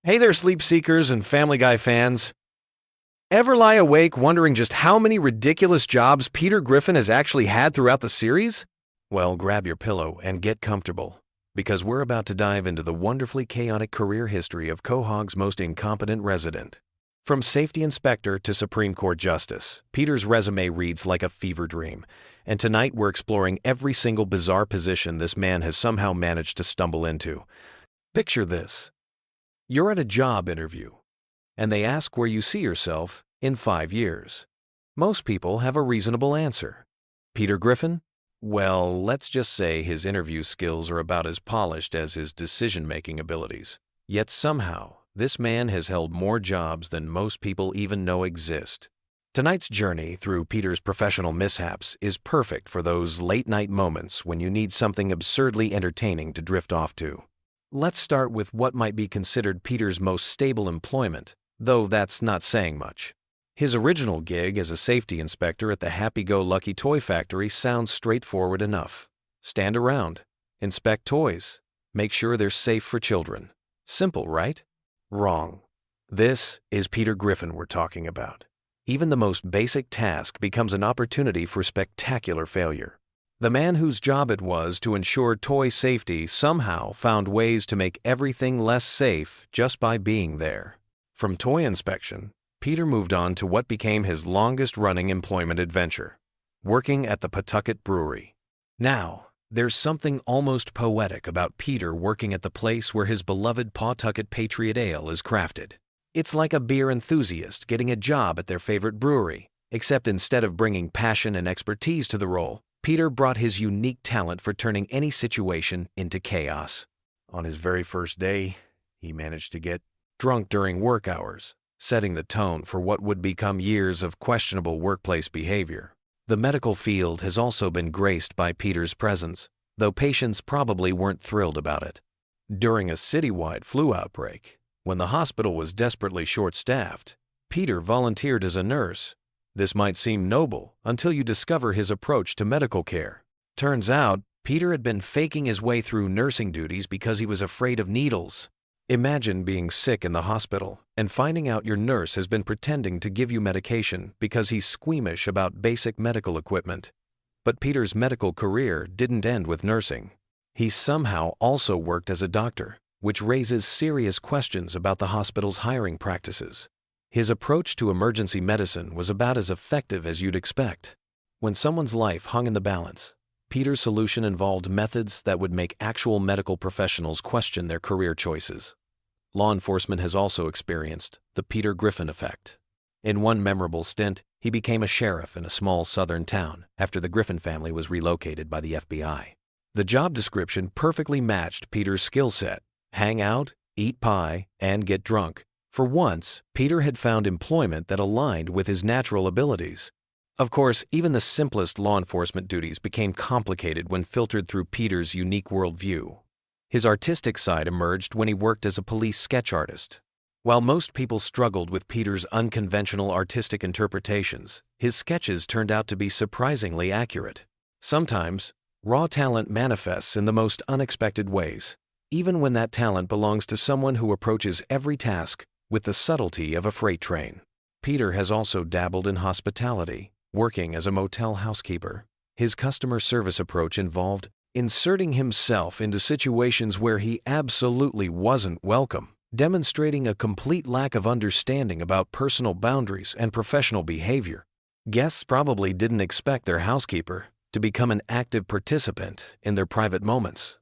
Hey there, sleep seekers and Family Guy fans. Ever lie awake wondering just how many ridiculous jobs Peter Griffin has actually had throughout the series? Well, grab your pillow and get comfortable, because we're about to dive into the wonderfully chaotic career history of Quahog's most incompetent resident. From safety inspector to Supreme Court justice, Peter's resume reads like a fever dream, and tonight we're exploring every single bizarre position this man has somehow managed to stumble into. Picture this. You're at a job interview, and they ask where you see yourself in 5 years. Most people have a reasonable answer. Peter Griffin? Well, let's just say his interview skills are about as polished as his decision-making abilities. Yet somehow, this man has held more jobs than most people even know exist. Tonight's journey through Peter's professional mishaps is perfect for those late-night moments when you need something absurdly entertaining to drift off to. Let's start with what might be considered Peter's most stable employment, though that's not saying much. His original gig as a safety inspector at the happy-go-lucky toy factory sounds straightforward enough. Stand around, inspect toys, make sure they're safe for children. Simple, right? Wrong. This is Peter Griffin we're talking about. Even the most basic task becomes an opportunity for spectacular failure. The man whose job it was to ensure toy safety somehow found ways to make everything less safe just by being there. From toy inspection, Peter moved on to what became his longest-running employment adventure, working at the Pawtucket Brewery. Now, there's something almost poetic about Peter working at the place where his beloved Pawtucket Patriot Ale is crafted. It's like a beer enthusiast getting a job at their favorite brewery, except instead of bringing passion and expertise to the role, Peter brought his unique talent for turning any situation into chaos. On his very first day, he managed to get drunk during work hours, setting the tone for what would become years of questionable workplace behavior. The medical field has also been graced by Peter's presence, though patients probably weren't thrilled about it. During a citywide flu outbreak, when the hospital was desperately short-staffed, Peter volunteered as a nurse. This might seem noble until you discover his approach to medical care. Turns out, Peter had been faking his way through nursing duties because he was afraid of needles. Imagine being sick in the hospital and finding out your nurse has been pretending to give you medication because he's squeamish about basic medical equipment. But Peter's medical career didn't end with nursing. He somehow also worked as a doctor, which raises serious questions about the hospital's hiring practices. His approach to emergency medicine was about as effective as you'd expect. When someone's life hung in the balance, Peter's solution involved methods that would make actual medical professionals question their career choices. Law enforcement has also experienced the Peter Griffin effect. In one memorable stint, he became a sheriff in a small southern town after the Griffin family was relocated by the FBI. The job description perfectly matched Peter's skill set: hang out, eat pie, and get drunk. For once, Peter had found employment that aligned with his natural abilities. Of course, even the simplest law enforcement duties became complicated when filtered through Peter's unique worldview. His artistic side emerged when he worked as a police sketch artist. While most people struggled with Peter's unconventional artistic interpretations, his sketches turned out to be surprisingly accurate. Sometimes, raw talent manifests in the most unexpected ways, even when that talent belongs to someone who approaches every task with the subtlety of a freight train. Peter has also dabbled in hospitality, working as a motel housekeeper. His customer service approach involved inserting himself into situations where he absolutely wasn't welcome, demonstrating a complete lack of understanding about personal boundaries and professional behavior. Guests probably didn't expect their housekeeper to become an active participant in their private moments.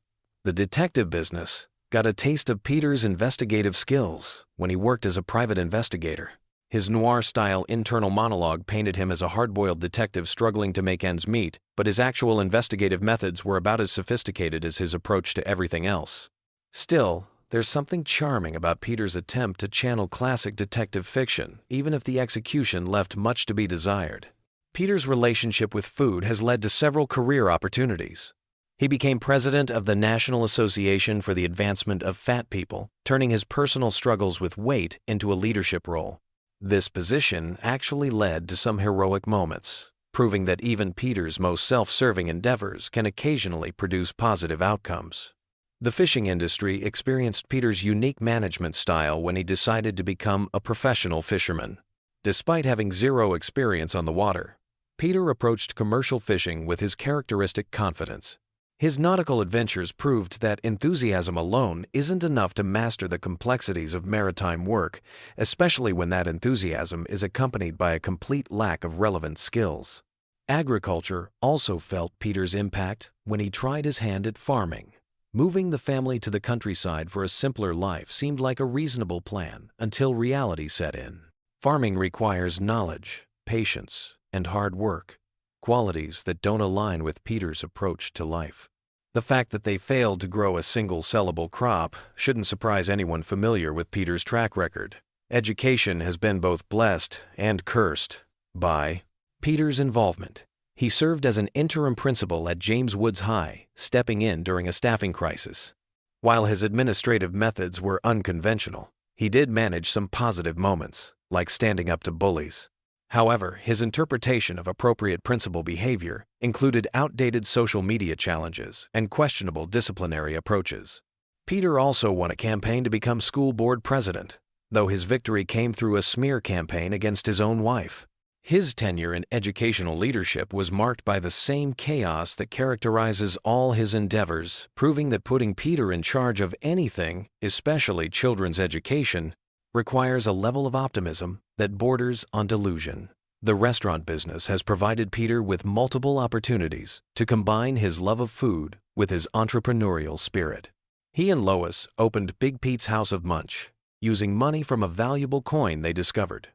The detective business got a taste of Peter's investigative skills when he worked as a private investigator. His noir-style internal monologue painted him as a hard-boiled detective struggling to make ends meet, but his actual investigative methods were about as sophisticated as his approach to everything else. Still, there's something charming about Peter's attempt to channel classic detective fiction, even if the execution left much to be desired. Peter's relationship with food has led to several career opportunities. He became president of the National Association for the Advancement of Fat People, turning his personal struggles with weight into a leadership role. This position actually led to some heroic moments, proving that even Peter's most self-serving endeavors can occasionally produce positive outcomes. The fishing industry experienced Peter's unique management style when he decided to become a professional fisherman. Despite having zero experience on the water, Peter approached commercial fishing with his characteristic confidence. His nautical adventures proved that enthusiasm alone isn't enough to master the complexities of maritime work, especially when that enthusiasm is accompanied by a complete lack of relevant skills. Agriculture also felt Peter's impact when he tried his hand at farming. Moving the family to the countryside for a simpler life seemed like a reasonable plan until reality set in. Farming requires knowledge, patience, and hard work, qualities that don't align with Peter's approach to life. The fact that they failed to grow a single sellable crop shouldn't surprise anyone familiar with Peter's track record. Education has been both blessed and cursed by Peter's involvement. He served as an interim principal at James Woods High, stepping in during a staffing crisis. While his administrative methods were unconventional, he did manage some positive moments, like standing up to bullies. However, his interpretation of appropriate principal behavior included outdated social media challenges and questionable disciplinary approaches. Peter also won a campaign to become school board president, though his victory came through a smear campaign against his own wife. His tenure in educational leadership was marked by the same chaos that characterizes all his endeavors, proving that putting Peter in charge of anything, especially children's education, requires a level of optimism that borders on delusion. The restaurant business has provided Peter with multiple opportunities to combine his love of food with his entrepreneurial spirit. He and Lois opened Big Pete's House of Munch, using money from a valuable coin they discovered.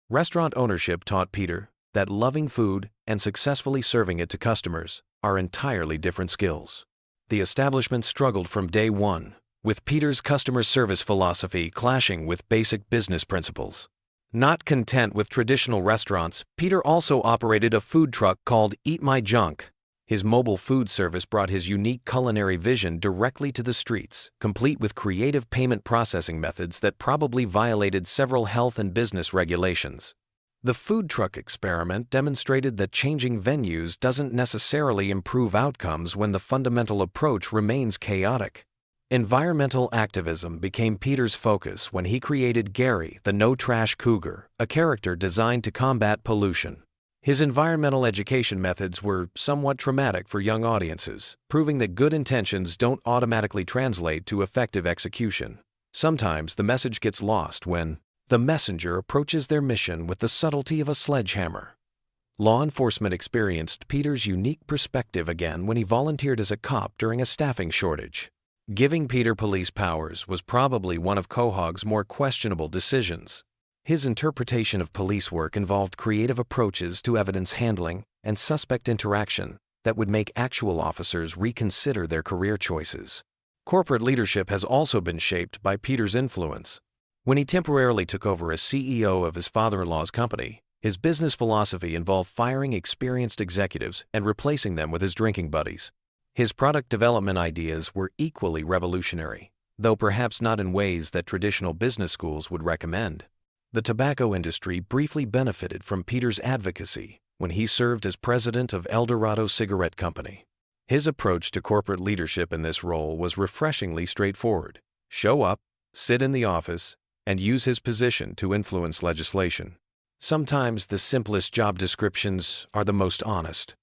Restaurant ownership taught Peter that loving food and successfully serving it to customers are entirely different skills. The establishment struggled from day one, with Peter's customer service philosophy clashing with basic business principles. Not content with traditional restaurants, Peter also operated a food truck called Eat My Junk. His mobile food service brought his unique culinary vision directly to the streets, complete with creative payment processing methods that probably violated several health and business regulations. The food truck experiment demonstrated that changing venues doesn't necessarily improve outcomes when the fundamental approach remains chaotic. Environmental activism became Peter's focus when he created Gary, the no-trash cougar, a character designed to combat pollution. His environmental education methods were somewhat traumatic for young audiences, proving that good intentions don't automatically translate to effective execution. Sometimes the message gets lost when the messenger approaches their mission with the subtlety of a sledgehammer. Law enforcement experienced Peter's unique perspective again when he volunteered as a cop during a staffing shortage. Giving Peter police powers was probably one of Quahog's more questionable decisions. His interpretation of police work involved creative approaches to evidence handling and suspect interaction that would make actual officers reconsider their career choices. Corporate leadership has also been shaped by Peter's influence. When he temporarily took over as CEO of his father-in-law's company, his business philosophy involved firing experienced executives and replacing them with his drinking buddies. His product development ideas were equally revolutionary, though perhaps not in ways that traditional business schools would recommend. The tobacco industry briefly benefited from Peter's advocacy when he served as president of El Dorado Cigarette Company. His approach to corporate leadership in this role was refreshingly straightforward: show up, sit in the office, and use his position to influence legislation. Sometimes the simplest job descriptions are the most honest.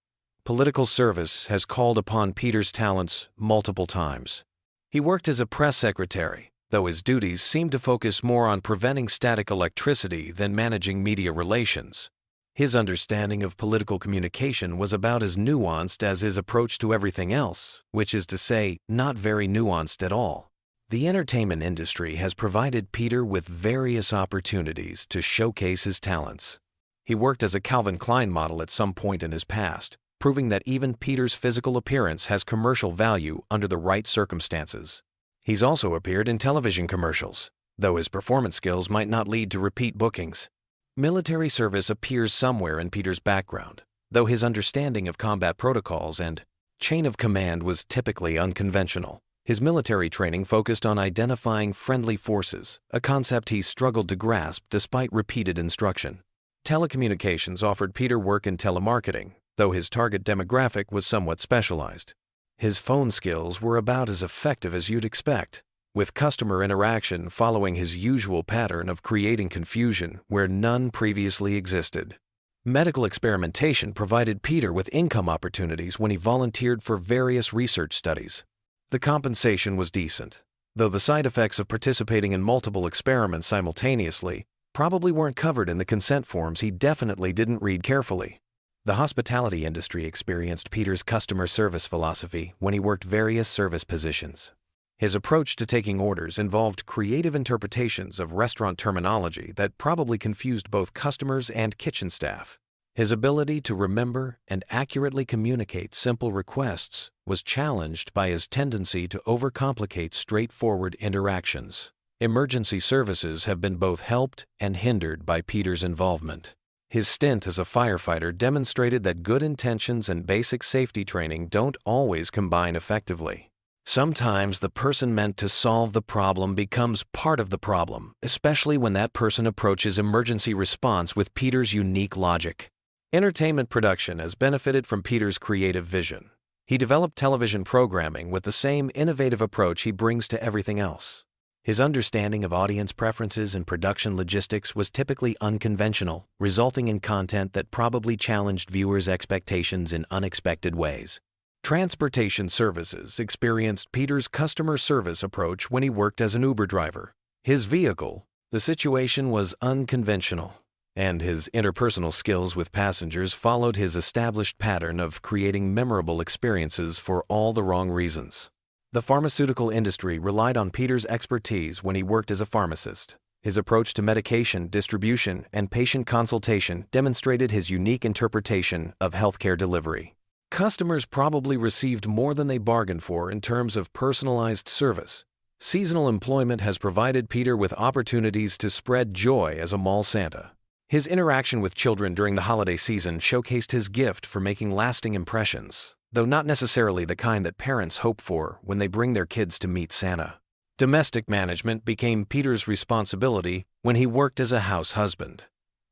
Political service has called upon Peter's talents multiple times. He worked as a press secretary, though his duties seemed to focus more on preventing static electricity than managing media relations. His understanding of political communication was about as nuanced as his approach to everything else, which is to say, not very nuanced at all. The entertainment industry has provided Peter with various opportunities to showcase his talents. He worked as a Calvin Klein model at some point in his past, proving that even Peter's physical appearance has commercial value under the right circumstances. He's also appeared in television commercials, though his performance skills might not lead to repeat bookings. Military service appears somewhere in Peter's background, though his understanding of combat protocols and chain of command was typically unconventional. His military training focused on identifying friendly forces, a concept he struggled to grasp despite repeated instruction. Telecommunications offered Peter work in telemarketing, though his target demographic was somewhat specialized. His phone skills were about as effective as you'd expect, with customer interaction following his usual pattern of creating confusion where none previously existed. Medical experimentation provided Peter with income opportunities when he volunteered for various research studies. The compensation was decent, though the side effects of participating in multiple experiments simultaneously probably weren't covered in the consent forms he definitely didn't read carefully. The hospitality industry experienced Peter's customer service philosophy when he worked various service positions. His approach to taking orders involved creative interpretations of restaurant terminology that probably confused both customers and kitchen staff. His ability to remember and accurately communicate simple requests was challenged by his tendency to overcomplicate straightforward interactions. Emergency services have been both helped and hindered by Peter's involvement. His stint as a firefighter demonstrated that good intentions and basic safety training don't always combine effectively. Sometimes the person meant to solve the problem becomes part of the problem, especially when that person approaches emergency response with Peter's unique logic. Entertainment production has benefited from Peter's creative vision. He developed television programming with the same innovative approach he brings to everything else. His understanding of audience preferences and production logistics was typically unconventional, resulting in content that probably challenged viewers' expectations in unexpected ways. Transportation services experienced Peter's customer service approach when he worked as an Uber driver. His vehicle, the situation was unconventional, and his interpersonal skills with passengers followed his established pattern of creating memorable experiences for all the wrong reasons. The pharmaceutical industry relied on Peter's expertise when he worked as a pharmacist. His approach to medication distribution and patient consultation demonstrated his unique interpretation of healthcare delivery. Customers probably received more than they bargained for in terms of personalized service. Seasonal employment has provided Peter with opportunities to spread joy as a mall Santa. His interaction with children during the holiday season showcased his gift for making lasting impressions, though not necessarily the kind that parents hope for when they bring their kids to meet Santa. Domestic management became Peter's responsibility when he worked as a house husband.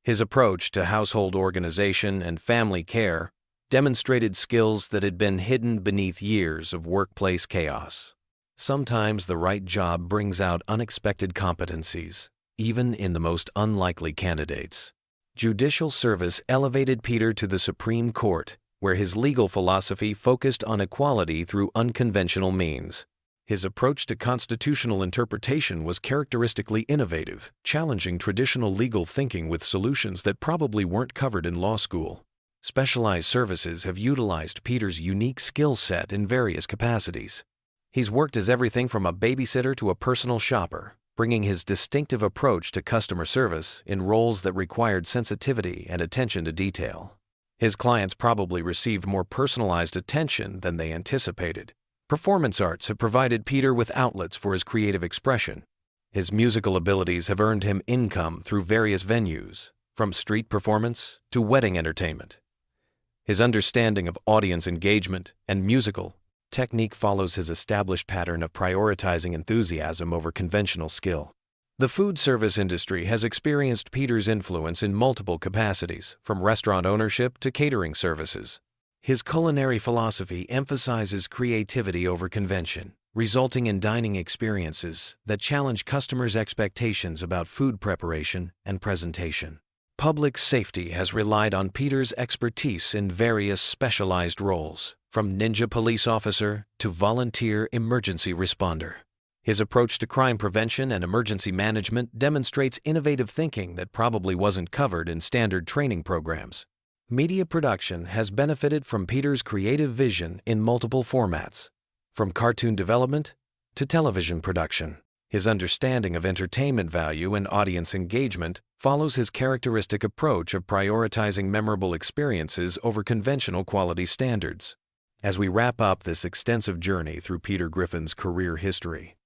His approach to household organization and family care demonstrated skills that had been hidden beneath years of workplace chaos. Sometimes the right job brings out unexpected competencies, even in the most unlikely candidates. Judicial service elevated Peter to the Supreme Court, where his legal philosophy focused on equality through unconventional means. His approach to constitutional interpretation was characteristically innovative, challenging traditional legal thinking with solutions that probably weren't covered in law school. Specialized services have utilized Peter's unique skill set in various capacities. He's worked as everything from a babysitter to a personal shopper, bringing his distinctive approach to customer service in roles that required sensitivity and attention to detail. His clients probably received more personalized attention than they anticipated. Performance arts have provided Peter with outlets for his creative expression. His musical abilities have earned him income through various venues, from street performance to wedding entertainment. His understanding of audience engagement and musical technique follows his established pattern of prioritizing enthusiasm over conventional skill. The food service industry has experienced Peter's influence in multiple capacities, from restaurant ownership to catering services. His culinary philosophy emphasizes creativity over convention, resulting in dining experiences that challenge customers' expectations about food preparation and presentation. Public safety has relied on Peter's expertise in various specialized roles, from ninja police officer to volunteer emergency responder. His approach to crime prevention and emergency management demonstrates innovative thinking that probably wasn't covered in standard training programs. Media production has benefited from Peter's creative vision in multiple formats, from cartoon development to television production. His understanding of entertainment value and audience engagement follows his characteristic approach of prioritizing memorable experiences over conventional quality standards. As we wrap up this extensive journey through Peter Griffin's career history,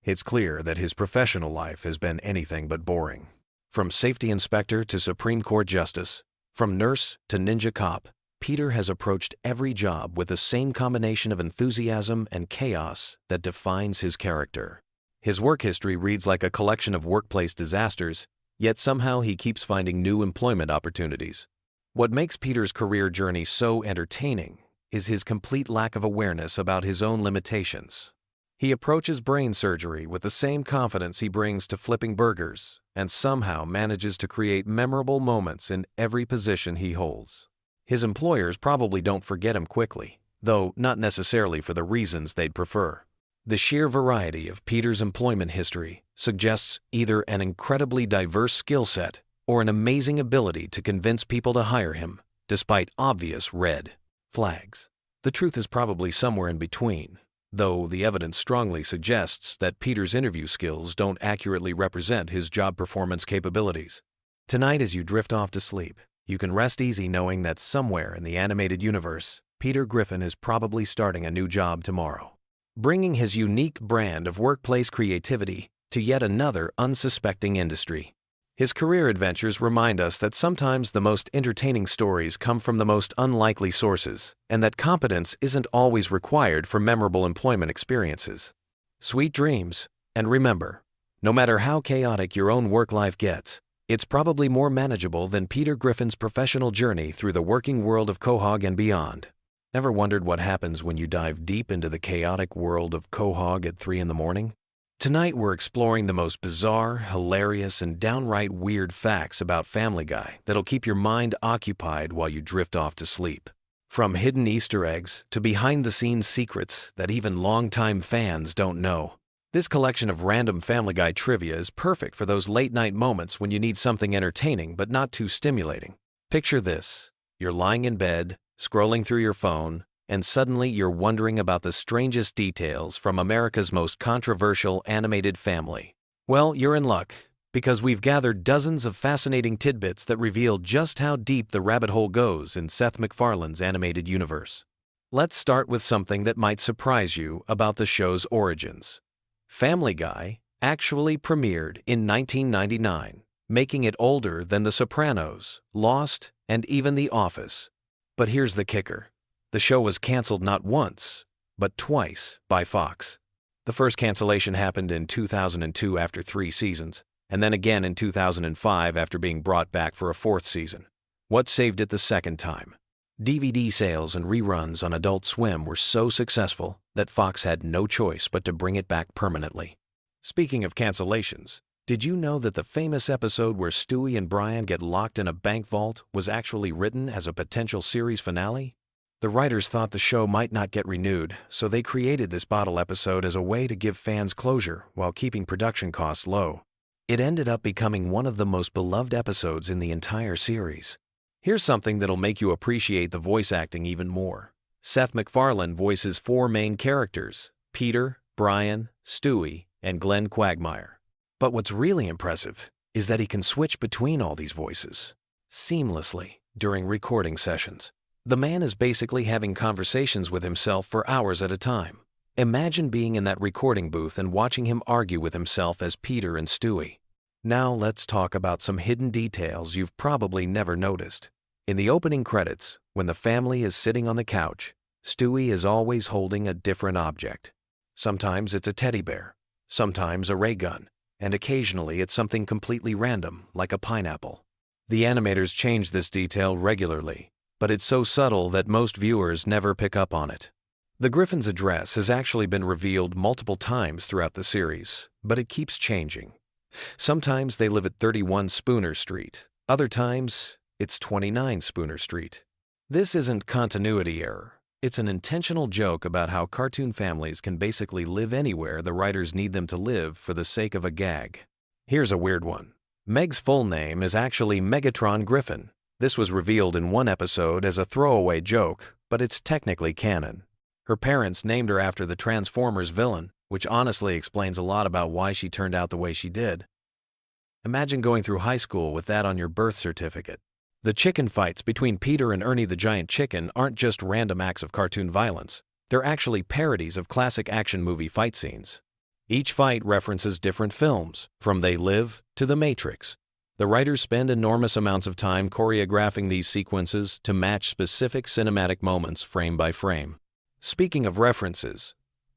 it's clear that his professional life has been anything but boring. From safety inspector to Supreme Court justice, from nurse to ninja cop, Peter has approached every job with the same combination of enthusiasm and chaos that defines his character. His work history reads like a collection of workplace disasters, yet somehow he keeps finding new employment opportunities. What makes Peter's career journey so entertaining is his complete lack of awareness about his own limitations. He approaches brain surgery with the same confidence he brings to flipping burgers, and somehow manages to create memorable moments in every position he holds. His employers probably don't forget him quickly, though not necessarily for the reasons they'd prefer. The sheer variety of Peter's employment history suggests either an incredibly diverse skill set or an amazing ability to convince people to hire him, despite obvious red flags. The truth is probably somewhere in between, though the evidence strongly suggests that Peter's interview skills don't accurately represent his job performance capabilities. Tonight, as you drift off to sleep, you can rest easy knowing that somewhere in the animated universe, Peter Griffin is probably starting a new job tomorrow, bringing his unique brand of workplace creativity to yet another unsuspecting industry. His career adventures remind us that sometimes the most entertaining stories come from the most unlikely sources, and that competence isn't always required for memorable employment experiences. Sweet dreams, and remember, no matter how chaotic your own work life gets, it's probably more manageable than Peter Griffin's professional journey through the working world of Quahog and beyond. Ever wondered what happens when you dive deep into the chaotic world of Quahog at 3 in the morning? Tonight we're exploring the most bizarre, hilarious, and downright weird facts about Family Guy that'll keep your mind occupied while you drift off to sleep. From hidden Easter eggs to behind-the-scenes secrets that even longtime fans don't know. This collection of random Family Guy trivia is perfect for those late-night moments when you need something entertaining but not too stimulating. Picture this. You're lying in bed, scrolling through your phone, and suddenly you're wondering about the strangest details from America's most controversial animated family. Well, you're in luck, because we've gathered dozens of fascinating tidbits that reveal just how deep the rabbit hole goes in Seth MacFarlane's animated universe. Let's start with something that might surprise you about the show's origins. Family Guy actually premiered in 1999, making it older than The Sopranos, Lost, and even The Office. But here's the kicker. The show was canceled not once, but twice by Fox. The first cancellation happened in 2002 after 3 seasons, and then again in 2005 after being brought back for a 4th season. What saved it the second time? DVD sales and reruns on Adult Swim were so successful that Fox had no choice but to bring it back permanently. Speaking of cancellations, did you know that the famous episode where Stewie and Brian get locked in a bank vault was actually written as a potential series finale? The writers thought the show might not get renewed, so they created this bottle episode as a way to give fans closure while keeping production costs low. It ended up becoming one of the most beloved episodes in the entire series. Here's something that'll make you appreciate the voice acting even more. Seth MacFarlane voices 4 main characters: Peter, Brian, Stewie, and Glenn Quagmire. But what's really impressive is that he can switch between all these voices seamlessly during recording sessions. The man is basically having conversations with himself for hours at a time. Imagine being in that recording booth and watching him argue with himself as Peter and Stewie. Now let's talk about some hidden details you've probably never noticed. In the opening credits, when the family is sitting on the couch, Stewie is always holding a different object. Sometimes it's a teddy bear, sometimes a ray gun, and occasionally it's something completely random, like a pineapple. The animators change this detail regularly, but it's so subtle that most viewers never pick up on it. The Griffin's address has actually been revealed multiple times throughout the series, but it keeps changing. Sometimes they live at 31 Spooner Street, other times it's 29 Spooner Street. This isn't continuity error. It's an intentional joke about how cartoon families can basically live anywhere the writers need them to live for the sake of a gag. Here's a weird one. Meg's full name is actually Megatron Griffin. This was revealed in one episode as a throwaway joke, but it's technically canon. Her parents named her after the Transformers villain, which honestly explains a lot about why she turned out the way she did. Imagine going through high school with that on your birth certificate. The chicken fights between Peter and Ernie the Giant Chicken aren't just random acts of cartoon violence. They're actually parodies of classic action movie fight scenes. Each fight references different films, from They Live to The Matrix. The writers spend enormous amounts of time choreographing these sequences to match specific cinematic moments frame by frame. Speaking of references,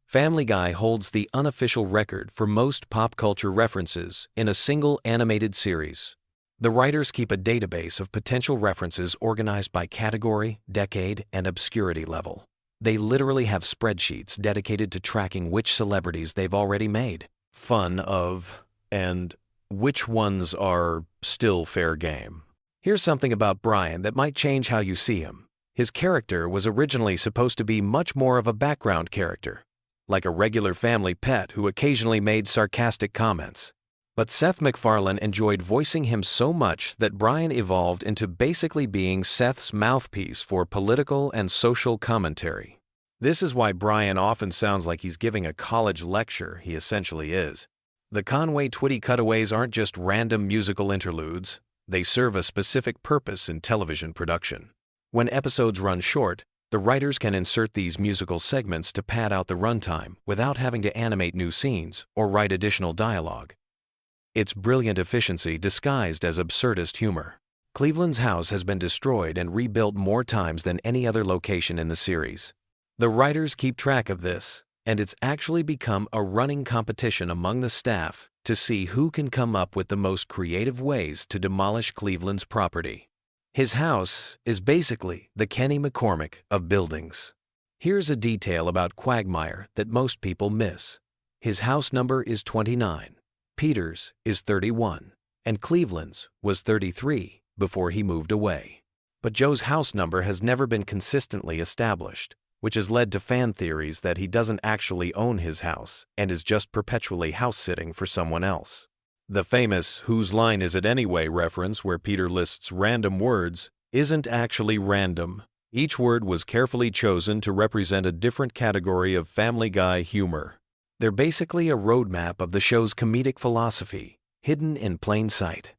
Family Guy holds the unofficial record for most pop culture references in a single animated series. The writers keep a database of potential references organized by category, decade, and obscurity level. They literally have spreadsheets dedicated to tracking which celebrities they've already made fun of, and which ones are still fair game. Here's something about Brian that might change how you see him. His character was originally supposed to be much more of a background character, like a regular family pet who occasionally made sarcastic comments. But Seth MacFarlane enjoyed voicing him so much that Brian evolved into basically being Seth's mouthpiece for political and social commentary. This is why Brian often sounds like he's giving a college lecture. He essentially is. The Conway Twitty cutaways aren't just random musical interludes. They serve a specific purpose in television production. When episodes run short, the writers can insert these musical segments to pad out the runtime without having to animate new scenes or write additional dialogue. It's brilliant efficiency disguised as absurdist humor. Cleveland's house has been destroyed and rebuilt more times than any other location in the series. The writers keep track of this, and it's actually become a running competition among the staff to see who can come up with the most creative ways to demolish Cleveland's property. His house is basically the Kenny McCormick of buildings. Here's a detail about Quagmire that most people miss. His house number is 29, Peter's is 31, and Cleveland's was 33 before he moved away. But Joe's house number has never been consistently established, which has led to fan theories that he doesn't actually own his house and is just perpetually house-sitting for someone else. The famous "Whose line is it anyway" reference where Peter lists random words isn't actually random. Each word was carefully chosen to represent a different category of Family Guy humor. They're basically a roadmap of the show's comedic philosophy, hidden in plain sight.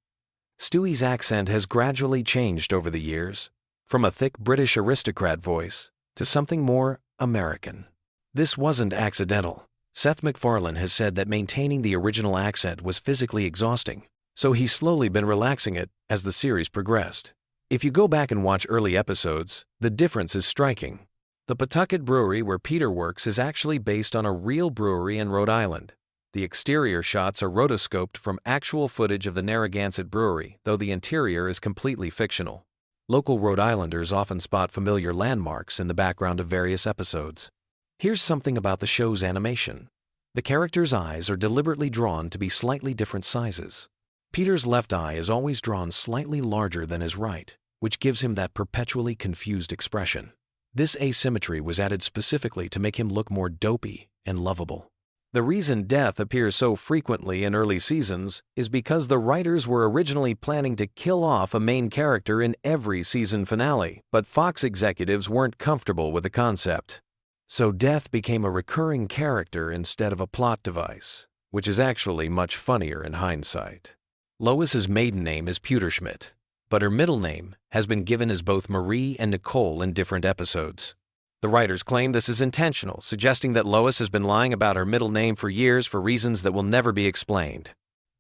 Stewie's accent has gradually changed over the years, from a thick British aristocrat voice to something more American. This wasn't accidental. Seth MacFarlane has said that maintaining the original accent was physically exhausting, so he's slowly been relaxing it as the series progressed. If you go back and watch early episodes, the difference is striking. The Pawtucket Brewery where Peter works is actually based on a real brewery in Rhode Island. The exterior shots are rotoscoped from actual footage of the Narragansett Brewery, though the interior is completely fictional. Local Rhode Islanders often spot familiar landmarks in the background of various episodes. Here's something about the show's animation. The characters' eyes are deliberately drawn to be slightly different sizes. Peter's left eye is always drawn slightly larger than his right, which gives him that perpetually confused expression. This asymmetry was added specifically to make him look more dopey and lovable. The reason death appears so frequently in early seasons is because the writers were originally planning to kill off a main character in every season finale, but Fox executives weren't comfortable with the concept. So death became a recurring character instead of a plot device, which is actually much funnier in hindsight. Lois's maiden name is Pewterschmidt, but her middle name has been given as both Marie and Nicole in different episodes. The writers claim this is intentional, suggesting that Lois has been lying about her middle name for years for reasons that will never be explained.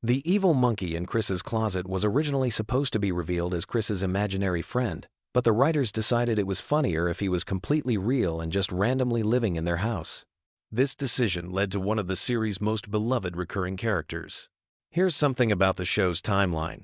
The evil monkey in Chris's closet was originally supposed to be revealed as Chris's imaginary friend, but the writers decided it was funnier if he was completely real and just randomly living in their house. This decision led to one of the series' most beloved recurring characters. Here's something about the show's timeline.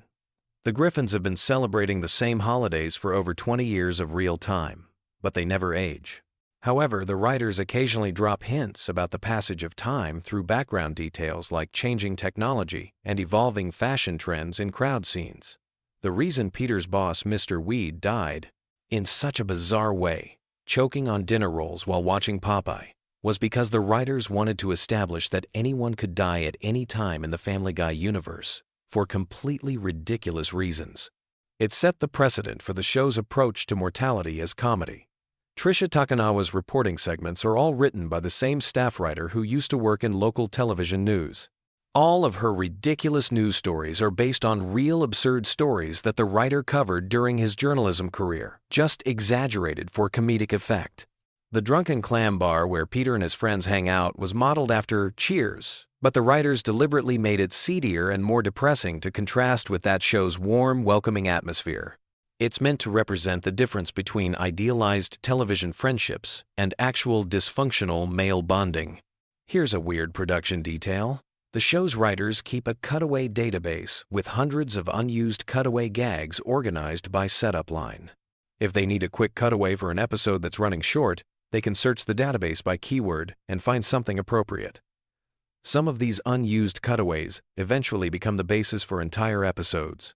The Griffins have been celebrating the same holidays for over 20 years of real time, but they never age. However, the writers occasionally drop hints about the passage of time through background details like changing technology and evolving fashion trends in crowd scenes. The reason Peter's boss, Mr. Weed, died in such a bizarre way, choking on dinner rolls while watching Popeye, was because the writers wanted to establish that anyone could die at any time in the Family Guy universe for completely ridiculous reasons. It set the precedent for the show's approach to mortality as comedy. Tricia Takanawa's reporting segments are all written by the same staff writer who used to work in local television news. All of her ridiculous news stories are based on real absurd stories that the writer covered during his journalism career, just exaggerated for comedic effect. The Drunken Clam Bar where Peter and his friends hang out was modeled after Cheers, but the writers deliberately made it seedier and more depressing to contrast with that show's warm, welcoming atmosphere. It's meant to represent the difference between idealized television friendships and actual dysfunctional male bonding. Here's a weird production detail. The show's writers keep a cutaway database with hundreds of unused cutaway gags organized by setup line. If they need a quick cutaway for an episode that's running short, they can search the database by keyword and find something appropriate. Some of these unused cutaways eventually become the basis for entire episodes.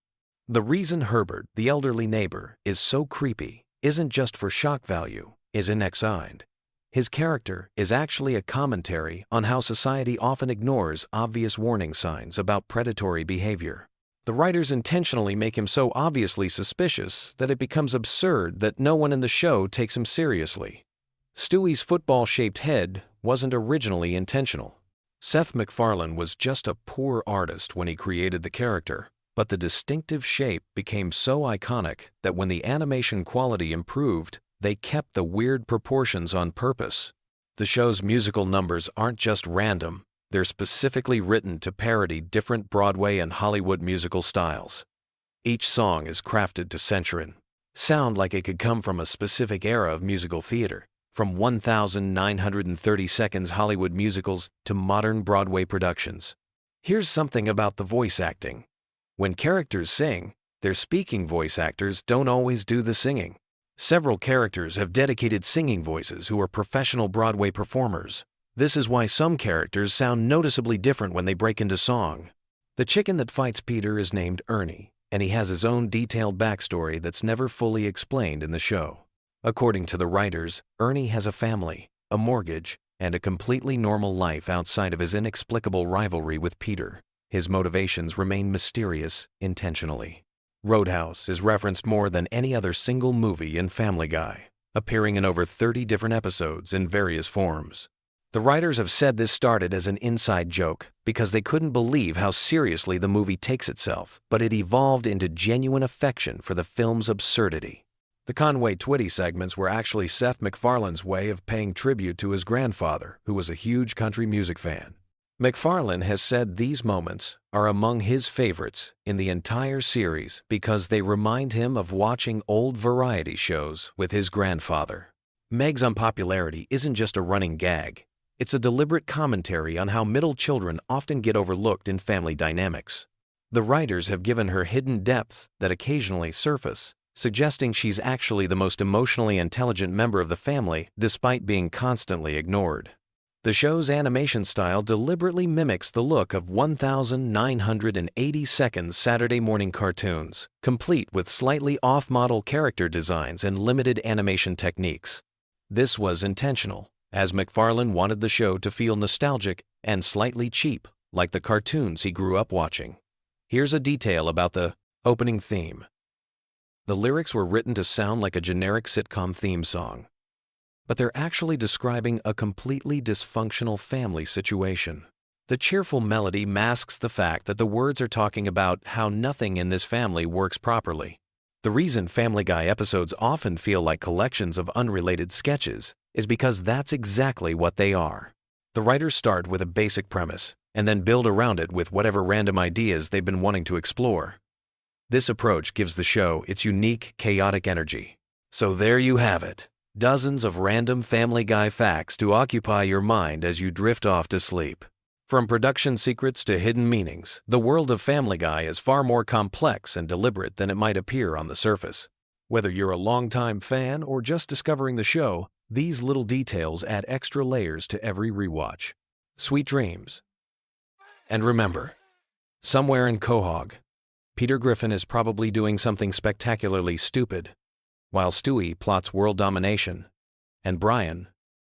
The reason Herbert, the elderly neighbor, is so creepy isn't just for shock value, is unexplained. His character is actually a commentary on how society often ignores obvious warning signs about predatory behavior. The writers intentionally make him so obviously suspicious that it becomes absurd that no one in the show takes him seriously. Stewie's football-shaped head wasn't originally intentional. Seth MacFarlane was just a poor artist when he created the character, but the distinctive shape became so iconic that when the animation quality improved, they kept the weird proportions on purpose. The show's musical numbers aren't just random, they're specifically written to parody different Broadway and Hollywood musical styles. Each song is crafted to sound like it could come from a specific era of musical theater, from 1930 seconds Hollywood musicals to modern Broadway productions. Here's something about the voice acting. When characters sing, their speaking voice actors don't always do the singing. Several characters have dedicated singing voices who are professional Broadway performers. This is why some characters sound noticeably different when they break into song. The chicken that fights Peter is named Ernie, and he has his own detailed backstory that's never fully explained in the show. According to the writers, Ernie has a family, a mortgage, and a completely normal life outside of his inexplicable rivalry with Peter. His motivations remain mysterious intentionally. Roadhouse is referenced more than any other single movie in Family Guy, appearing in over 30 different episodes in various forms. The writers have said this started as an inside joke because they couldn't believe how seriously the movie takes itself, but it evolved into genuine affection for the film's absurdity. The Conway Twitty segments were actually Seth MacFarlane's way of paying tribute to his grandfather, who was a huge country music fan. MacFarlane has said these moments are among his favorites in the entire series because they remind him of watching old variety shows with his grandfather. Meg's unpopularity isn't just a running gag. It's a deliberate commentary on how middle children often get overlooked in family dynamics. The writers have given her hidden depths that occasionally surface, suggesting she's actually the most emotionally intelligent member of the family despite being constantly ignored. The show's animation style deliberately mimics the look of 1980 seconds Saturday morning cartoons, complete with slightly off-model character designs and limited animation techniques. This was intentional, as MacFarlane wanted the show to feel nostalgic and slightly cheap, like the cartoons he grew up watching. Here's a detail about the opening theme. The lyrics were written to sound like a generic sitcom theme song, but they're actually describing a completely dysfunctional family situation. The cheerful melody masks the fact that the words are talking about how nothing in this family works properly. The reason Family Guy episodes often feel like collections of unrelated sketches is because that's exactly what they are. The writers start with a basic premise and then build around it with whatever random ideas they've been wanting to explore. This approach gives the show its unique, chaotic energy. So there you have it. Dozens of random Family Guy facts to occupy your mind as you drift off to sleep. From production secrets to hidden meanings, the world of Family Guy is far more complex and deliberate than it might appear on the surface. Whether you're a longtime fan or just discovering the show, these little details add extra layers to every rewatch. Sweet dreams. And remember, somewhere in Quahog, Peter Griffin is probably doing something spectacularly stupid, while Stewie plots world domination, and Brian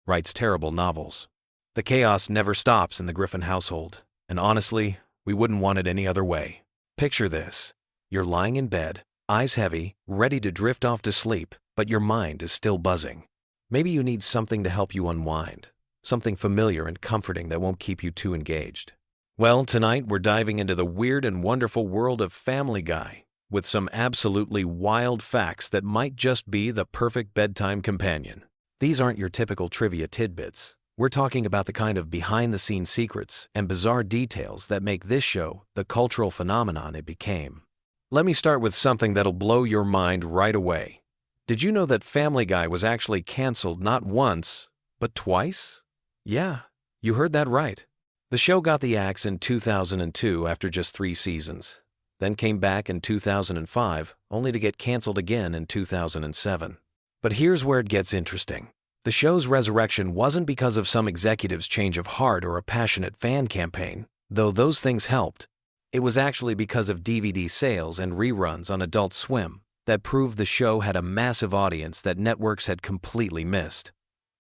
writes terrible novels. The chaos never stops in the Griffin household, and honestly, we wouldn't want it any other way. Picture this. You're lying in bed, eyes heavy, ready to drift off to sleep, but your mind is still buzzing. Maybe you need something to help you unwind, something familiar and comforting that won't keep you too engaged. Well, tonight we're diving into the weird and wonderful world of Family Guy, with some absolutely wild facts that might just be the perfect bedtime companion. These aren't your typical trivia tidbits. We're talking about the kind of behind-the-scenes secrets and bizarre details that make this show the cultural phenomenon it became. Let me start with something that'll blow your mind right away. Did you know that Family Guy was actually canceled not once, but twice? Yeah, you heard that right. The show got the axe in 2002 after just 3 seasons, then came back in 2005, only to get canceled again in 2007. But here's where it gets interesting. The show's resurrection wasn't because of some executive's change of heart or a passionate fan campaign, though those things helped. It was actually because of DVD sales and reruns on Adult Swim that proved the show had a massive audience that networks had completely missed.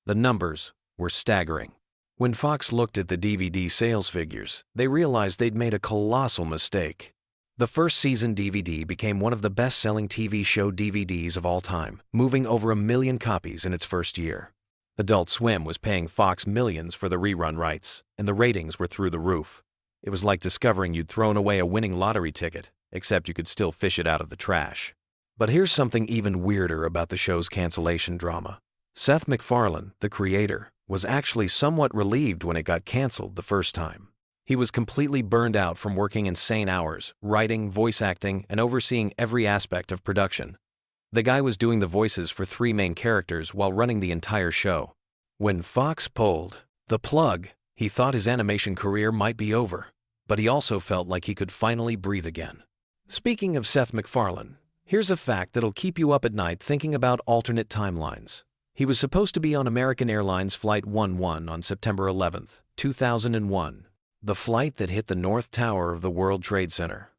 The numbers were staggering. When Fox looked at the DVD sales figures, they realized they'd made a colossal mistake. The first season DVD became one of the best-selling TV show DVDs of all time, moving over 1 million copies in its first year. Adult Swim was paying Fox millions for the rerun rights, and the ratings were through the roof. It was like discovering you'd thrown away a winning lottery ticket, except you could still fish it out of the trash. But here's something even weirder about the show's cancellation drama. Seth MacFarlane, the creator, was actually somewhat relieved when it got canceled the first time. He was completely burned out from working insane hours, writing, voice acting, and overseeing every aspect of production. The guy was doing the voices for 3 main characters while running the entire show. When Fox pulled the plug, he thought his animation career might be over, but he also felt like he could finally breathe again. Speaking of Seth MacFarlane, here's a fact that'll keep you up at night thinking about alternate timelines. He was supposed to be on American Airlines Flight 11 on September 11th, 2001, the flight that hit the North Tower of the World Trade Center.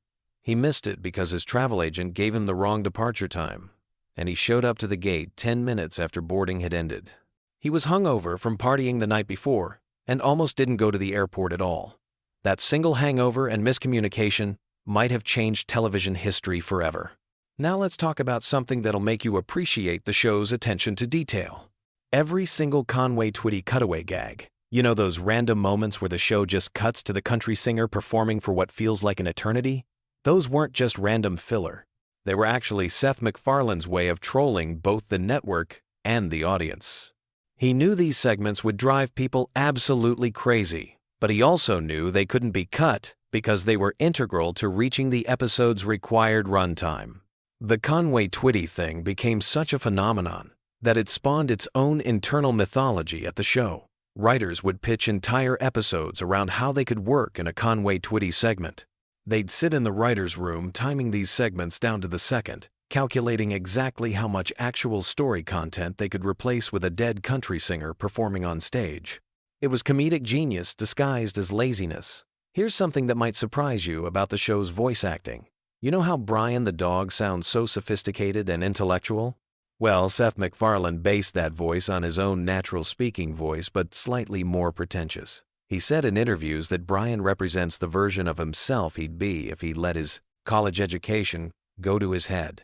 He missed it because his travel agent gave him the wrong departure time, and he showed up to the gate 10 minutes after boarding had ended. He was hungover from partying the night before and almost didn't go to the airport at all. That single hangover and miscommunication might have changed television history forever. Now let's talk about something that'll make you appreciate the show's attention to detail. Every single Conway Twitty cutaway gag. You know those random moments where the show just cuts to the country singer performing for what feels like an eternity? Those weren't just random filler. They were actually Seth MacFarlane's way of trolling both the network and the audience. He knew these segments would drive people absolutely crazy, but he also knew they couldn't be cut because they were integral to reaching the episode's required runtime. The Conway Twitty thing became such a phenomenon that it spawned its own internal mythology at the show. Writers would pitch entire episodes around how they could work in a Conway Twitty segment. They'd sit in the writer's room timing these segments down to the second, calculating exactly how much actual story content they could replace with a dead country singer performing on stage. It was comedic genius disguised as laziness. Here's something that might surprise you about the show's voice acting. You know how Brian the dog sounds so sophisticated and intellectual? Well, Seth MacFarlane based that voice on his own natural speaking voice, but slightly more pretentious. He said in interviews that Brian represents the version of himself he'd be if he let his college education go to his head.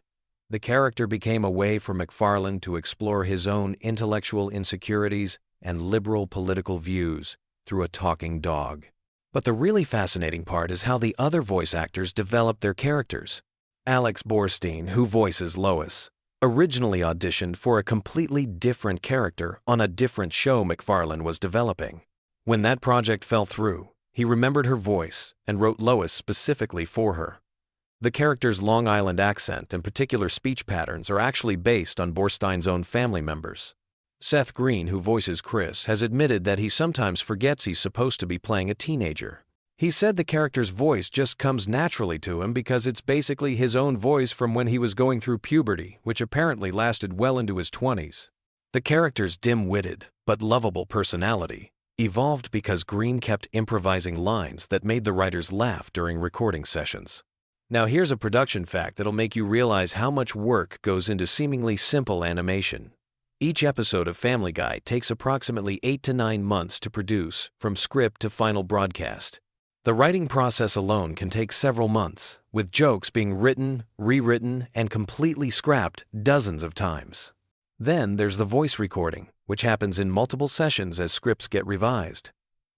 The character became a way for MacFarlane to explore his own intellectual insecurities and liberal political views through a talking dog. But the really fascinating part is how the other voice actors developed their characters. Alex Borstein, who voices Lois, originally auditioned for a completely different character on a different show MacFarlane was developing. When that project fell through, he remembered her voice and wrote Lois specifically for her. The character's Long Island accent and particular speech patterns are actually based on Borstein's own family members. Seth Green, who voices Chris, has admitted that he sometimes forgets he's supposed to be playing a teenager. He said the character's voice just comes naturally to him because it's basically his own voice from when he was going through puberty, which apparently lasted well into his 20s. The character's dim-witted, but lovable personality evolved because Green kept improvising lines that made the writers laugh during recording sessions. Now here's a production fact that'll make you realize how much work goes into seemingly simple animation. Each episode of Family Guy takes approximately 8 to 9 months to produce, from script to final broadcast. The writing process alone can take several months, with jokes being written, rewritten, and completely scrapped dozens of times. Then there's the voice recording, which happens in multiple sessions as scripts get revised.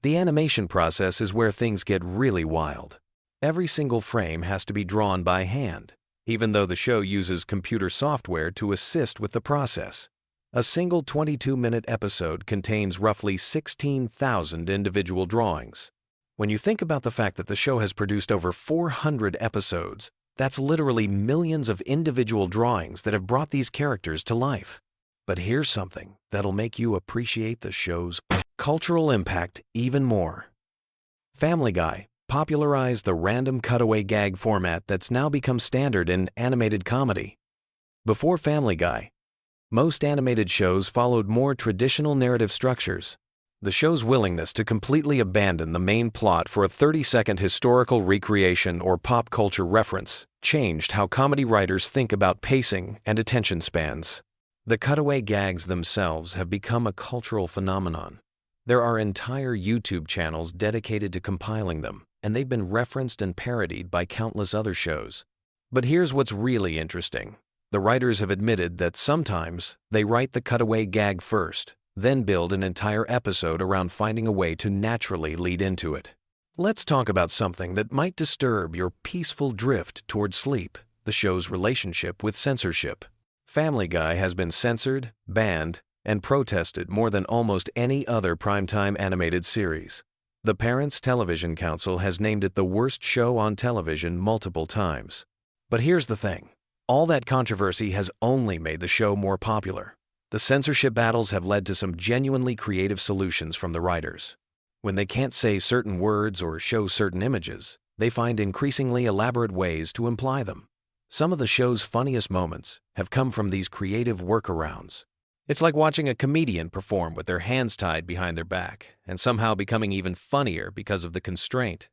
The animation process is where things get really wild. Every single frame has to be drawn by hand, even though the show uses computer software to assist with the process. A single 22-minute episode contains roughly 16,000 individual drawings. When you think about the fact that the show has produced over 400 episodes, that's literally millions of individual drawings that have brought these characters to life. But here's something that'll make you appreciate the show's cultural impact even more. Family Guy popularized the random cutaway gag format that's now become standard in animated comedy. Before Family Guy, most animated shows followed more traditional narrative structures. The show's willingness to completely abandon the main plot for a 30-second historical recreation or pop culture reference changed how comedy writers think about pacing and attention spans. The cutaway gags themselves have become a cultural phenomenon. There are entire YouTube channels dedicated to compiling them, and they've been referenced and parodied by countless other shows. But here's what's really interesting. The writers have admitted that sometimes they write the cutaway gag first, then build an entire episode around finding a way to naturally lead into it. Let's talk about something that might disturb your peaceful drift toward sleep: the show's relationship with censorship. Family Guy has been censored, banned, and protested more than almost any other primetime animated series. The Parents Television Council has named it the worst show on television multiple times. But here's the thing. All that controversy has only made the show more popular. The censorship battles have led to some genuinely creative solutions from the writers. When they can't say certain words or show certain images, they find increasingly elaborate ways to imply them. Some of the show's funniest moments have come from these creative workarounds. It's like watching a comedian perform with their hands tied behind their back, and somehow becoming even funnier because of the constraint.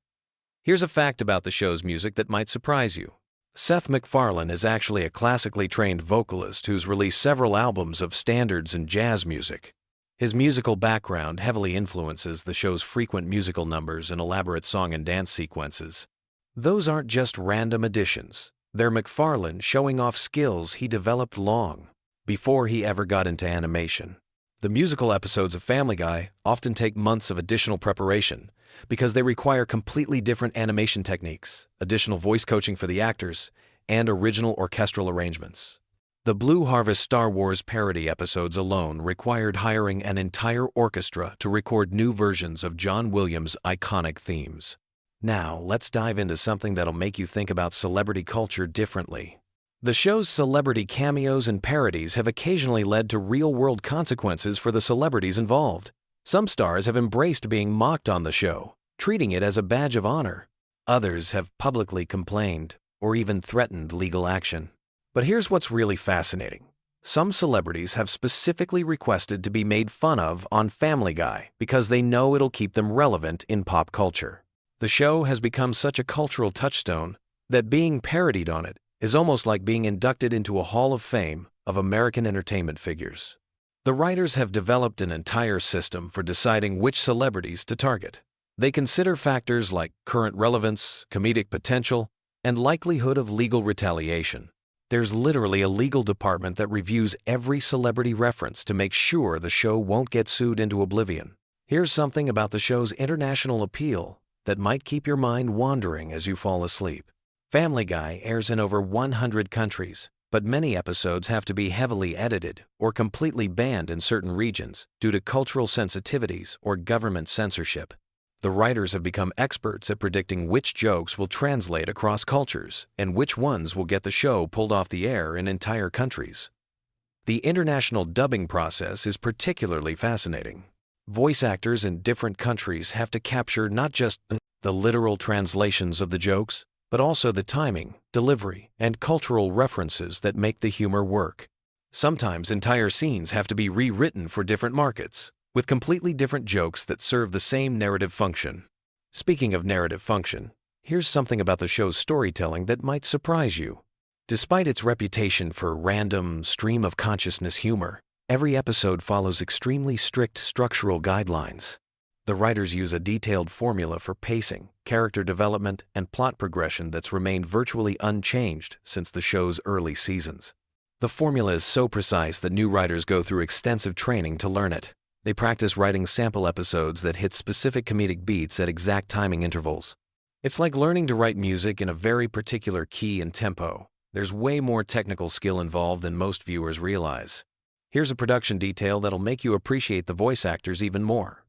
Here's a fact about the show's music that might surprise you. Seth MacFarlane is actually a classically trained vocalist who's released several albums of standards and jazz music. His musical background heavily influences the show's frequent musical numbers and elaborate song and dance sequences. Those aren't just random additions. They're MacFarlane showing off skills he developed long before he ever got into animation. The musical episodes of Family Guy often take months of additional preparation because they require completely different animation techniques, additional voice coaching for the actors, and original orchestral arrangements. The Blue Harvest Star Wars parody episodes alone required hiring an entire orchestra to record new versions of John Williams' iconic themes. Now, let's dive into something that'll make you think about celebrity culture differently. The show's celebrity cameos and parodies have occasionally led to real-world consequences for the celebrities involved. Some stars have embraced being mocked on the show, treating it as a badge of honor. Others have publicly complained or even threatened legal action. But here's what's really fascinating. Some celebrities have specifically requested to be made fun of on Family Guy because they know it'll keep them relevant in pop culture. The show has become such a cultural touchstone that being parodied on it is almost like being inducted into a Hall of Fame of American entertainment figures. The writers have developed an entire system for deciding which celebrities to target. They consider factors like current relevance, comedic potential, and likelihood of legal retaliation. There's literally a legal department that reviews every celebrity reference to make sure the show won't get sued into oblivion. Here's something about the show's international appeal that might keep your mind wandering as you fall asleep. Family Guy airs in over 100 countries, but many episodes have to be heavily edited or completely banned in certain regions due to cultural sensitivities or government censorship. The writers have become experts at predicting which jokes will translate across cultures and which ones will get the show pulled off the air in entire countries. The international dubbing process is particularly fascinating. Voice actors in different countries have to capture not just the literal translations of the jokes, but also the timing, delivery, and cultural references that make the humor work. Sometimes entire scenes have to be rewritten for different markets, with completely different jokes that serve the same narrative function. Speaking of narrative function, here's something about the show's storytelling that might surprise you. Despite its reputation for random, stream-of-consciousness humor, every episode follows extremely strict structural guidelines. The writers use a detailed formula for pacing, character development, and plot progression that's remained virtually unchanged since the show's early seasons. The formula is so precise that new writers go through extensive training to learn it. They practice writing sample episodes that hit specific comedic beats at exact timing intervals. It's like learning to write music in a very particular key and tempo. There's way more technical skill involved than most viewers realize. Here's a production detail that'll make you appreciate the voice actors even more.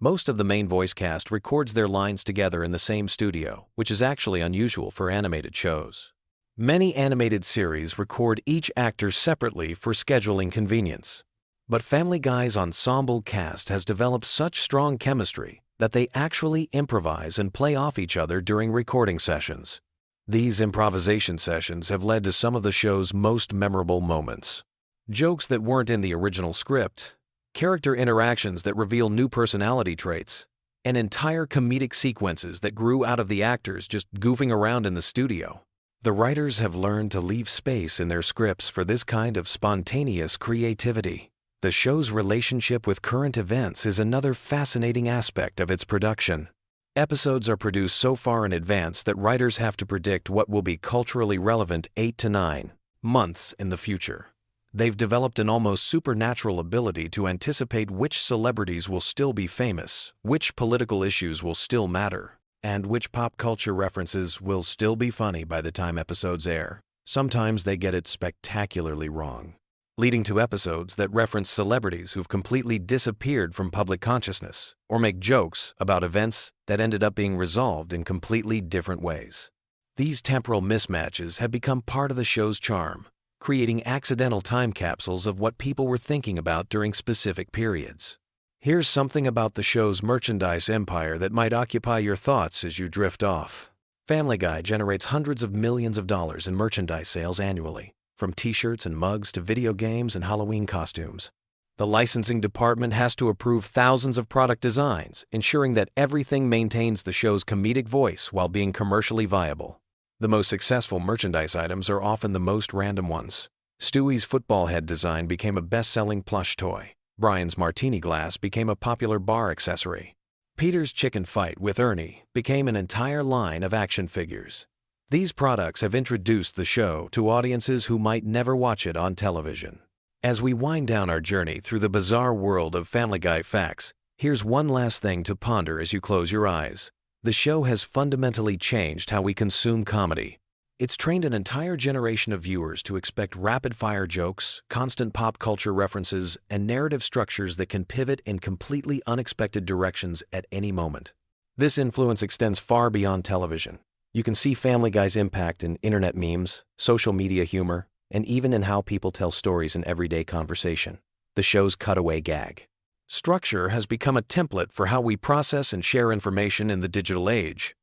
Most of the main voice cast records their lines together in the same studio, which is actually unusual for animated shows. Many animated series record each actor separately for scheduling convenience. But Family Guy's ensemble cast has developed such strong chemistry that they actually improvise and play off each other during recording sessions. These improvisation sessions have led to some of the show's most memorable moments. Jokes that weren't in the original script, character interactions that reveal new personality traits, and entire comedic sequences that grew out of the actors just goofing around in the studio. The writers have learned to leave space in their scripts for this kind of spontaneous creativity. The show's relationship with current events is another fascinating aspect of its production. Episodes are produced so far in advance that writers have to predict what will be culturally relevant 8 to 9 months in the future. They've developed an almost supernatural ability to anticipate which celebrities will still be famous, which political issues will still matter, and which pop culture references will still be funny by the time episodes air. Sometimes they get it spectacularly wrong, leading to episodes that reference celebrities who've completely disappeared from public consciousness, or make jokes about events that ended up being resolved in completely different ways. These temporal mismatches have become part of the show's charm, creating accidental time capsules of what people were thinking about during specific periods. Here's something about the show's merchandise empire that might occupy your thoughts as you drift off. Family Guy generates hundreds of millions of dollars in merchandise sales annually, from t-shirts and mugs to video games and Halloween costumes. The licensing department has to approve thousands of product designs, ensuring that everything maintains the show's comedic voice while being commercially viable. The most successful merchandise items are often the most random ones. Stewie's football head design became a best-selling plush toy. Brian's martini glass became a popular bar accessory. Peter's chicken fight with Ernie became an entire line of action figures. These products have introduced the show to audiences who might never watch it on television. As we wind down our journey through the bizarre world of Family Guy facts, here's one last thing to ponder as you close your eyes. The show has fundamentally changed how we consume comedy. It's trained an entire generation of viewers to expect rapid-fire jokes, constant pop culture references, and narrative structures that can pivot in completely unexpected directions at any moment. This influence extends far beyond television. You can see Family Guy's impact in internet memes, social media humor, and even in how people tell stories in everyday conversation. The show's cutaway gag structure has become a template for how we process and share information in the digital age.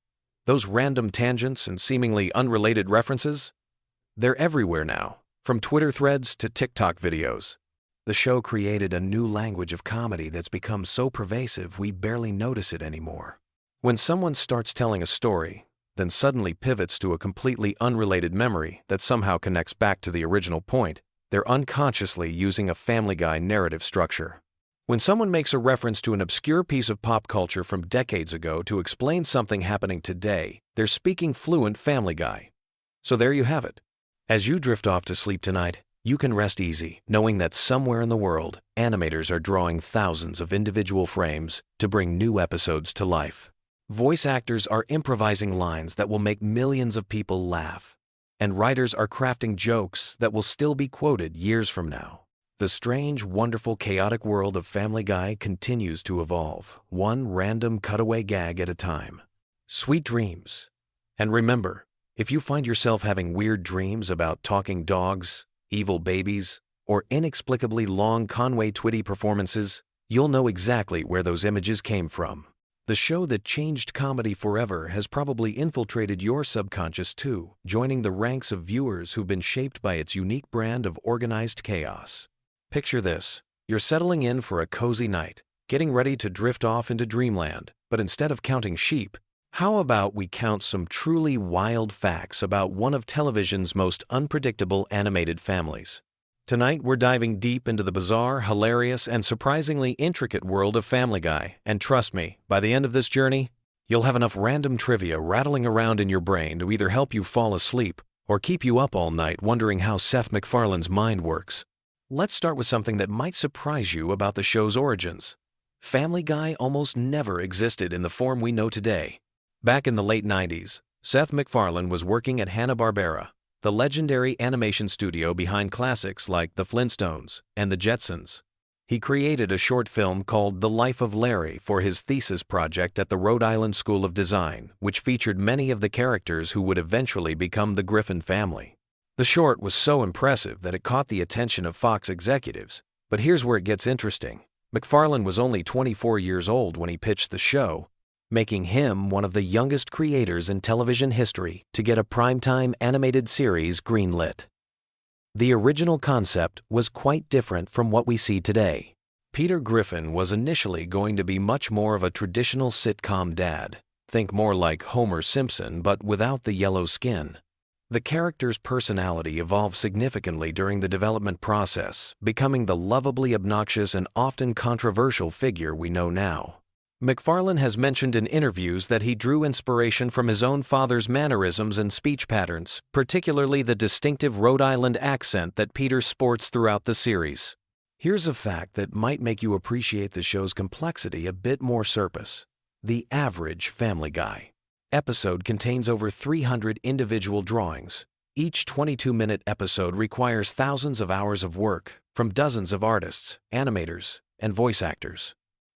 Those random tangents and seemingly unrelated references, they're everywhere now, from Twitter threads to TikTok videos. The show created a new language of comedy that's become so pervasive we barely notice it anymore. When someone starts telling a story, then suddenly pivots to a completely unrelated memory that somehow connects back to the original point, they're unconsciously using a Family Guy narrative structure. When someone makes a reference to an obscure piece of pop culture from decades ago to explain something happening today, they're speaking fluent Family Guy. So there you have it. As you drift off to sleep tonight, you can rest easy, knowing that somewhere in the world, animators are drawing thousands of individual frames to bring new episodes to life. Voice actors are improvising lines that will make millions of people laugh, and writers are crafting jokes that will still be quoted years from now. The strange, wonderful, chaotic world of Family Guy continues to evolve, one random cutaway gag at a time. Sweet dreams. And remember, if you find yourself having weird dreams about talking dogs, evil babies, or inexplicably long Conway Twitty performances, you'll know exactly where those images came from. The show that changed comedy forever has probably infiltrated your subconscious too, joining the ranks of viewers who've been shaped by its unique brand of organized chaos. Picture this. You're settling in for a cozy night, getting ready to drift off into dreamland, but instead of counting sheep, how about we count some truly wild facts about one of television's most unpredictable animated families? Tonight, we're diving deep into the bizarre, hilarious, and surprisingly intricate world of Family Guy, and trust me, by the end of this journey, you'll have enough random trivia rattling around in your brain to either help you fall asleep or keep you up all night wondering how Seth MacFarlane's mind works. Let's start with something that might surprise you about the show's origins. Family Guy almost never existed in the form we know today. Back in the late 90s, Seth MacFarlane was working at Hanna-Barbera, the legendary animation studio behind classics like The Flintstones and The Jetsons. He created a short film called The Life of Larry for his thesis project at the Rhode Island School of Design, which featured many of the characters who would eventually become the Griffin family. The short was so impressive that it caught the attention of Fox executives, but here's where it gets interesting. MacFarlane was only 24 years old when he pitched the show, making him one of the youngest creators in television history to get a primetime animated series greenlit. The original concept was quite different from what we see today. Peter Griffin was initially going to be much more of a traditional sitcom dad. Think more like Homer Simpson, but without the yellow skin. The character's personality evolved significantly during the development process, becoming the lovably obnoxious and often controversial figure we know now. MacFarlane has mentioned in interviews that he drew inspiration from his own father's mannerisms and speech patterns, particularly the distinctive Rhode Island accent that Peter sports throughout the series. Here's a fact that might make you appreciate the show's complexity a bit more surface. The average Family Guy episode contains over 300 individual drawings. Each 22-minute episode requires thousands of hours of work from dozens of artists, animators, and voice actors.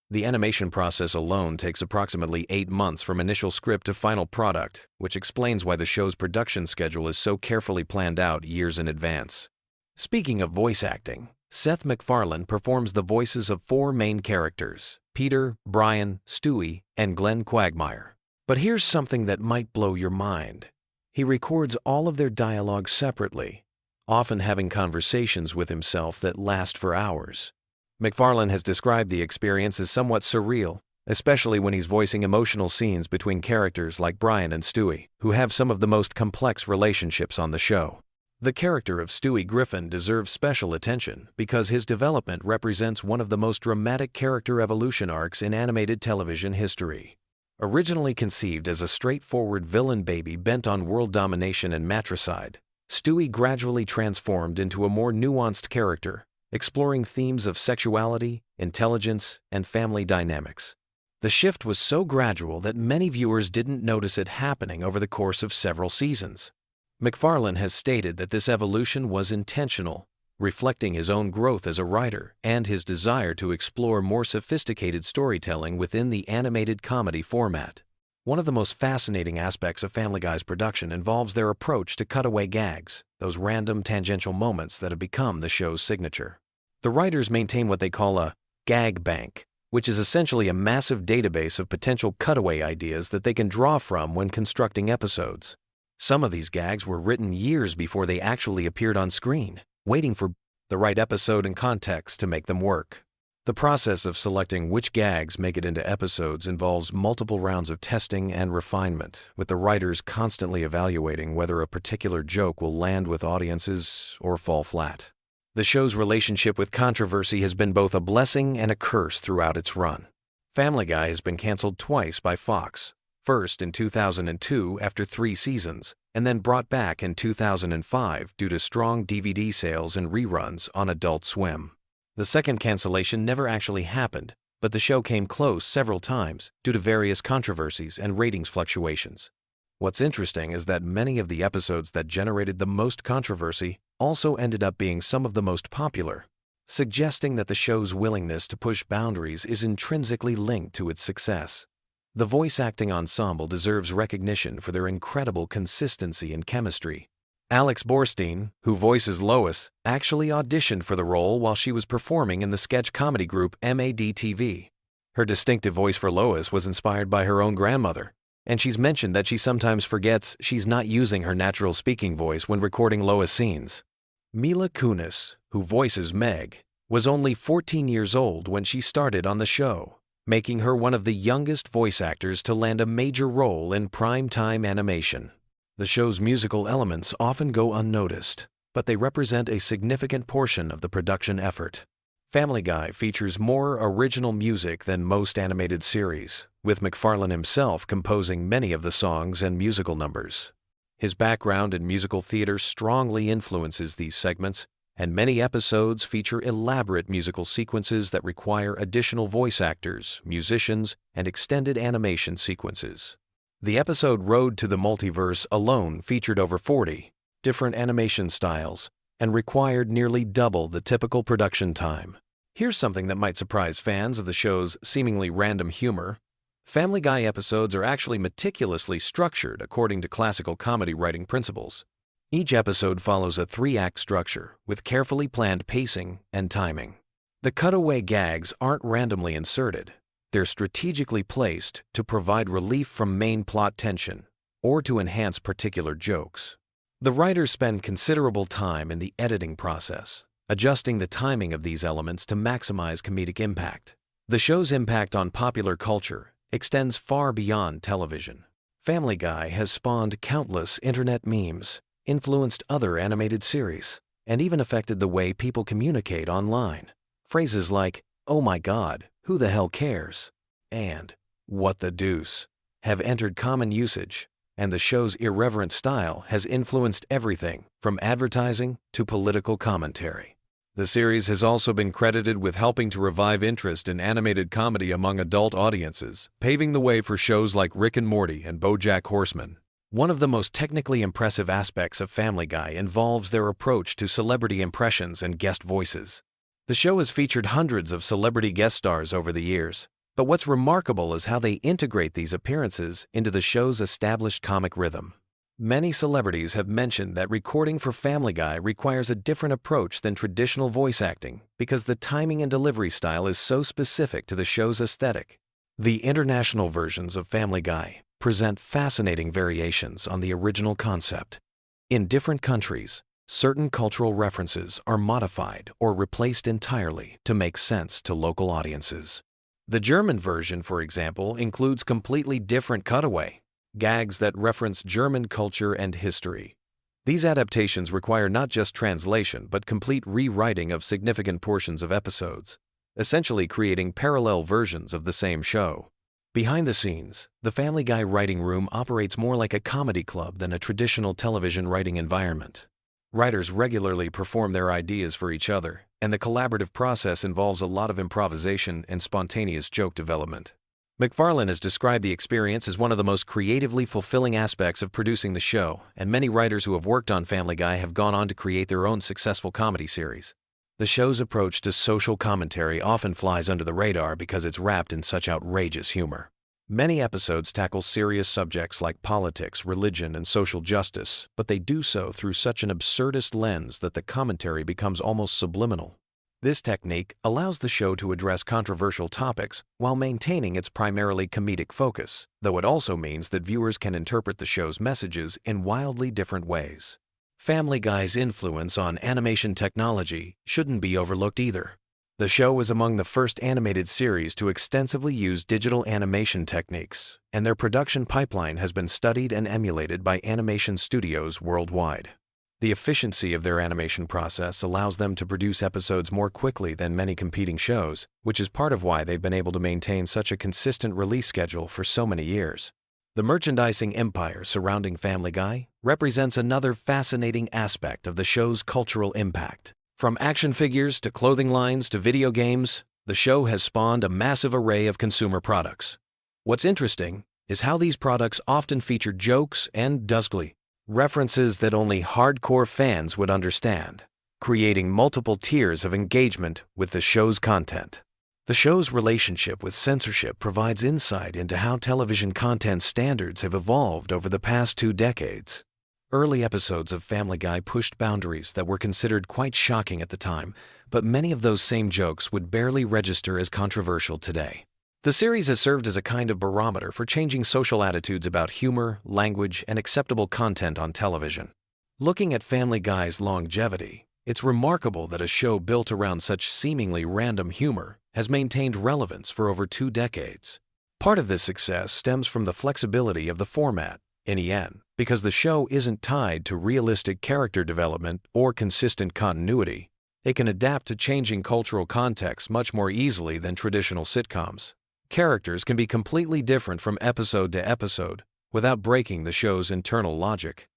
The animation process alone takes approximately 8 months from initial script to final product, which explains why the show's production schedule is so carefully planned out years in advance. Speaking of voice acting, Seth MacFarlane performs the voices of 4 main characters: Peter, Brian, Stewie, and Glenn Quagmire. But here's something that might blow your mind. He records all of their dialogue separately, often having conversations with himself that last for hours. MacFarlane has described the experience as somewhat surreal, especially when he's voicing emotional scenes between characters like Brian and Stewie, who have some of the most complex relationships on the show. The character of Stewie Griffin deserves special attention because his development represents one of the most dramatic character evolution arcs in animated television history. Originally conceived as a straightforward villain baby bent on world domination and matricide, Stewie gradually transformed into a more nuanced character, exploring themes of sexuality, intelligence, and family dynamics. The shift was so gradual that many viewers didn't notice it happening over the course of several seasons. MacFarlane has stated that this evolution was intentional, reflecting his own growth as a writer and his desire to explore more sophisticated storytelling within the animated comedy format. One of the most fascinating aspects of Family Guy's production involves their approach to cutaway gags, those random tangential moments that have become the show's signature. The writers maintain what they call a gag bank, which is essentially a massive database of potential cutaway ideas that they can draw from when constructing episodes. Some of these gags were written years before they actually appeared on screen, waiting for the right episode and context to make them work. The process of selecting which gags make it into episodes involves multiple rounds of testing and refinement, with the writers constantly evaluating whether a particular joke will land with audiences or fall flat. The show's relationship with controversy has been both a blessing and a curse throughout its run. Family Guy has been canceled twice by Fox, first in 2002 after 3 seasons, and then brought back in 2005 due to strong DVD sales and reruns on Adult Swim. The second cancellation never actually happened, but the show came close several times due to various controversies and ratings fluctuations. What's interesting is that many of the episodes that generated the most controversy also ended up being some of the most popular, suggesting that the show's willingness to push boundaries is intrinsically linked to its success. The voice acting ensemble deserves recognition for their incredible consistency and chemistry. Alex Borstein, who voices Lois, actually auditioned for the role while she was performing in the sketch comedy group MAD-TV. Her distinctive voice for Lois was inspired by her own grandmother, and she's mentioned that she sometimes forgets she's not using her natural speaking voice when recording Lois scenes. Mila Kunis, who voices Meg, was only 14 years old when she started on the show, making her one of the youngest voice actors to land a major role in prime-time animation. The show's musical elements often go unnoticed, but they represent a significant portion of the production effort. Family Guy features more original music than most animated series, with MacFarlane himself composing many of the songs and musical numbers. His background in musical theater strongly influences these segments, and many episodes feature elaborate musical sequences that require additional voice actors, musicians, and extended animation sequences. The episode Road to the Multiverse alone featured over 40 different animation styles and required nearly double the typical production time. Here's something that might surprise fans of the show's seemingly random humor. Family Guy episodes are actually meticulously structured according to classical comedy writing principles. Each episode follows a 3-act structure with carefully planned pacing and timing. The cutaway gags aren't randomly inserted. They're strategically placed to provide relief from main plot tension or to enhance particular jokes. The writers spend considerable time in the editing process, adjusting the timing of these elements to maximize comedic impact. The show's impact on popular culture extends far beyond television. Family Guy has spawned countless internet memes, influenced other animated series, and even affected the way people communicate online. Phrases like, "Oh my God, who the hell cares?" and "What the deuce?" have entered common usage, and the show's irreverent style has influenced everything from advertising to political commentary. The series has also been credited with helping to revive interest in animated comedy among adult audiences, paving the way for shows like Rick and Morty and BoJack Horseman. One of the most technically impressive aspects of Family Guy involves their approach to celebrity impressions and guest voices. The show has featured hundreds of celebrity guest stars over the years, but what's remarkable is how they integrate these appearances into the show's established comic rhythm. Many celebrities have mentioned that recording for Family Guy requires a different approach than traditional voice acting because the timing and delivery style is so specific to the show's aesthetic. The international versions of Family Guy present fascinating variations on the original concept. In different countries, certain cultural references are modified or replaced entirely to make sense to local audiences. The German version, for example, includes completely different cutaway gags that reference German culture and history. These adaptations require not just translation but complete rewriting of significant portions of episodes, essentially creating parallel versions of the same show. Behind the scenes, the Family Guy writing room operates more like a comedy club than a traditional television writing environment. Writers regularly perform their ideas for each other, and the collaborative process involves a lot of improvisation and spontaneous joke development. McFarlane has described the experience as one of the most creatively fulfilling aspects of producing the show, and many writers who have worked on Family Guy have gone on to create their own successful comedy series. The show's approach to social commentary often flies under the radar because it's wrapped in such outrageous humor. Many episodes tackle serious subjects like politics, religion, and social justice, but they do so through such an absurdist lens that the commentary becomes almost subliminal. This technique allows the show to address controversial topics while maintaining its primarily comedic focus, though it also means that viewers can interpret the show's messages in wildly different ways. Family Guy's influence on animation technology shouldn't be overlooked either. The show was among the first animated series to extensively use digital animation techniques, and their production pipeline has been studied and emulated by animation studios worldwide. The efficiency of their animation process allows them to produce episodes more quickly than many competing shows, which is part of why they've been able to maintain such a consistent release schedule for so many years. The merchandising empire surrounding Family Guy represents another fascinating aspect of the show's cultural impact. From action figures to clothing lines to video games, the show has spawned a massive array of consumer products. What's interesting is how these products often feature jokes and dusgly references that only hardcore fans would understand, creating multiple tiers of engagement with the show's content. The show's relationship with censorship provides insight into how television content standards have evolved over the past 2 decades. Early episodes of Family Guy pushed boundaries that were considered quite shocking at the time, but many of those same jokes would barely register as controversial today. The series has served as a kind of barometer for changing social attitudes about humor, language, and acceptable content on television. Looking at Family Guy's longevity, it's remarkable that a show built around such seemingly random humor has maintained relevance for over 2 decades. Part of this success stems from the flexibility of the format, NEN, because the show isn't tied to realistic character development or consistent continuity. It can adapt to changing cultural contexts much more easily than traditional sitcoms. Characters can be completely different from episode to episode without breaking the show's internal logic.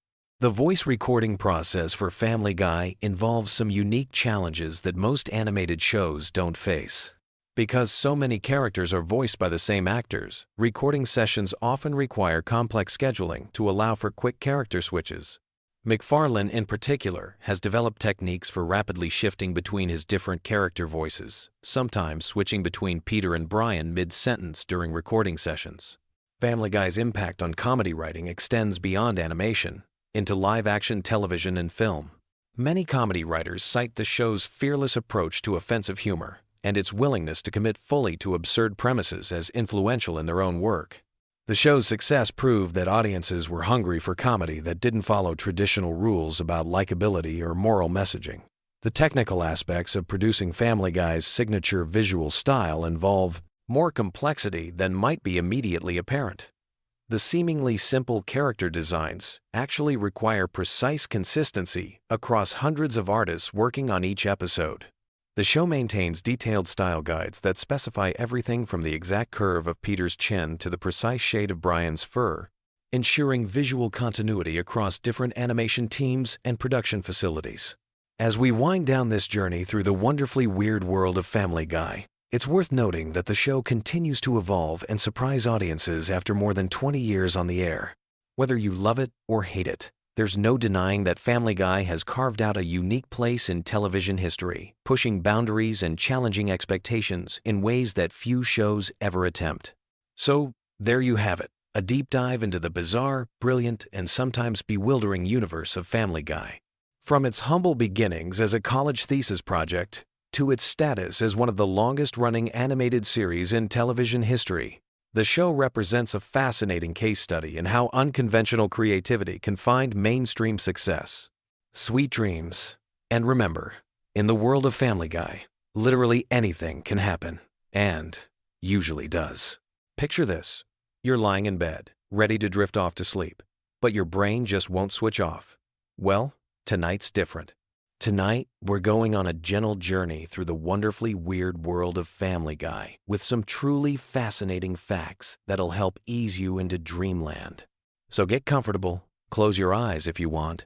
The voice recording process for Family Guy involves some unique challenges that most animated shows don't face. Because so many characters are voiced by the same actors, recording sessions often require complex scheduling to allow for quick character switches. McFarlane, in particular, has developed techniques for rapidly shifting between his different character voices, sometimes switching between Peter and Brian mid-sentence during recording sessions. Family Guy's impact on comedy writing extends beyond animation into live-action television and film. Many comedy writers cite the show's fearless approach to offensive humor and its willingness to commit fully to absurd premises as influential in their own work. The show's success proved that audiences were hungry for comedy that didn't follow traditional rules about likability or moral messaging. The technical aspects of producing Family Guy's signature visual style involve more complexity than might be immediately apparent. The seemingly simple character designs actually require precise consistency across hundreds of artists working on each episode. The show maintains detailed style guides that specify everything from the exact curve of Peter's chin to the precise shade of Brian's fur, ensuring visual continuity across different animation teams and production facilities. As we wind down this journey through the wonderfully weird world of Family Guy, it's worth noting that the show continues to evolve and surprise audiences after more than 20 years on the air. Whether you love it or hate it, there's no denying that Family Guy has carved out a unique place in television history, pushing boundaries and challenging expectations in ways that few shows ever attempt. So, there you have it, a deep dive into the bizarre, brilliant, and sometimes bewildering universe of Family Guy. From its humble beginnings as a college thesis project to its status as one of the longest-running animated series in television history, the show represents a fascinating case study in how unconventional creativity can find mainstream success. Sweet dreams. And remember, in the world of Family Guy, literally anything can happen, and usually does. Picture this. You're lying in bed, ready to drift off to sleep, but your brain just won't switch off. Well, tonight's different. Tonight, we're going on a gentle journey through the wonderfully weird world of Family Guy with some truly fascinating facts that'll help ease you into dreamland. So get comfortable, close your eyes if you want,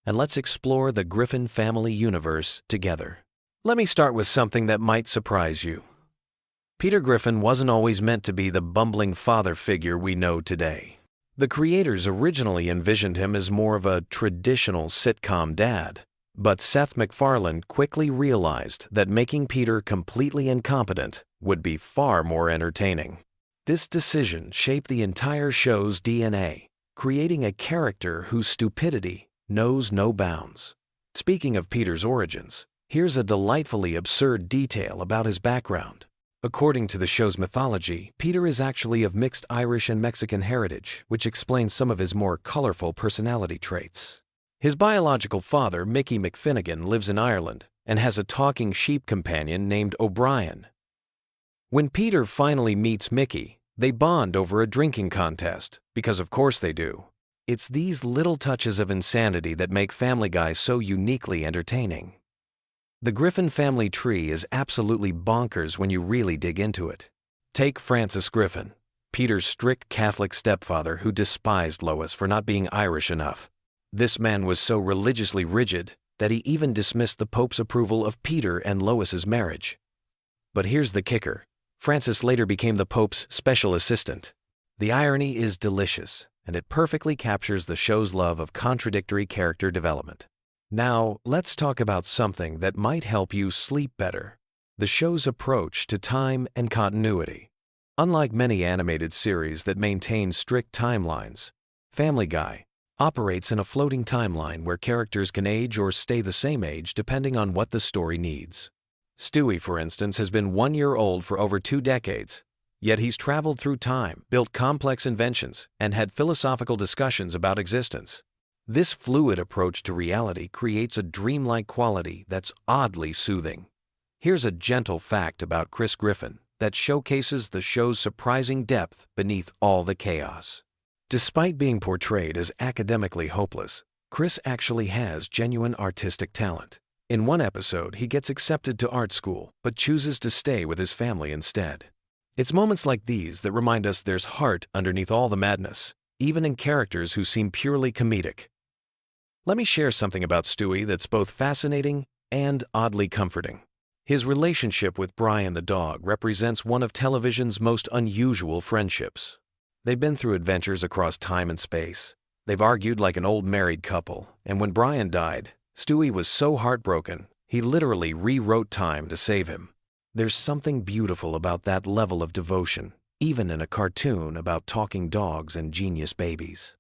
and let's explore the Griffin family universe together. Let me start with something that might surprise you. Peter Griffin wasn't always meant to be the bumbling father figure we know today. The creators originally envisioned him as more of a traditional sitcom dad. But Seth MacFarlane quickly realized that making Peter completely incompetent would be far more entertaining. This decision shaped the entire show's DNA, creating a character whose stupidity knows no bounds. Speaking of Peter's origins, here's a delightfully absurd detail about his background. According to the show's mythology, Peter is actually of mixed Irish and Mexican heritage, which explains some of his more colorful personality traits. His biological father, Mickey McFinnigan, lives in Ireland and has a talking sheep companion named O'Brien. When Peter finally meets Mickey, they bond over a drinking contest, because of course they do. It's these little touches of insanity that make Family Guy so uniquely entertaining. The Griffin family tree is absolutely bonkers when you really dig into it. Take Francis Griffin, Peter's strict Catholic stepfather who despised Lois for not being Irish enough. This man was so religiously rigid that he even dismissed the Pope's approval of Peter and Lois's marriage. But here's the kicker. Francis later became the Pope's special assistant. The irony is delicious, and it perfectly captures the show's love of contradictory character development. Now, let's talk about something that might help you sleep better: the show's approach to time and continuity. Unlike many animated series that maintain strict timelines, Family Guy operates in a floating timeline where characters can age or stay the same age depending on what the story needs. Stewie, for instance, has been 1 year old for over 2 decades, yet he's traveled through time, built complex inventions, and had philosophical discussions about existence. This fluid approach to reality creates a dreamlike quality that's oddly soothing. Here's a gentle fact about Chris Griffin that showcases the show's surprising depth beneath all the chaos. Despite being portrayed as academically hopeless, Chris actually has genuine artistic talent. In one episode, he gets accepted to art school, but chooses to stay with his family instead. It's moments like these that remind us there's heart underneath all the madness, even in characters who seem purely comedic. Let me share something about Stewie that's both fascinating and oddly comforting. His relationship with Brian the dog represents one of television's most unusual friendships. They've been through adventures across time and space. They've argued like an old married couple, and when Brian died, Stewie was so heartbroken, he literally rewrote time to save him. There's something beautiful about that level of devotion, even in a cartoon about talking dogs and genius babies.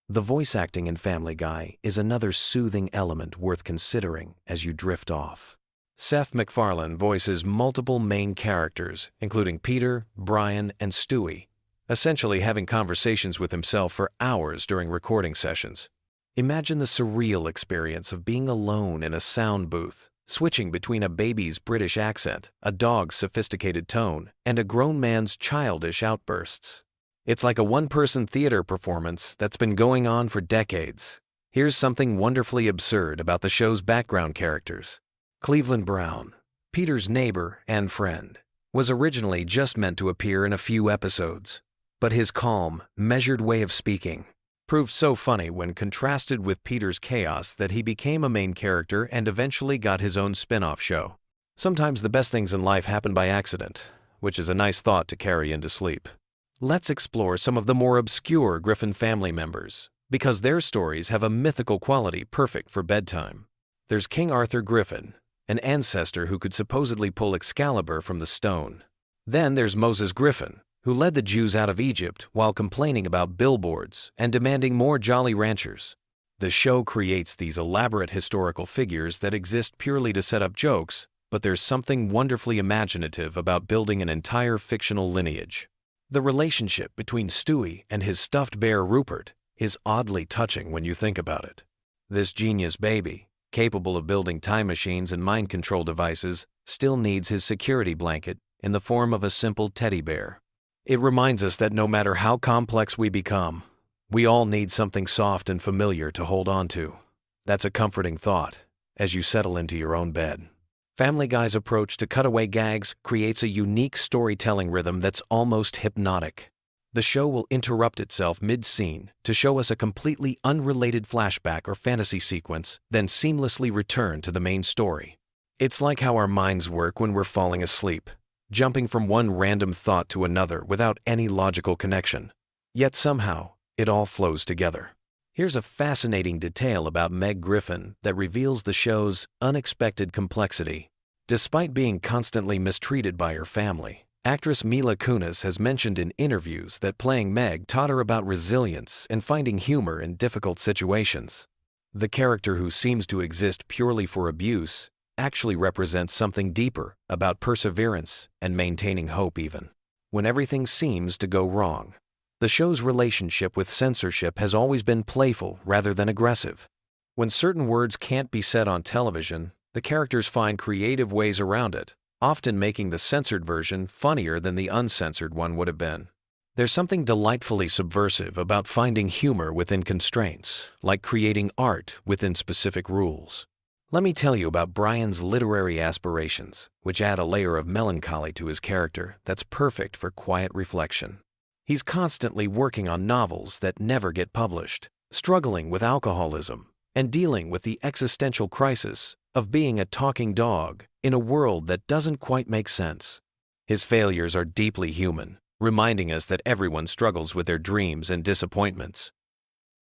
The voice acting in Family Guy is another soothing element worth considering as you drift off. Seth MacFarlane voices multiple main characters, including Peter, Brian, and Stewie, essentially having conversations with himself for hours during recording sessions. Imagine the surreal experience of being alone in a sound booth, switching between a baby's British accent, a dog's sophisticated tone, and a grown man's childish outbursts. It's like a one-person theater performance that's been going on for decades. Here's something wonderfully absurd about the show's background characters. Cleveland Brown, Peter's neighbor and friend, was originally just meant to appear in a few episodes, but his calm, measured way of speaking proved so funny when contrasted with Peter's chaos that he became a main character and eventually got his own spin-off show. Sometimes the best things in life happen by accident, which is a nice thought to carry into sleep. Let's explore some of the more obscure Griffin family members, because their stories have a mythical quality perfect for bedtime. There's King Arthur Griffin, an ancestor who could supposedly pull Excalibur from the stone. Then there's Moses Griffin, who led the Jews out of Egypt while complaining about billboards and demanding more Jolly Ranchers. The show creates these elaborate historical figures that exist purely to set up jokes, but there's something wonderfully imaginative about building an entire fictional lineage. The relationship between Stewie and his stuffed bear Rupert is oddly touching when you think about it. This genius baby, capable of building time machines and mind control devices, still needs his security blanket in the form of a simple teddy bear. It reminds us that no matter how complex we become, we all need something soft and familiar to hold on to. That's a comforting thought as you settle into your own bed. Family Guy's approach to cutaway gags creates a unique storytelling rhythm that's almost hypnotic. The show will interrupt itself mid-scene to show us a completely unrelated flashback or fantasy sequence, then seamlessly return to the main story. It's like how our minds work when we're falling asleep, jumping from one random thought to another without any logical connection. Yet somehow, it all flows together. Here's a fascinating detail about Meg Griffin that reveals the show's unexpected complexity. Despite being constantly mistreated by her family, actress Mila Kunis has mentioned in interviews that playing Meg taught her about resilience and finding humor in difficult situations. The character, who seems to exist purely for abuse, actually represents something deeper about perseverance and maintaining hope even when everything seems to go wrong. The show's relationship with censorship has always been playful rather than aggressive. When certain words can't be said on television, the characters find creative ways around it, often making the censored version funnier than the uncensored one would have been. There's something delightfully subversive about finding humor within constraints, like creating art within specific rules. Let me tell you about Brian's literary aspirations, which add a layer of melancholy to his character that's perfect for quiet reflection. He's constantly working on novels that never get published, struggling with alcoholism, and dealing with the existential crisis of being a talking dog in a world that doesn't quite make sense. His failures are deeply human, reminding us that everyone struggles with their dreams and disappointments.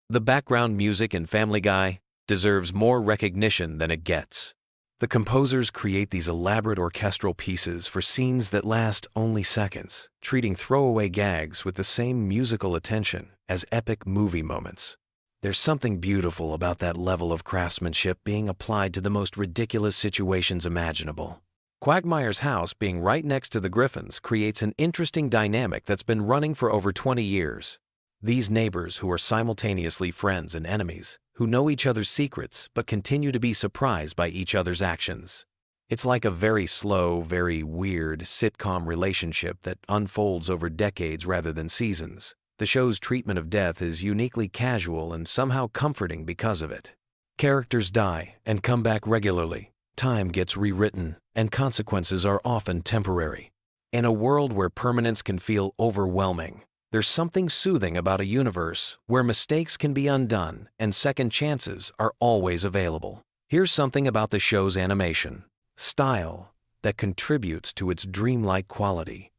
The background music in Family Guy deserves more recognition than it gets. The composers create these elaborate orchestral pieces for scenes that last only seconds, treating throwaway gags with the same musical attention as epic movie moments. There's something beautiful about that level of craftsmanship being applied to the most ridiculous situations imaginable. Quagmire's house being right next to the Griffins creates an interesting dynamic that's been running for over 20 years. These neighbors, who are simultaneously friends and enemies, who know each other's secrets but continue to be surprised by each other's actions. It's like a very slow, very weird sitcom relationship that unfolds over decades rather than seasons. The show's treatment of death is uniquely casual and somehow comforting because of it. Characters die and come back regularly. Time gets rewritten, and consequences are often temporary. In a world where permanence can feel overwhelming, there's something soothing about a universe where mistakes can be undone and second chances are always available. Here's something about the show's animation style that contributes to its dreamlike quality.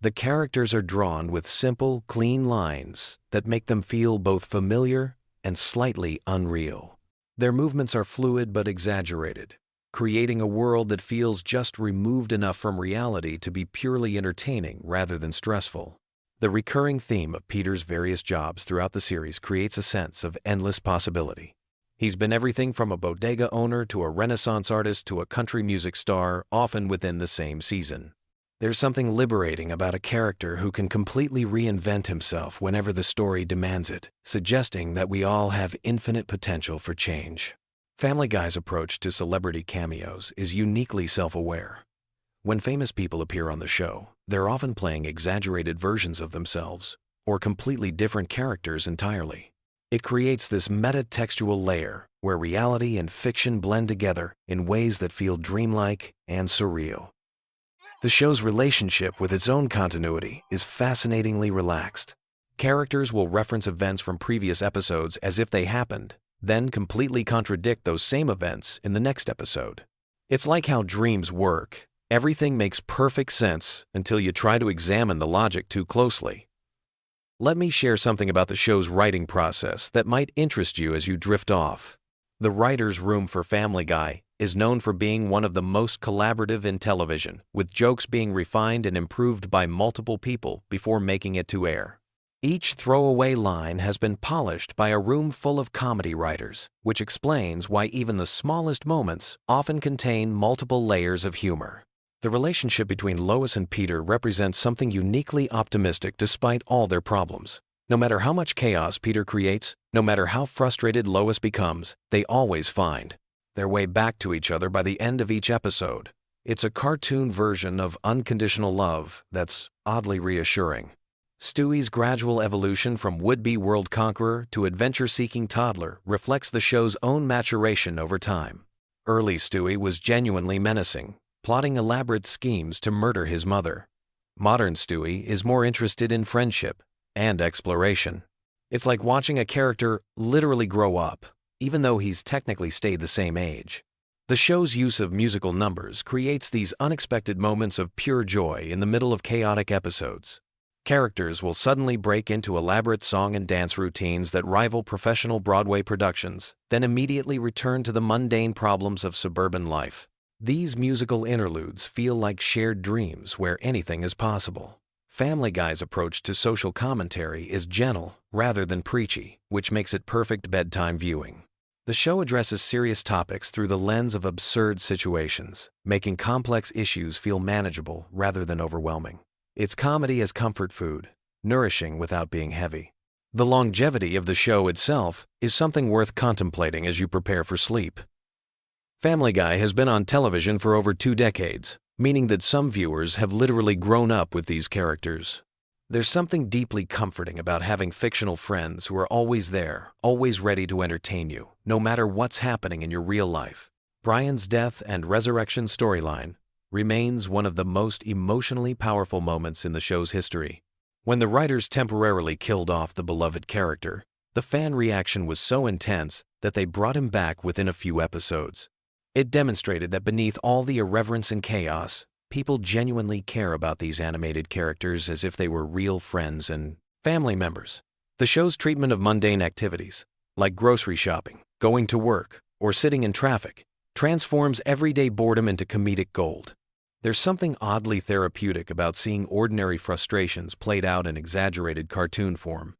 The characters are drawn with simple, clean lines that make them feel both familiar and slightly unreal. Their movements are fluid but exaggerated, creating a world that feels just removed enough from reality to be purely entertaining rather than stressful. The recurring theme of Peter's various jobs throughout the series creates a sense of endless possibility. He's been everything from a bodega owner to a Renaissance artist to a country music star, often within the same season. There's something liberating about a character who can completely reinvent himself whenever the story demands it, suggesting that we all have infinite potential for change. Family Guy's approach to celebrity cameos is uniquely self-aware. When famous people appear on the show, they're often playing exaggerated versions of themselves, or completely different characters entirely. It creates this meta-textual layer where reality and fiction blend together in ways that feel dreamlike and surreal. The show's relationship with its own continuity is fascinatingly relaxed. Characters will reference events from previous episodes as if they happened, then completely contradict those same events in the next episode. It's like how dreams work. Everything makes perfect sense until you try to examine the logic too closely. Let me share something about the show's writing process that might interest you as you drift off. The writer's room for Family Guy is known for being one of the most collaborative in television, with jokes being refined and improved by multiple people before making it to air. Each throwaway line has been polished by a room full of comedy writers, which explains why even the smallest moments often contain multiple layers of humor. The relationship between Lois and Peter represents something uniquely optimistic despite all their problems. No matter how much chaos Peter creates, no matter how frustrated Lois becomes, they always find their way back to each other by the end of each episode. It's a cartoon version of unconditional love that's oddly reassuring. Stewie's gradual evolution from would-be world conqueror to adventure-seeking toddler reflects the show's own maturation over time. Early Stewie was genuinely menacing, plotting elaborate schemes to murder his mother. Modern Stewie is more interested in friendship and exploration. It's like watching a character literally grow up, even though he's technically stayed the same age. The show's use of musical numbers creates these unexpected moments of pure joy in the middle of chaotic episodes. Characters will suddenly break into elaborate song and dance routines that rival professional Broadway productions, then immediately return to the mundane problems of suburban life. These musical interludes feel like shared dreams where anything is possible. Family Guy's approach to social commentary is gentle rather than preachy, which makes it perfect bedtime viewing. The show addresses serious topics through the lens of absurd situations, making complex issues feel manageable rather than overwhelming. It's comedy as comfort food, nourishing without being heavy. The longevity of the show itself is something worth contemplating as you prepare for sleep. Family Guy has been on television for over 2 decades, meaning that some viewers have literally grown up with these characters. There's something deeply comforting about having fictional friends who are always there, always ready to entertain you, no matter what's happening in your real life. Brian's death and resurrection storyline remains one of the most emotionally powerful moments in the show's history. When the writers temporarily killed off the beloved character, the fan reaction was so intense that they brought him back within a few episodes. It demonstrated that beneath all the irreverence and chaos, people genuinely care about these animated characters as if they were real friends and family members. The show's treatment of mundane activities, like grocery shopping, going to work, or sitting in traffic, transforms everyday boredom into comedic gold. There's something oddly therapeutic about seeing ordinary frustrations played out in exaggerated cartoon form.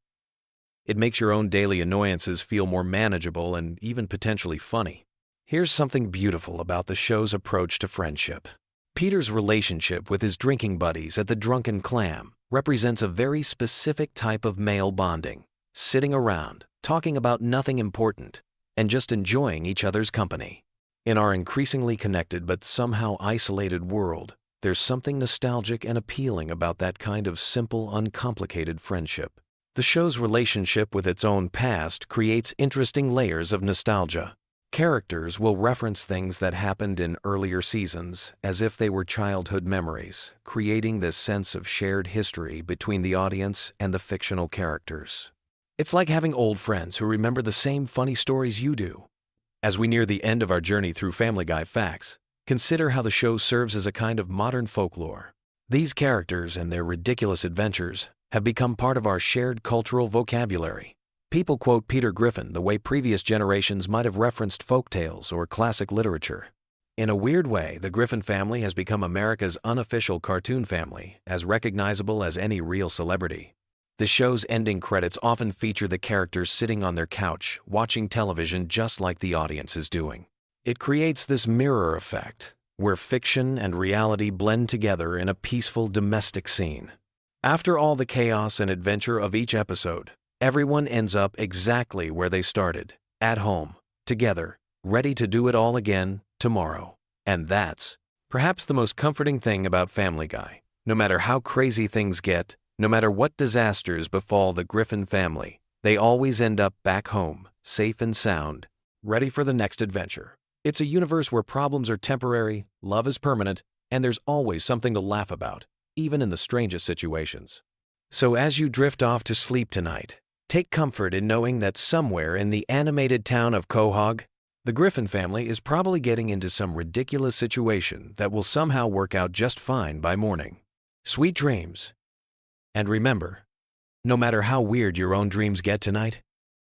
It makes your own daily annoyances feel more manageable and even potentially funny. Here's something beautiful about the show's approach to friendship. Peter's relationship with his drinking buddies at the Drunken Clam represents a very specific type of male bonding, sitting around, talking about nothing important, and just enjoying each other's company. In our increasingly connected but somehow isolated world, there's something nostalgic and appealing about that kind of simple, uncomplicated friendship. The show's relationship with its own past creates interesting layers of nostalgia. Characters will reference things that happened in earlier seasons as if they were childhood memories, creating this sense of shared history between the audience and the fictional characters. It's like having old friends who remember the same funny stories you do. As we near the end of our journey through Family Guy facts, consider how the show serves as a kind of modern folklore. These characters and their ridiculous adventures have become part of our shared cultural vocabulary. People quote Peter Griffin the way previous generations might have referenced folktales or classic literature. In a weird way, the Griffin family has become America's unofficial cartoon family, as recognizable as any real celebrity. The show's ending credits often feature the characters sitting on their couch, watching television just like the audience is doing. It creates this mirror effect, where fiction and reality blend together in a peaceful domestic scene. After all the chaos and adventure of each episode, everyone ends up exactly where they started, at home, together, ready to do it all again tomorrow. And that's perhaps the most comforting thing about Family Guy. No matter how crazy things get, no matter what disasters befall the Griffin family, they always end up back home, safe and sound, ready for the next adventure. It's a universe where problems are temporary, love is permanent, and there's always something to laugh about, even in the strangest situations. So as you drift off to sleep tonight, take comfort in knowing that somewhere in the animated town of Quahog, the Griffin family is probably getting into some ridiculous situation that will somehow work out just fine by morning. Sweet dreams. And remember, no matter how weird your own dreams get tonight,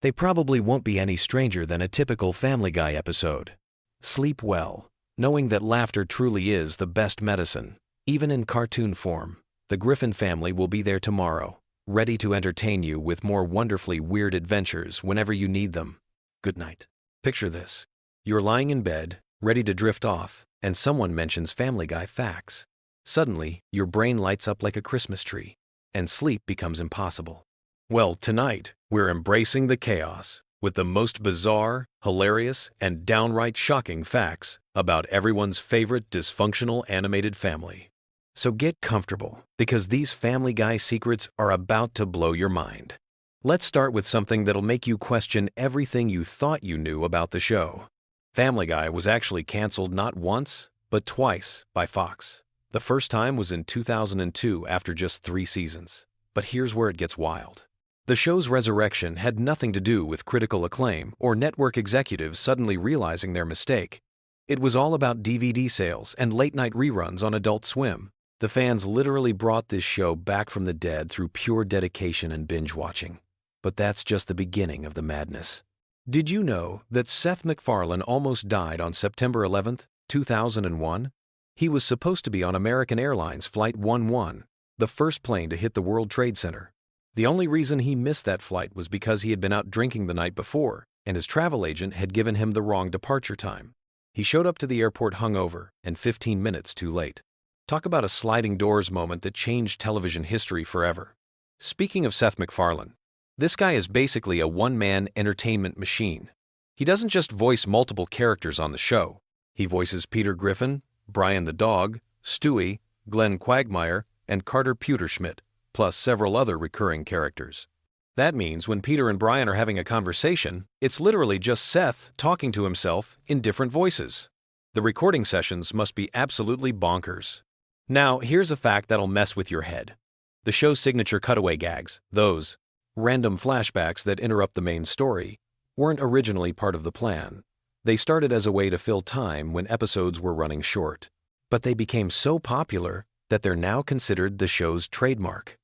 they probably won't be any stranger than a typical Family Guy episode. Sleep well, knowing that laughter truly is the best medicine. Even in cartoon form, the Griffin family will be there tomorrow, ready to entertain you with more wonderfully weird adventures whenever you need them. Good night. Picture this. You're lying in bed, ready to drift off, and someone mentions Family Guy facts. Suddenly, your brain lights up like a Christmas tree, and sleep becomes impossible. Well, tonight, we're embracing the chaos with the most bizarre, hilarious, and downright shocking facts about everyone's favorite dysfunctional animated family. So get comfortable, because these Family Guy secrets are about to blow your mind. Let's start with something that'll make you question everything you thought you knew about the show. Family Guy was actually canceled not once, but twice by Fox. The first time was in 2002 after just 3 seasons. But here's where it gets wild. The show's resurrection had nothing to do with critical acclaim or network executives suddenly realizing their mistake. It was all about DVD sales and late-night reruns on Adult Swim. The fans literally brought this show back from the dead through pure dedication and binge-watching. But that's just the beginning of the madness. Did you know that Seth MacFarlane almost died on September 11, 2001? He was supposed to be on American Airlines Flight 11, the first plane to hit the World Trade Center. The only reason he missed that flight was because he had been out drinking the night before, and his travel agent had given him the wrong departure time. He showed up to the airport hungover and 15 minutes too late. Talk about a sliding doors moment that changed television history forever. Speaking of Seth MacFarlane, this guy is basically a one-man entertainment machine. He doesn't just voice multiple characters on the show. He voices Peter Griffin, Brian the dog, Stewie, Glenn Quagmire, and Carter Pewterschmidt, plus several other recurring characters. That means when Peter and Brian are having a conversation, it's literally just Seth talking to himself in different voices. The recording sessions must be absolutely bonkers. Now, here's a fact that'll mess with your head. The show's signature cutaway gags, those random flashbacks that interrupt the main story, weren't originally part of the plan. They started as a way to fill time when episodes were running short. But they became so popular that they're now considered the show's trademark.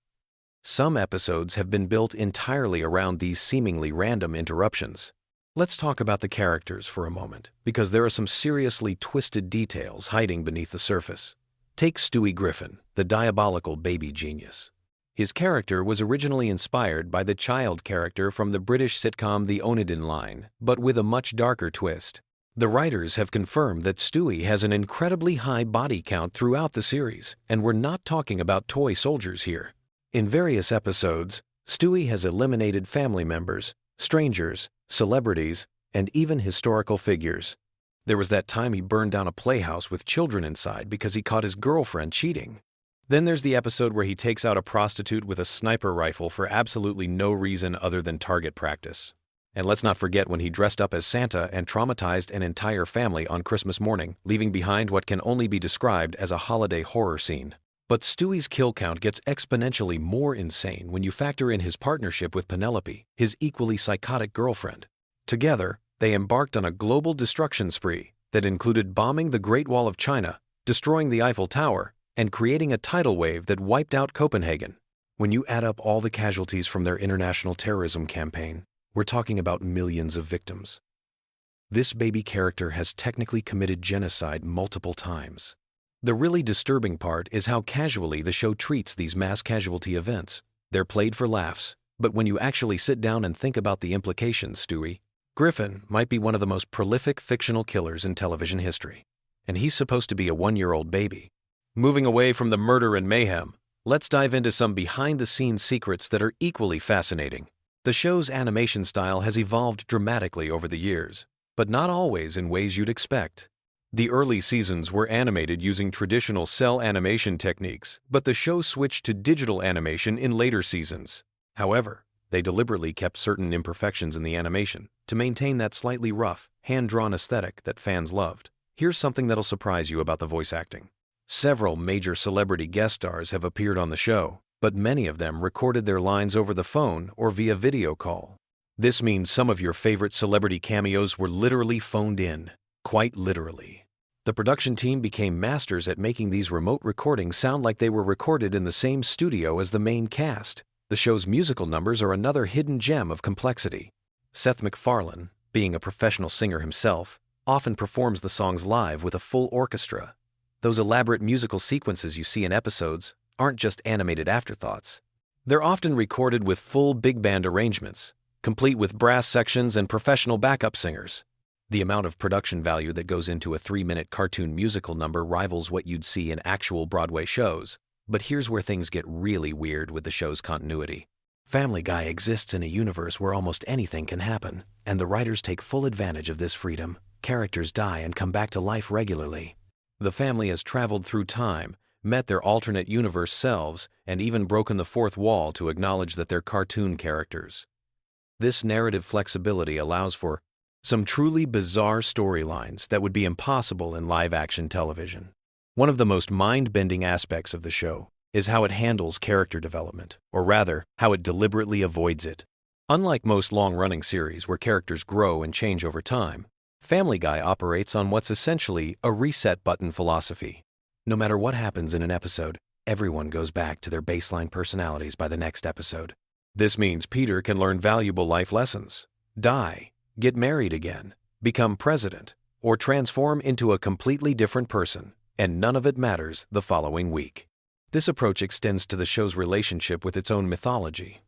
Some episodes have been built entirely around these seemingly random interruptions. Let's talk about the characters for a moment, because there are some seriously twisted details hiding beneath the surface. Take Stewie Griffin, the diabolical baby genius. His character was originally inspired by the child character from the British sitcom The Onedin Line, but with a much darker twist. The writers have confirmed that Stewie has an incredibly high body count throughout the series, and we're not talking about toy soldiers here. In various episodes, Stewie has eliminated family members, strangers, celebrities, and even historical figures. There was that time he burned down a playhouse with children inside because he caught his girlfriend cheating. Then there's the episode where he takes out a prostitute with a sniper rifle for absolutely no reason other than target practice. And let's not forget when he dressed up as Santa and traumatized an entire family on Christmas morning, leaving behind what can only be described as a holiday horror scene. But Stewie's kill count gets exponentially more insane when you factor in his partnership with Penelope, his equally psychotic girlfriend. Together, they embarked on a global destruction spree that included bombing the Great Wall of China, destroying the Eiffel Tower, and creating a tidal wave that wiped out Copenhagen. When you add up all the casualties from their international terrorism campaign, we're talking about millions of victims. This baby character has technically committed genocide multiple times. The really disturbing part is how casually the show treats these mass casualty events. They're played for laughs, but when you actually sit down and think about the implications, Stewie, Griffin might be one of the most prolific fictional killers in television history. And he's supposed to be a 1-year-old baby. Moving away from the murder and mayhem, let's dive into some behind-the-scenes secrets that are equally fascinating. The show's animation style has evolved dramatically over the years, but not always in ways you'd expect. The early seasons were animated using traditional cell animation techniques, but the show switched to digital animation in later seasons. However, they deliberately kept certain imperfections in the animation to maintain that slightly rough, hand-drawn aesthetic that fans loved. Here's something that'll surprise you about the voice acting. Several major celebrity guest stars have appeared on the show, but many of them recorded their lines over the phone or via video call. This means some of your favorite celebrity cameos were literally phoned in. Quite literally. The production team became masters at making these remote recordings sound like they were recorded in the same studio as the main cast. The show's musical numbers are another hidden gem of complexity. Seth MacFarlane, being a professional singer himself, often performs the songs live with a full orchestra. Those elaborate musical sequences you see in episodes aren't just animated afterthoughts. They're often recorded with full big band arrangements, complete with brass sections and professional backup singers. The amount of production value that goes into a 3-minute cartoon musical number rivals what you'd see in actual Broadway shows. But here's where things get really weird with the show's continuity. Family Guy exists in a universe where almost anything can happen, and the writers take full advantage of this freedom. Characters die and come back to life regularly. The family has traveled through time, met their alternate universe selves, and even broken the fourth wall to acknowledge that they're cartoon characters. This narrative flexibility allows for some truly bizarre storylines that would be impossible in live-action television. One of the most mind-bending aspects of the show is how it handles character development, or rather, how it deliberately avoids it. Unlike most long-running series where characters grow and change over time, Family Guy operates on what's essentially a reset button philosophy. No matter what happens in an episode, everyone goes back to their baseline personalities by the next episode. This means Peter can learn valuable life lessons, die, get married again, become president, or transform into a completely different person, and none of it matters the following week. This approach extends to the show's relationship with its own mythology.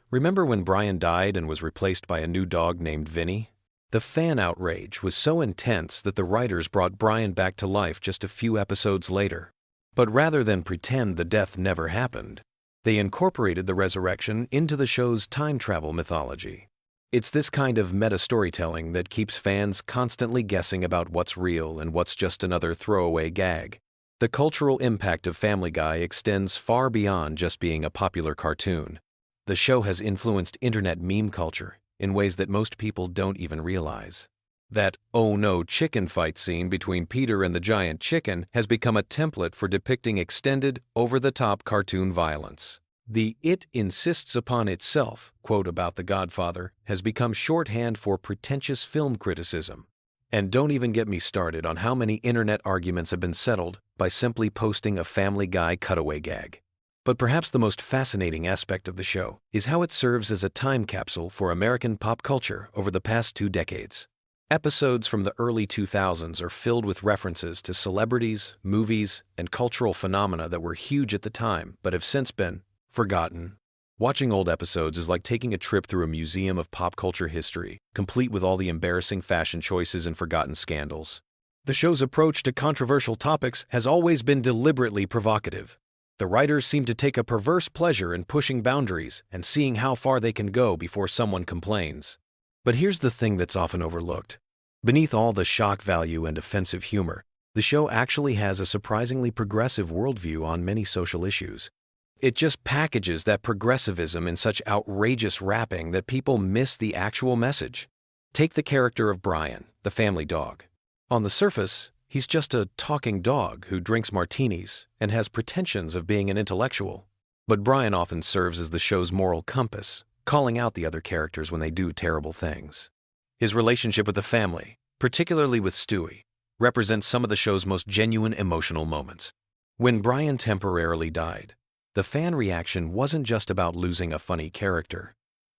Remember when Brian died and was replaced by a new dog named Vinny? The fan outrage was so intense that the writers brought Brian back to life just a few episodes later. But rather than pretend the death never happened, they incorporated the resurrection into the show's time travel mythology. It's this kind of meta-storytelling that keeps fans constantly guessing about what's real and what's just another throwaway gag. The cultural impact of Family Guy extends far beyond just being a popular cartoon. The show has influenced internet meme culture in ways that most people don't even realize. That "oh no" chicken fight scene between Peter and the giant chicken has become a template for depicting extended, over-the-top cartoon violence. The "it insists upon itself" quote about The Godfather has become shorthand for pretentious film criticism. And don't even get me started on how many internet arguments have been settled by simply posting a Family Guy cutaway gag. But perhaps the most fascinating aspect of the show is how it serves as a time capsule for American pop culture over the past 2 decades. Episodes from the early 2000s are filled with references to celebrities, movies, and cultural phenomena that were huge at the time but have since been forgotten. Watching old episodes is like taking a trip through a museum of pop culture history, complete with all the embarrassing fashion choices and forgotten scandals. The show's approach to controversial topics has always been deliberately provocative. The writers seem to take a perverse pleasure in pushing boundaries and seeing how far they can go before someone complains. But here's the thing that's often overlooked. Beneath all the shock value and offensive humor, the show actually has a surprisingly progressive worldview on many social issues. It just packages that progressivism in such outrageous wrapping that people miss the actual message. Take the character of Brian, the family dog. On the surface, he's just a talking dog who drinks martinis and has pretensions of being an intellectual. But Brian often serves as the show's moral compass, calling out the other characters when they do terrible things. His relationship with the family, particularly with Stewie, represents some of the show's most genuine emotional moments. When Brian temporarily died, the fan reaction wasn't just about losing a funny character.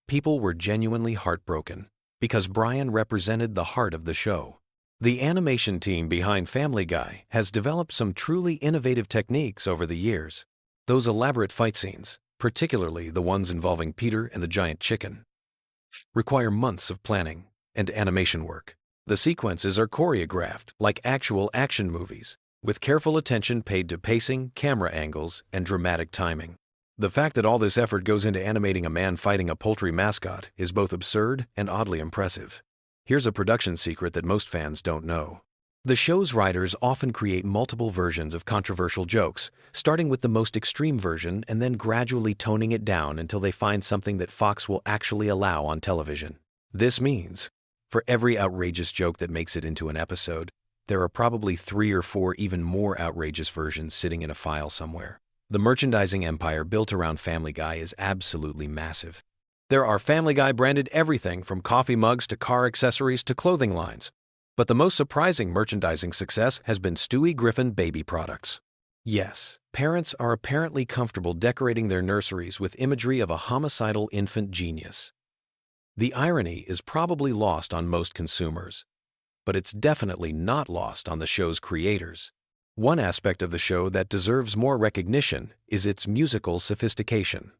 People were genuinely heartbroken because Brian represented the heart of the show. The animation team behind Family Guy has developed some truly innovative techniques over the years. Those elaborate fight scenes, particularly the ones involving Peter and the giant chicken, require months of planning and animation work. The sequences are choreographed like actual action movies, with careful attention paid to pacing, camera angles, and dramatic timing. The fact that all this effort goes into animating a man fighting a poultry mascot is both absurd and oddly impressive. Here's a production secret that most fans don't know. The show's writers often create multiple versions of controversial jokes, starting with the most extreme version and then gradually toning it down until they find something that Fox will actually allow on television. This means, for every outrageous joke that makes it into an episode, there are probably 3 or 4 even more outrageous versions sitting in a file somewhere. The merchandising empire built around Family Guy is absolutely massive. There are Family Guy branded everything from coffee mugs to car accessories to clothing lines. But the most surprising merchandising success has been Stewie Griffin baby products. Yes, parents are apparently comfortable decorating their nurseries with imagery of a homicidal infant genius. The irony is probably lost on most consumers, but it's definitely not lost on the show's creators. One aspect of the show that deserves more recognition is its musical sophistication.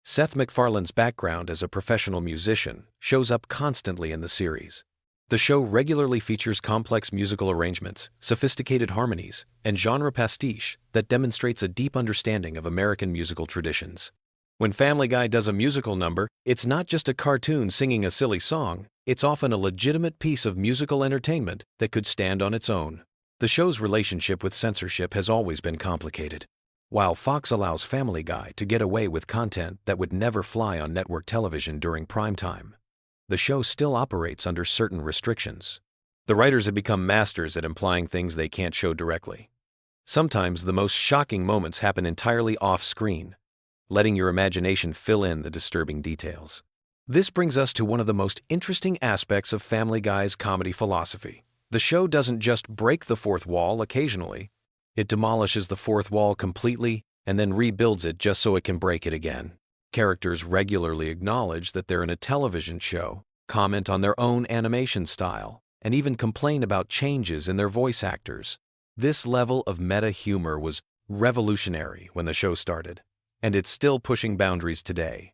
Seth MacFarlane's background as a professional musician shows up constantly in the series. The show regularly features complex musical arrangements, sophisticated harmonies, and genre pastiche that demonstrates a deep understanding of American musical traditions. When Family Guy does a musical number, it's not just a cartoon singing a silly song, it's often a legitimate piece of musical entertainment that could stand on its own. The show's relationship with censorship has always been complicated. While Fox allows Family Guy to get away with content that would never fly on network television during prime time, the show still operates under certain restrictions. The writers have become masters at implying things they can't show directly. Sometimes the most shocking moments happen entirely off-screen, letting your imagination fill in the disturbing details. This brings us to one of the most interesting aspects of Family Guy's comedy philosophy. The show doesn't just break the fourth wall occasionally, it demolishes the fourth wall completely and then rebuilds it just so it can break it again. Characters regularly acknowledge that they're in a television show, comment on their own animation style, and even complain about changes in their voice actors. This level of meta humor was revolutionary when the show started, and it's still pushing boundaries today.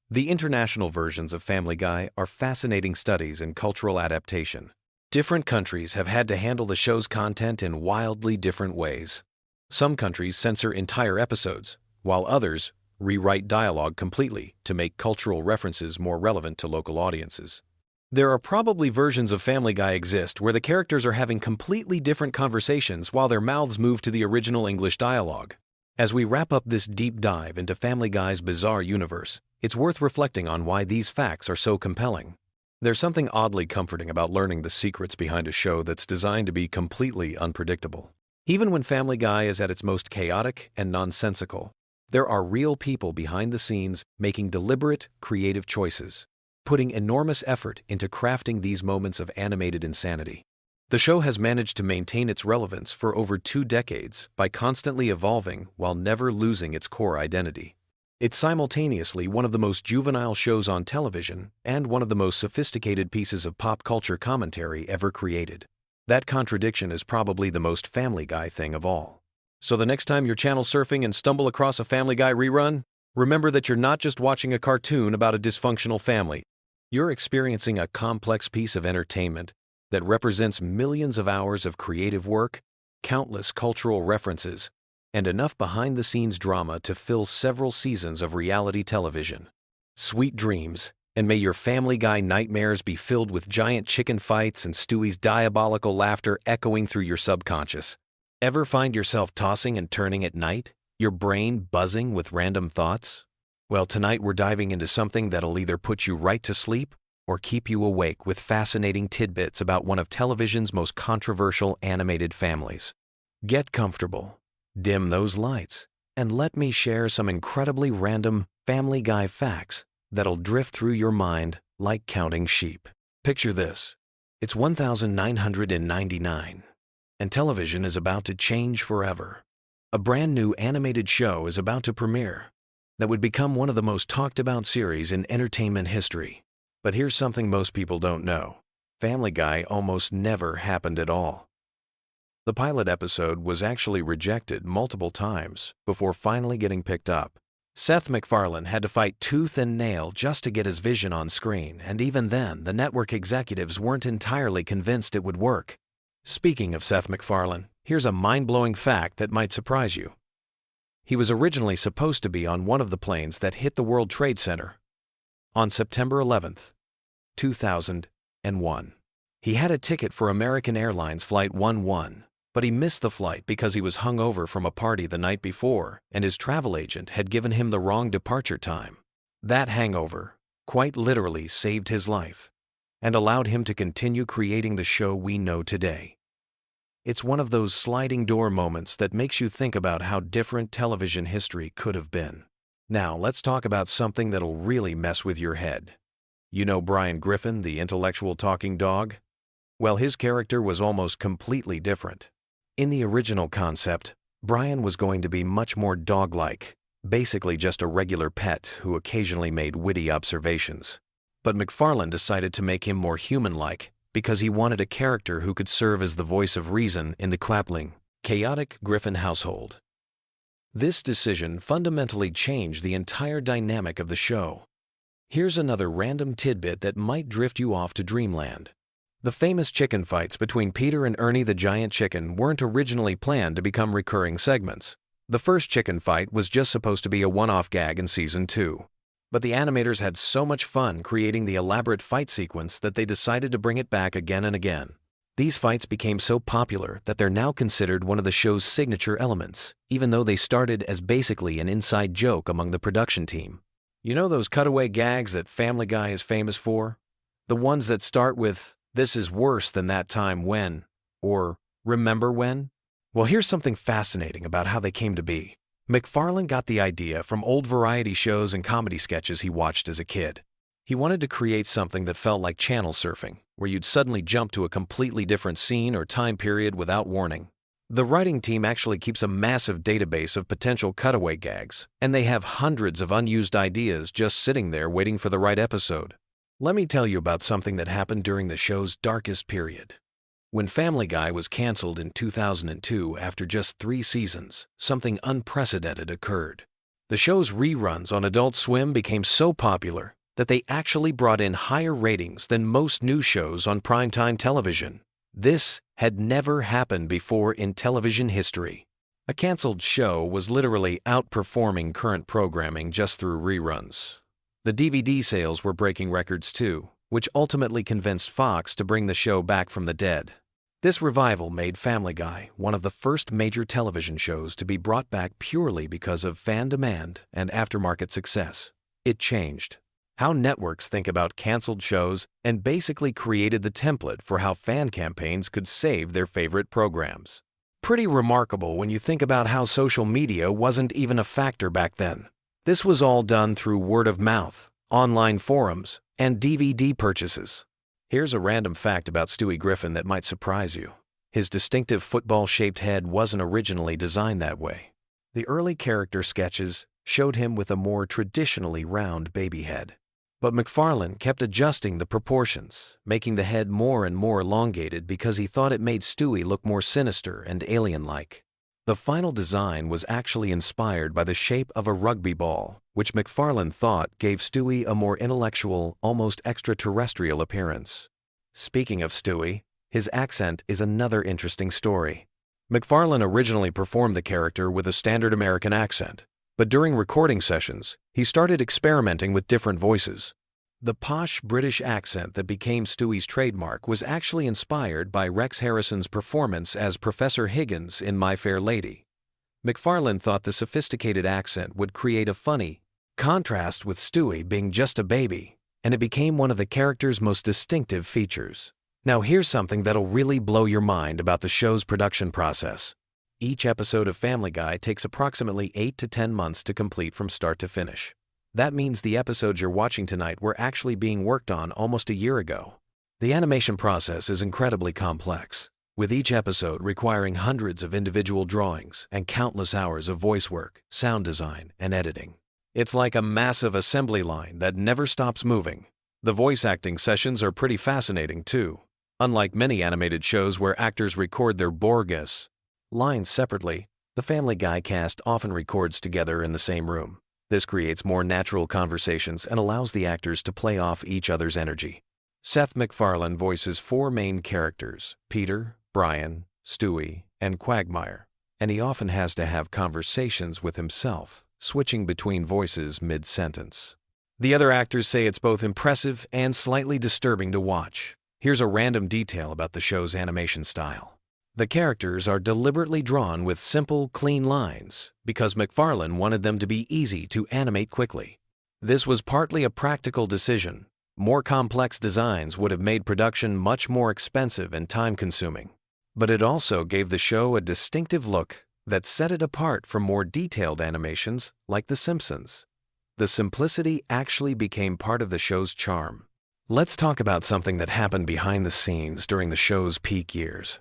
The international versions of Family Guy are fascinating studies in cultural adaptation. Different countries have had to handle the show's content in wildly different ways. Some countries censor entire episodes, while others rewrite dialogue completely to make cultural references more relevant to local audiences. There are probably versions of Family Guy exist where the characters are having completely different conversations while their mouths move to the original English dialogue. As we wrap up this deep dive into Family Guy's bizarre universe, it's worth reflecting on why these facts are so compelling. There's something oddly comforting about learning the secrets behind a show that's designed to be completely unpredictable. Even when Family Guy is at its most chaotic and nonsensical, there are real people behind the scenes making deliberate, creative choices, putting enormous effort into crafting these moments of animated insanity. The show has managed to maintain its relevance for over 2 decades by constantly evolving while never losing its core identity. It's simultaneously one of the most juvenile shows on television and one of the most sophisticated pieces of pop culture commentary ever created. That contradiction is probably the most Family Guy thing of all. So the next time you're channel surfing and stumble across a Family Guy rerun, remember that you're not just watching a cartoon about a dysfunctional family. You're experiencing a complex piece of entertainment that represents millions of hours of creative work, countless cultural references, and enough behind-the-scenes drama to fill several seasons of reality television. Sweet dreams, and may your Family Guy nightmares be filled with giant chicken fights and Stewie's diabolical laughter echoing through your subconscious. Ever find yourself tossing and turning at night, your brain buzzing with random thoughts? Well, tonight we're diving into something that'll either put you right to sleep or keep you awake with fascinating tidbits about one of television's most controversial animated families. Get comfortable. Dim those lights, and let me share some incredibly random Family Guy facts that'll drift through your mind like counting sheep. Picture this. It's 1999, and television is about to change forever. A brand new animated show is about to premiere that would become one of the most talked about series in entertainment history. But here's something most people don't know. Family Guy almost never happened at all. The pilot episode was actually rejected multiple times before finally getting picked up. Seth MacFarlane had to fight tooth and nail just to get his vision on screen, and even then, the network executives weren't entirely convinced it would work. Speaking of Seth MacFarlane, here's a mind-blowing fact that might surprise you. He was originally supposed to be on one of the planes that hit the World Trade Center on September 11th, 2001. He had a ticket for American Airlines Flight 11, but he missed the flight because he was hungover from a party the night before, and his travel agent had given him the wrong departure time. That hangover quite literally saved his life and allowed him to continue creating the show we know today. It's one of those sliding door moments that makes you think about how different television history could have been. Now, let's talk about something that'll really mess with your head. You know Brian Griffin, the intellectual talking dog? Well, his character was almost completely different. In the original concept, Brian was going to be much more dog-like, basically just a regular pet who occasionally made witty observations. But MacFarlane decided to make him more human-like because he wanted a character who could serve as the voice of reason in the Quapling, chaotic Griffin household. This decision fundamentally changed the entire dynamic of the show. Here's another random tidbit that might drift you off to dreamland. The famous chicken fights between Peter and Ernie the Giant Chicken weren't originally planned to become recurring segments. The first chicken fight was just supposed to be a one-off gag in Season 2. But the animators had so much fun creating the elaborate fight sequence that they decided to bring it back again and again. These fights became so popular that they're now considered one of the show's signature elements, even though they started as basically an inside joke among the production team. You know those cutaway gags that Family Guy is famous for? The ones that start with, "This is worse than that time when," or "Remember when?" Well, here's something fascinating about how they came to be. MacFarlane got the idea from old variety shows and comedy sketches he watched as a kid. He wanted to create something that felt like channel surfing, where you'd suddenly jump to a completely different scene or time period without warning. The writing team actually keeps a massive database of potential cutaway gags, and they have hundreds of unused ideas just sitting there waiting for the right episode. Let me tell you about something that happened during the show's darkest period. When Family Guy was canceled in 2002 after just 3 seasons, something unprecedented occurred. The show's reruns on Adult Swim became so popular that they actually brought in higher ratings than most news shows on primetime television. This had never happened before in television history. A canceled show was literally outperforming current programming just through reruns. The DVD sales were breaking records too, which ultimately convinced Fox to bring the show back from the dead. This revival made Family Guy one of the first major television shows to be brought back purely because of fan demand and aftermarket success. It changed how networks think about canceled shows and basically created the template for how fan campaigns could save their favorite programs. Pretty remarkable when you think about how social media wasn't even a factor back then. This was all done through word of mouth, online forums, and DVD purchases. Here's a random fact about Stewie Griffin that might surprise you. His distinctive football-shaped head wasn't originally designed that way. The early character sketches showed him with a more traditionally round baby head. But MacFarlane kept adjusting the proportions, making the head more and more elongated because he thought it made Stewie look more sinister and alien-like. The final design was actually inspired by the shape of a rugby ball, which MacFarlane thought gave Stewie a more intellectual, almost extraterrestrial appearance. Speaking of Stewie, his accent is another interesting story. MacFarlane originally performed the character with a standard American accent, but during recording sessions, he started experimenting with different voices. The posh British accent that became Stewie's trademark was actually inspired by Rex Harrison's performance as Professor Higgins in My Fair Lady. MacFarlane thought the sophisticated accent would create a funny contrast with Stewie being just a baby, and it became one of the character's most distinctive features. Now here's something that'll really blow your mind about the show's production process. Each episode of Family Guy takes approximately 8 to 10 months to complete from start to finish. That means the episodes you're watching tonight were actually being worked on almost a year ago. The animation process is incredibly complex, with each episode requiring hundreds of individual drawings and countless hours of voice work, sound design, and editing. It's like a massive assembly line that never stops moving. The voice acting sessions are pretty fascinating too. Unlike many animated shows where actors record their Borges lines separately, the Family Guy cast often records together in the same room. This creates more natural conversations and allows the actors to play off each other's energy. Seth MacFarlane voices 4 main characters, Peter, Brian, Stewie, and Quagmire, and he often has to have conversations with himself, switching between voices mid-sentence. The other actors say it's both impressive and slightly disturbing to watch. Here's a random detail about the show's animation style. The characters are deliberately drawn with simple, clean lines because MacFarlane wanted them to be easy to animate quickly. This was partly a practical decision. More complex designs would have made production much more expensive and time-consuming. But it also gave the show a distinctive look that set it apart from more detailed animations like The Simpsons. The simplicity actually became part of the show's charm. Let's talk about something that happened behind the scenes during the show's peak years.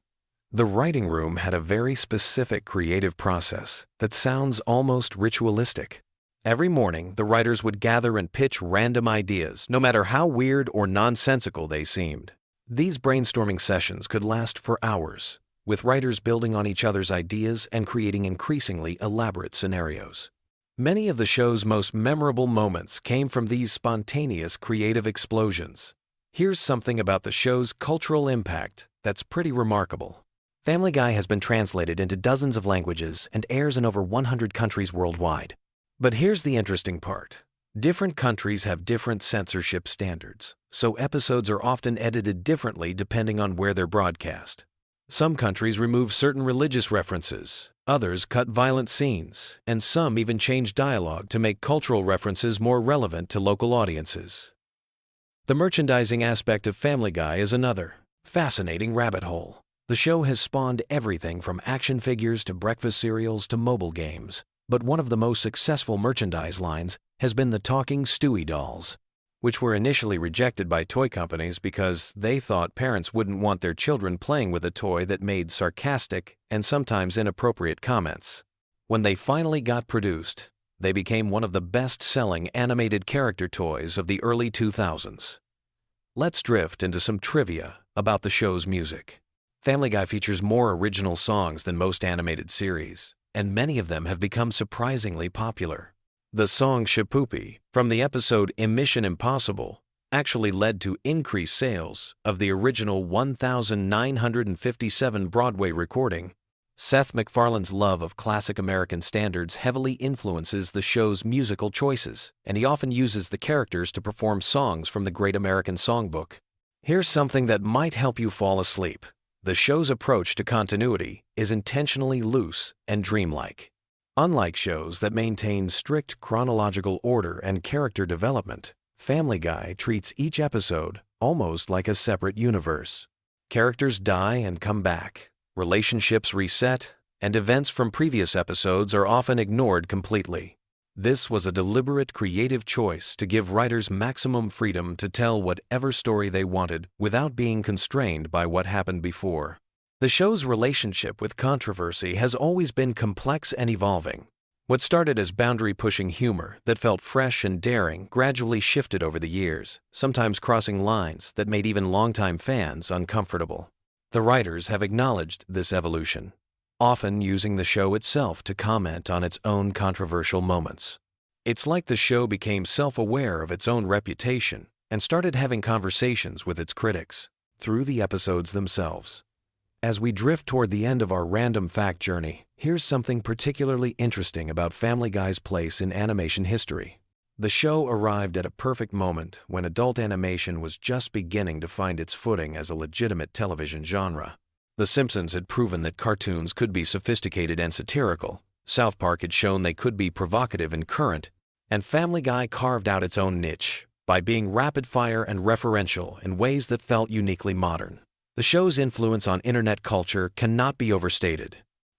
The writing room had a very specific creative process that sounds almost ritualistic. Every morning, the writers would gather and pitch random ideas, no matter how weird or nonsensical they seemed. These brainstorming sessions could last for hours, with writers building on each other's ideas and creating increasingly elaborate scenarios. Many of the show's most memorable moments came from these spontaneous creative explosions. Here's something about the show's cultural impact that's pretty remarkable. Family Guy has been translated into dozens of languages and airs in over 100 countries worldwide. But here's the interesting part. Different countries have different censorship standards, so episodes are often edited differently depending on where they're broadcast. Some countries remove certain religious references, others cut violent scenes, and some even change dialogue to make cultural references more relevant to local audiences. The merchandising aspect of Family Guy is another fascinating rabbit hole. The show has spawned everything from action figures to breakfast cereals to mobile games, but one of the most successful merchandise lines has been the talking Stewie dolls, which were initially rejected by toy companies because they thought parents wouldn't want their children playing with a toy that made sarcastic and sometimes inappropriate comments. When they finally got produced, they became one of the best-selling animated character toys of the early 2000s. Let's drift into some trivia about the show's music. Family Guy features more original songs than most animated series, and many of them have become surprisingly popular. The song Shapoopy from the episode Mission Impossible actually led to increased sales of the original 1957 Broadway recording. Seth MacFarlane's love of classic American standards heavily influences the show's musical choices, and he often uses the characters to perform songs from the Great American Songbook. Here's something that might help you fall asleep. The show's approach to continuity is intentionally loose and dreamlike. Unlike shows that maintain strict chronological order and character development, Family Guy treats each episode almost like a separate universe. Characters die and come back, relationships reset, and events from previous episodes are often ignored completely. This was a deliberate creative choice to give writers maximum freedom to tell whatever story they wanted without being constrained by what happened before. The show's relationship with controversy has always been complex and evolving. What started as boundary-pushing humor that felt fresh and daring gradually shifted over the years, sometimes crossing lines that made even longtime fans uncomfortable. The writers have acknowledged this evolution, often using the show itself to comment on its own controversial moments. It's like the show became self-aware of its own reputation and started having conversations with its critics through the episodes themselves. As we drift toward the end of our random fact journey, here's something particularly interesting about Family Guy's place in animation history. The show arrived at a perfect moment when adult animation was just beginning to find its footing as a legitimate television genre. The Simpsons had proven that cartoons could be sophisticated and satirical, South Park had shown they could be provocative and current, and Family Guy carved out its own niche by being rapid-fire and referential in ways that felt uniquely modern. The show's influence on internet culture cannot be overstated.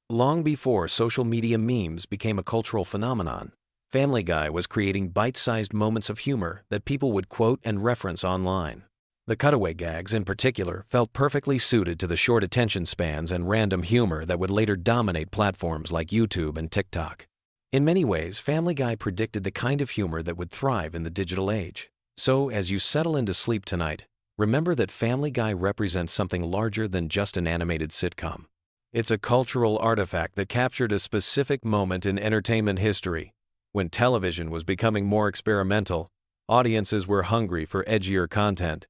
Long before social media memes became a cultural phenomenon, Family Guy was creating bite-sized moments of humor that people would quote and reference online. The cutaway gags, in particular, felt perfectly suited to the short attention spans and random humor that would later dominate platforms like YouTube and TikTok. In many ways, Family Guy predicted the kind of humor that would thrive in the digital age. So, as you settle into sleep tonight, remember that Family Guy represents something larger than just an animated sitcom. It's a cultural artifact that captured a specific moment in entertainment history When television was becoming more experimental, audiences were hungry for edgier content,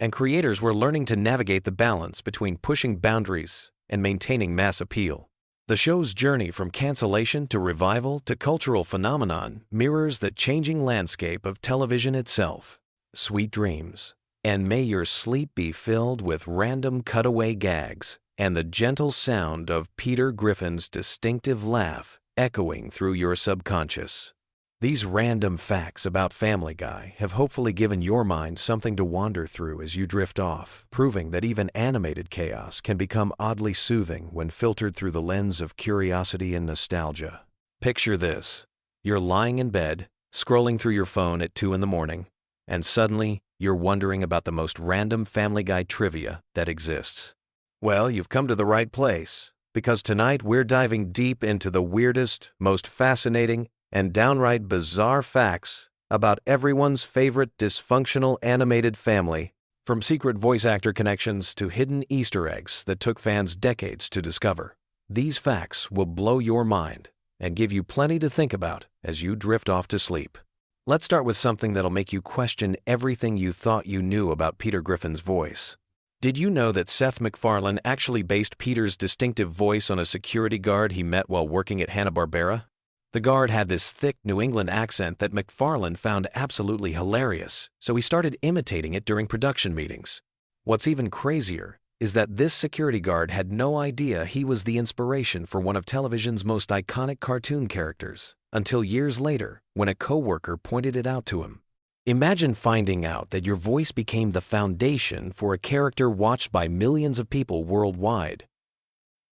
and creators were learning to navigate the balance between pushing boundaries and maintaining mass appeal. The show's journey from cancellation to revival to cultural phenomenon mirrors the changing landscape of television itself. Sweet dreams, and may your sleep be filled with random cutaway gags and the gentle sound of Peter Griffin's distinctive laugh echoing through your subconscious. These random facts about Family Guy have hopefully given your mind something to wander through as you drift off, proving that even animated chaos can become oddly soothing when filtered through the lens of curiosity and nostalgia. Picture this. You're lying in bed, scrolling through your phone at 2 in the morning, and suddenly you're wondering about the most random Family Guy trivia that exists. Well, you've come to the right place, because tonight we're diving deep into the weirdest, most fascinating, and downright bizarre facts about everyone's favorite dysfunctional animated family, from secret voice actor connections to hidden Easter eggs that took fans decades to discover. These facts will blow your mind and give you plenty to think about as you drift off to sleep. Let's start with something that'll make you question everything you thought you knew about Peter Griffin's voice. Did you know that Seth MacFarlane actually based Peter's distinctive voice on a security guard he met while working at Hanna-Barbera? The guard had this thick New England accent that MacFarlane found absolutely hilarious, so he started imitating it during production meetings. What's even crazier is that this security guard had no idea he was the inspiration for one of television's most iconic cartoon characters, until years later when a coworker pointed it out to him. Imagine finding out that your voice became the foundation for a character watched by millions of people worldwide.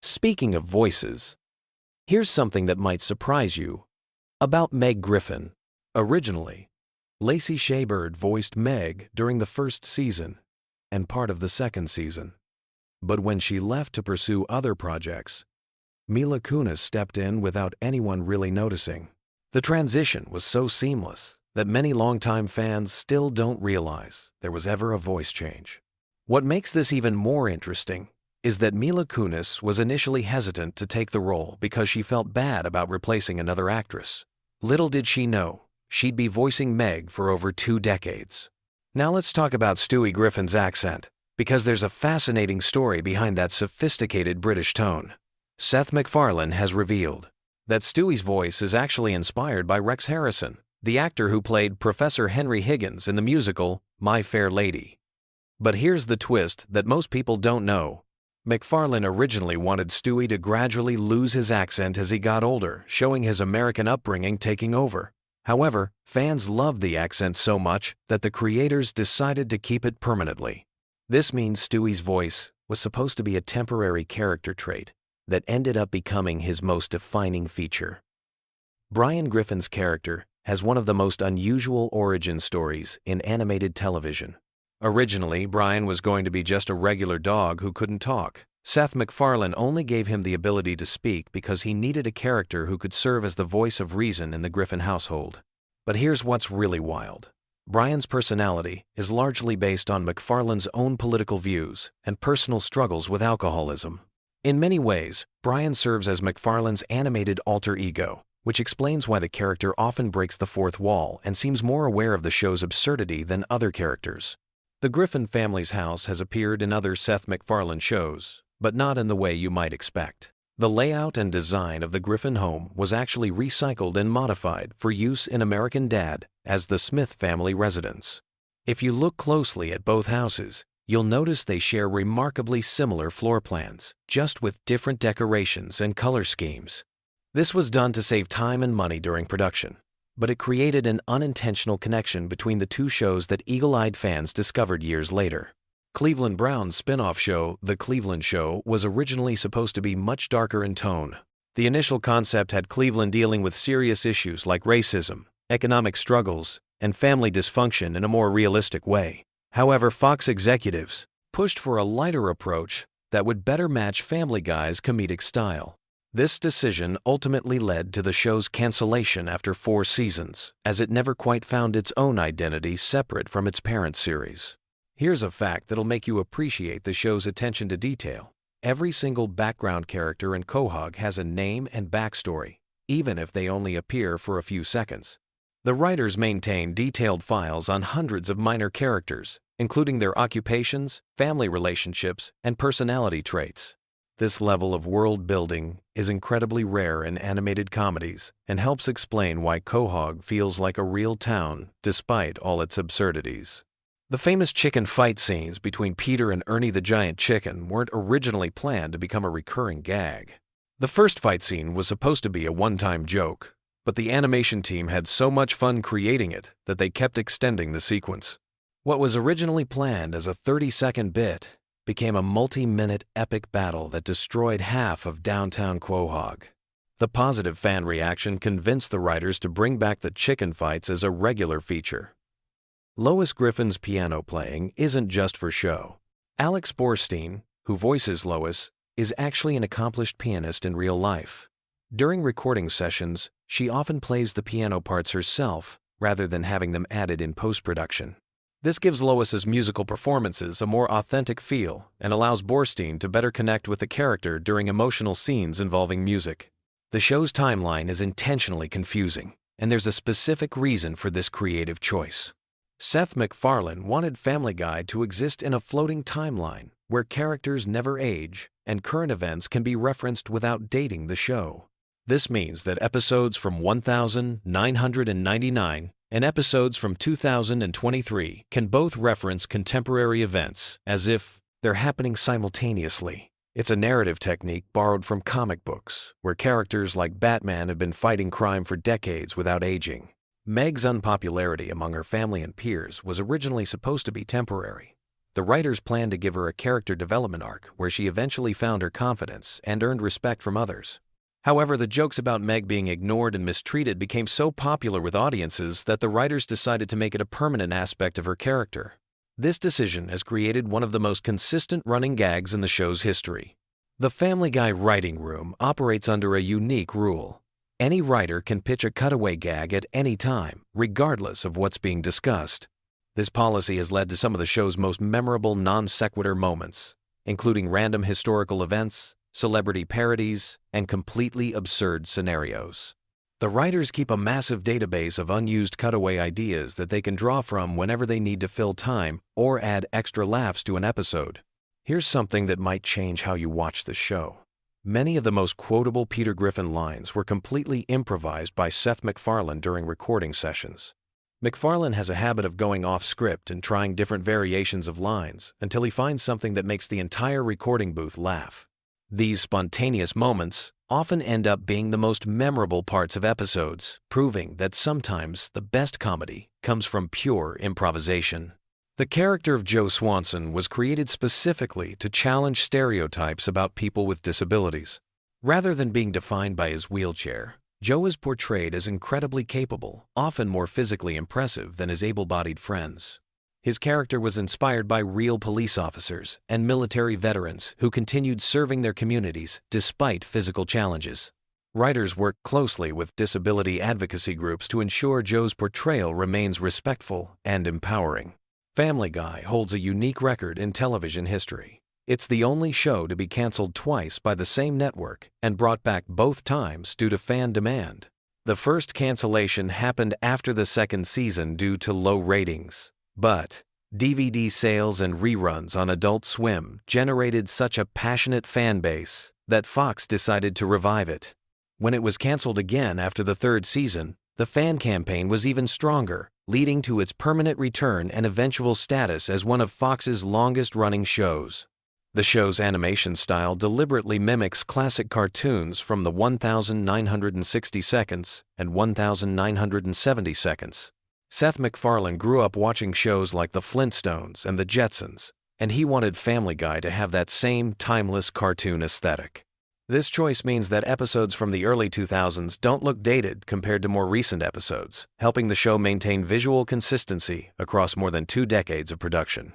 Speaking of voices, here's something that might surprise you about Meg Griffin. Originally, Lacey Shaybird voiced Meg during the first season and part of the second season. But when she left to pursue other projects, Mila Kunis stepped in without anyone really noticing. The transition was so seamless that many longtime fans still don't realize there was ever a voice change. What makes this even more interesting is that Mila Kunis was initially hesitant to take the role because she felt bad about replacing another actress. Little did she know, she'd be voicing Meg for over 2 decades. Now let's talk about Stewie Griffin's accent, because there's a fascinating story behind that sophisticated British tone. Seth MacFarlane has revealed that Stewie's voice is actually inspired by Rex Harrison, the actor who played Professor Henry Higgins in the musical My Fair Lady. But here's the twist that most people don't know. MacFarlane originally wanted Stewie to gradually lose his accent as he got older, showing his American upbringing taking over. However, fans loved the accent so much that the creators decided to keep it permanently. This means Stewie's voice was supposed to be a temporary character trait that ended up becoming his most defining feature. Brian Griffin's character has one of the most unusual origin stories in animated television. Originally, Brian was going to be just a regular dog who couldn't talk. Seth MacFarlane only gave him the ability to speak because he needed a character who could serve as the voice of reason in the Griffin household. But here's what's really wild. Brian's personality is largely based on MacFarlane's own political views and personal struggles with alcoholism. In many ways, Brian serves as MacFarlane's animated alter ego, which explains why the character often breaks the fourth wall and seems more aware of the show's absurdity than other characters. The Griffin family's house has appeared in other Seth MacFarlane shows, but not in the way you might expect. The layout and design of the Griffin home was actually recycled and modified for use in American Dad as the Smith family residence. If you look closely at both houses, you'll notice they share remarkably similar floor plans, just with different decorations and color schemes. This was done to save time and money during production, but it created an unintentional connection between the two shows that eagle-eyed fans discovered years later. Cleveland Brown's spin-off show, The Cleveland Show, was originally supposed to be much darker in tone. The initial concept had Cleveland dealing with serious issues like racism, economic struggles, and family dysfunction in a more realistic way. However, Fox executives pushed for a lighter approach that would better match Family Guy's comedic style. This decision ultimately led to the show's cancellation after 4 seasons, as it never quite found its own identity separate from its parent series. Here's a fact that'll make you appreciate the show's attention to detail. Every single background character in Quahog has a name and backstory. even if they only appear for a few seconds. The writers maintain detailed files on hundreds of minor characters, including their occupations, family relationships, and personality traits. This level of world building is incredibly rare in animated comedies and helps explain why Quahog feels like a real town despite all its absurdities. The famous chicken fight scenes between Peter and Ernie the Giant Chicken weren't originally planned to become a recurring gag. The first fight scene was supposed to be a one-time joke, but the animation team had so much fun creating it that they kept extending the sequence. What was originally planned as a 30-second bit became a multi-minute epic battle that destroyed half of downtown Quahog. The positive fan reaction convinced the writers to bring back the chicken fights as a regular feature. Lois Griffin's piano playing isn't just for show. Alex Borstein, who voices Lois, is actually an accomplished pianist in real life. During recording sessions, she often plays the piano parts herself rather than having them added in post-production. This gives Lois's musical performances a more authentic feel and allows Borstein to better connect with the character during emotional scenes involving music. The show's timeline is intentionally confusing, and there's a specific reason for this creative choice. Seth MacFarlane wanted Family Guy to exist in a floating timeline where characters never age and current events can be referenced without dating the show. This means that episodes from 1999 and episodes from 2023 can both reference contemporary events as if they're happening simultaneously. It's a narrative technique borrowed from comic books, where characters like Batman have been fighting crime for decades without aging. Meg's unpopularity among her family and peers was originally supposed to be temporary. The writers planned to give her a character development arc where she eventually found her confidence and earned respect from others. However, the jokes about Meg being ignored and mistreated became so popular with audiences that the writers decided to make it a permanent aspect of her character. This decision has created one of the most consistent running gags in the show's history. The Family Guy writing room operates under a unique rule. Any writer can pitch a cutaway gag at any time, regardless of what's being discussed. This policy has led to some of the show's most memorable non-sequitur moments, including random historical events, celebrity parodies, and completely absurd scenarios. The writers keep a massive database of unused cutaway ideas that they can draw from whenever they need to fill time or add extra laughs to an episode. Here's something that might change how you watch the show. Many of the most quotable Peter Griffin lines were completely improvised by Seth MacFarlane during recording sessions. MacFarlane has a habit of going off script and trying different variations of lines until he finds something that makes the entire recording booth laugh. These spontaneous moments often end up being the most memorable parts of episodes, proving that sometimes the best comedy comes from pure improvisation. The character of Joe Swanson was created specifically to challenge stereotypes about people with disabilities. Rather than being defined by his wheelchair, Joe is portrayed as incredibly capable, often more physically impressive than his able-bodied friends. His character was inspired by real police officers and military veterans who continued serving their communities despite physical challenges. Writers worked closely with disability advocacy groups to ensure Joe's portrayal remains respectful and empowering. Family Guy holds a unique record in television history. It's the only show to be canceled twice by the same network and brought back both times due to fan demand. The first cancellation happened after the second season due to low ratings. But DVD sales and reruns on Adult Swim generated such a passionate fan base that Fox decided to revive it. When it was canceled again after the third season, the fan campaign was even stronger, leading to its permanent return and eventual status as one of Fox's longest-running shows. The show's animation style deliberately mimics classic cartoons from the 1960 seconds and 1970 seconds. Seth MacFarlane grew up watching shows like The Flintstones and The Jetsons, and he wanted Family Guy to have that same timeless cartoon aesthetic. This choice means that episodes from the early 2000s don't look dated compared to more recent episodes, helping the show maintain visual consistency across more than 2 decades of production.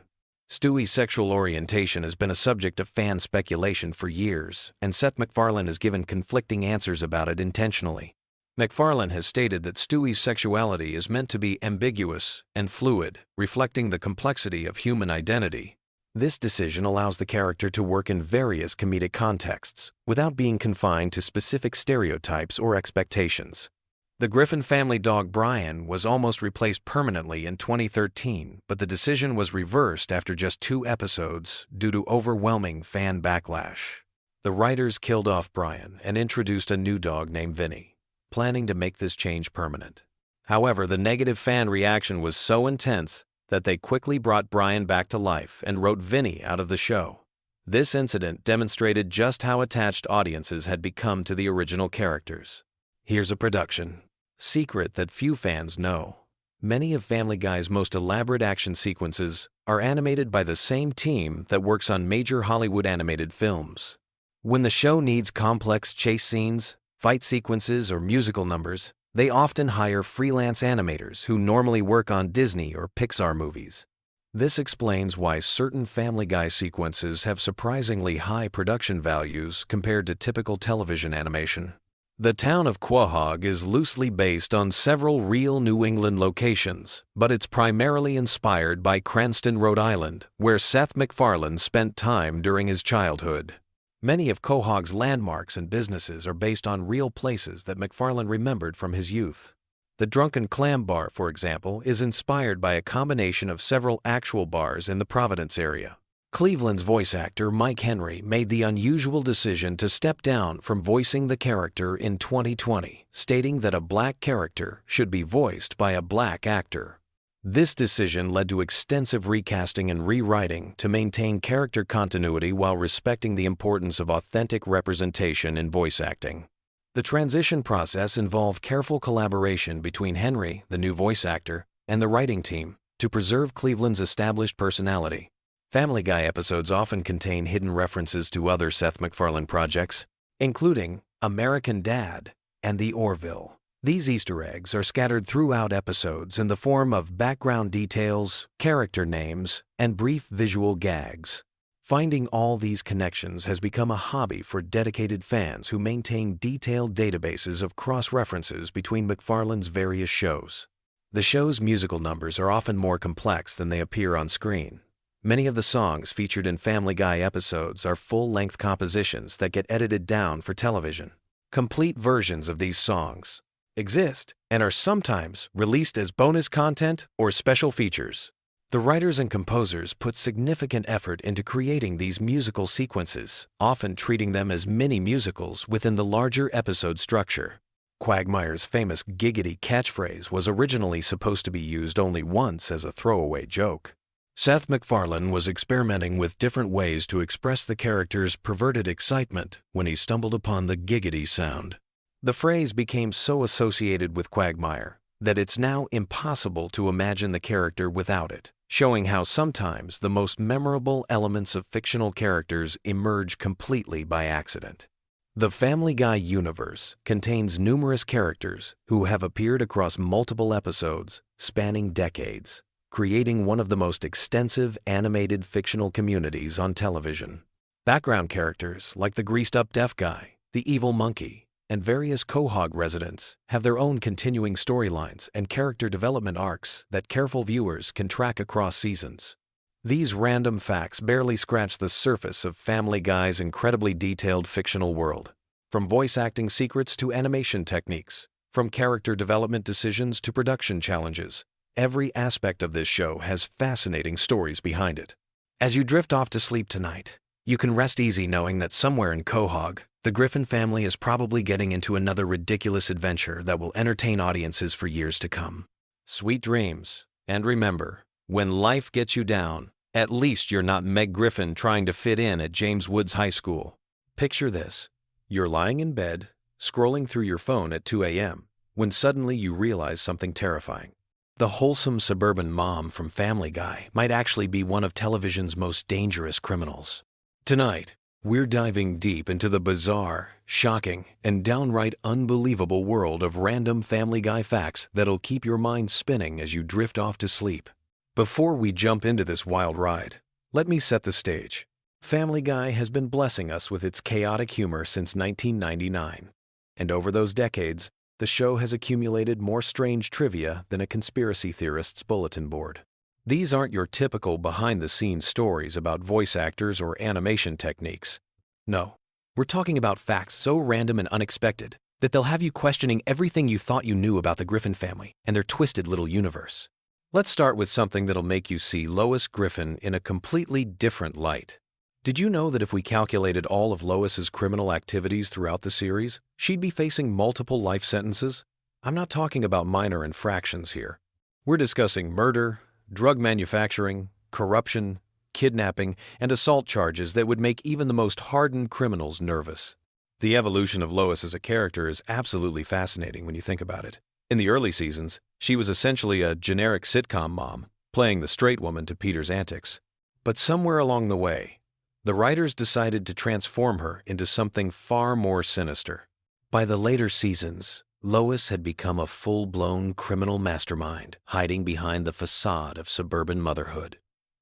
Stewie's sexual orientation has been a subject of fan speculation for years, and Seth MacFarlane has given conflicting answers about it intentionally. MacFarlane has stated that Stewie's sexuality is meant to be ambiguous and fluid, reflecting the complexity of human identity. This decision allows the character to work in various comedic contexts without being confined to specific stereotypes or expectations. The Griffin family dog Brian was almost replaced permanently in 2013, but the decision was reversed after just 2 episodes due to overwhelming fan backlash. The writers killed off Brian and introduced a new dog named Vinny, planning to make this change permanent. However, the negative fan reaction was so intense that they quickly brought Brian back to life and wrote Vinny out of the show. This incident demonstrated just how attached audiences had become to the original characters. Here's a production secret that few fans know. Many of Family Guy's most elaborate action sequences are animated by the same team that works on major Hollywood animated films. When the show needs complex chase scenes, fight sequences, or musical numbers, they often hire freelance animators who normally work on Disney or Pixar movies. This explains why certain Family Guy sequences have surprisingly high production values compared to typical television animation. The town of Quahog is loosely based on several real New England locations, but it's primarily inspired by Cranston, Rhode Island, where Seth MacFarlane spent time during his childhood. Many of Quahog's landmarks and businesses are based on real places that MacFarlane remembered from his youth. The Drunken Clam Bar, for example, is inspired by a combination of several actual bars in the Providence area. Cleveland's voice actor Mike Henry made the unusual decision to step down from voicing the character in 2020, stating that a black character should be voiced by a black actor. This decision led to extensive recasting and rewriting to maintain character continuity while respecting the importance of authentic representation in voice acting. The transition process involved careful collaboration between Henry, the new voice actor, and the writing team to preserve Cleveland's established personality. Family Guy episodes often contain hidden references to other Seth MacFarlane projects, including American Dad and The Orville. These Easter eggs are scattered throughout episodes in the form of background details, character names, and brief visual gags. Finding all these connections has become a hobby for dedicated fans who maintain detailed databases of cross-references between MacFarlane's various shows. The show's musical numbers are often more complex than they appear on screen. Many of the songs featured in Family Guy episodes are full-length compositions that get edited down for television. Complete versions of these songs exist and are sometimes released as bonus content or special features. The writers and composers put significant effort into creating these musical sequences, often treating them as mini-musicals within the larger episode structure. Quagmire's famous giggity catchphrase was originally supposed to be used only once as a throwaway joke. Seth MacFarlane was experimenting with different ways to express the character's perverted excitement when he stumbled upon the giggity sound. The phrase became so associated with Quagmire that it's now impossible to imagine the character without it, showing how sometimes the most memorable elements of fictional characters emerge completely by accident. The Family Guy universe contains numerous characters who have appeared across multiple episodes spanning decades, creating one of the most extensive animated fictional communities on television. Background characters like the greased-up deaf guy, the evil monkey, and various Quahog residents have their own continuing storylines and character development arcs that careful viewers can track across seasons. These random facts barely scratch the surface of Family Guy's incredibly detailed fictional world. From voice acting secrets to animation techniques, from character development decisions to production challenges, every aspect of this show has fascinating stories behind it. As you drift off to sleep tonight, you can rest easy knowing that somewhere in Quahog, the Griffin family is probably getting into another ridiculous adventure that will entertain audiences for years to come. Sweet dreams, and remember, when life gets you down, at least you're not Meg Griffin trying to fit in at James Woods High School. Picture this. You're lying in bed, scrolling through your phone at 2 a.m., when suddenly you realize something terrifying. The wholesome suburban mom from Family Guy might actually be one of television's most dangerous criminals. Tonight, we're diving deep into the bizarre, shocking, and downright unbelievable world of random Family Guy facts that'll keep your mind spinning as you drift off to sleep. Before we jump into this wild ride, let me set the stage. Family Guy has been blessing us with its chaotic humor since 1999. And over those decades, the show has accumulated more strange trivia than a conspiracy theorist's bulletin board. These aren't your typical behind-the-scenes stories about voice actors or animation techniques. No, we're talking about facts so random and unexpected that they'll have you questioning everything you thought you knew about the Griffin family and their twisted little universe. Let's start with something that'll make you see Lois Griffin in a completely different light. Did you know that if we calculated all of Lois's criminal activities throughout the series, she'd be facing multiple life sentences? I'm not talking about minor infractions here. We're discussing murder, drug manufacturing, corruption, kidnapping, and assault charges that would make even the most hardened criminals nervous. The evolution of Lois as a character is absolutely fascinating when you think about it. In the early seasons, she was essentially a generic sitcom mom, playing the straight woman to Peter's antics. But somewhere along the way, the writers decided to transform her into something far more sinister. By the later seasons, Lois had become a full-blown criminal mastermind, hiding behind the facade of suburban motherhood.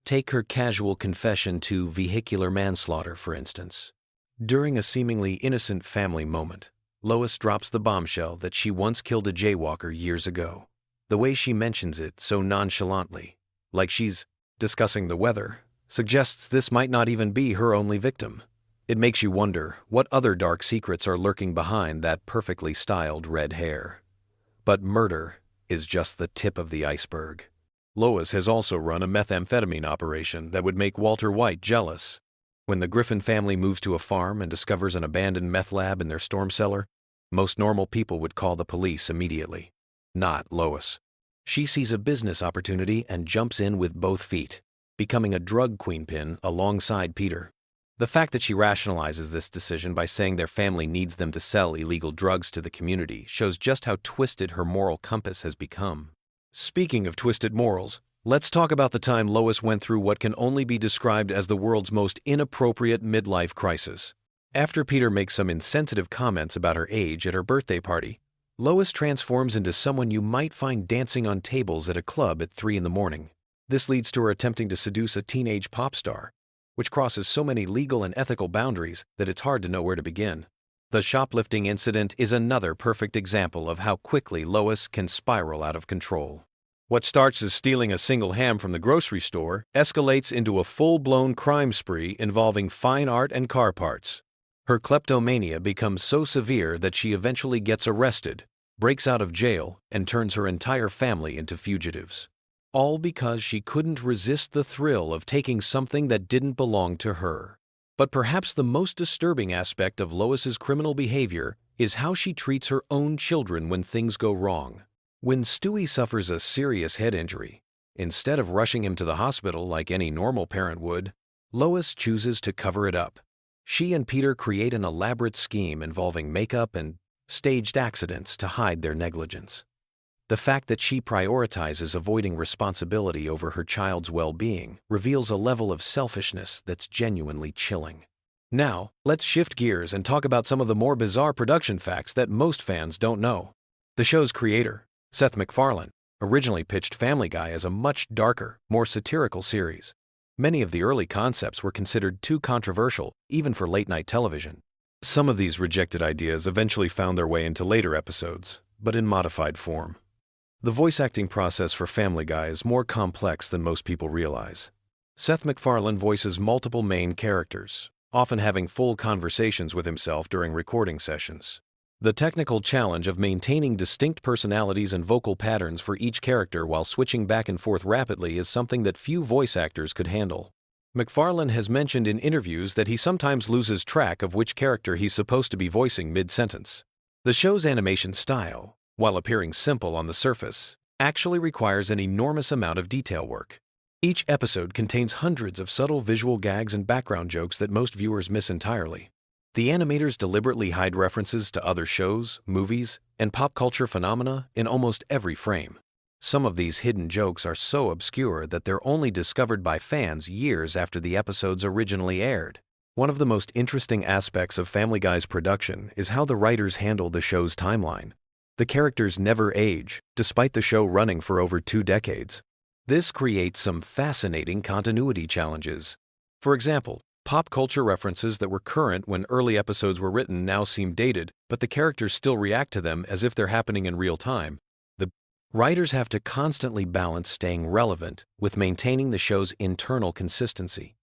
Take her casual confession to vehicular manslaughter, for instance. During a seemingly innocent family moment, Lois drops the bombshell that she once killed a jaywalker years ago. The way she mentions it so nonchalantly, like she's discussing the weather, suggests this might not even be her only victim. It makes you wonder what other dark secrets are lurking behind that perfectly styled red hair. But murder is just the tip of the iceberg. Lois has also run a methamphetamine operation that would make Walter White jealous. When the Griffin family moves to a farm and discovers an abandoned meth lab in their storm cellar, most normal people would call the police immediately. Not Lois. She sees a business opportunity and jumps in with both feet, becoming a drug queenpin alongside Peter. The fact that she rationalizes this decision by saying their family needs them to sell illegal drugs to the community shows just how twisted her moral compass has become. Speaking of twisted morals, let's talk about the time Lois went through what can only be described as the world's most inappropriate midlife crisis. After Peter makes some insensitive comments about her age at her birthday party, Lois transforms into someone you might find dancing on tables at a club at 3 in the morning. This leads to her attempting to seduce a teenage pop star, which crosses so many legal and ethical boundaries that it's hard to know where to begin. The shoplifting incident is another perfect example of how quickly Lois can spiral out of control. What starts as stealing a single ham from the grocery store escalates into a full-blown crime spree involving fine art and car parts. Her kleptomania becomes so severe that she eventually gets arrested, breaks out of jail, and turns her entire family into fugitives. All because she couldn't resist the thrill of taking something that didn't belong to her. But perhaps the most disturbing aspect of Lois's criminal behavior is how she treats her own children when things go wrong. When Stewie suffers a serious head injury, instead of rushing him to the hospital like any normal parent would, Lois chooses to cover it up. She and Peter create an elaborate scheme involving makeup and staged accidents to hide their negligence. The fact that she prioritizes avoiding responsibility over her child's well-being reveals a level of selfishness that's genuinely chilling. Now, let's shift gears and talk about some of the more bizarre production facts that most fans don't know. The show's creator, Seth MacFarlane, originally pitched Family Guy as a much darker, more satirical series. Many of the early concepts were considered too controversial, even for late-night television. Some of these rejected ideas eventually found their way into later episodes, but in modified form. The voice acting process for Family Guy is more complex than most people realize. Seth MacFarlane voices multiple main characters, often having full conversations with himself during recording sessions. The technical challenge of maintaining distinct personalities and vocal patterns for each character while switching back and forth rapidly is something that few voice actors could handle. MacFarlane has mentioned in interviews that he sometimes loses track of which character he's supposed to be voicing mid-sentence. The show's animation style, while appearing simple on the surface, actually requires an enormous amount of detail work. Each episode contains hundreds of subtle visual gags and background jokes that most viewers miss entirely. The animators deliberately hide references to other shows, movies, and pop culture phenomena in almost every frame. Some of these hidden jokes are so obscure that they're only discovered by fans years after the episodes originally aired. One of the most interesting aspects of Family Guy's production is how the writers handle the show's timeline. The characters never age, despite the show running for over 2 decades. This creates some fascinating continuity challenges. For example, pop culture references that were current when early episodes were written now seem dated, but the characters still react to them as if they're happening in real time. The Writers have to constantly balance staying relevant with maintaining the show's internal consistency.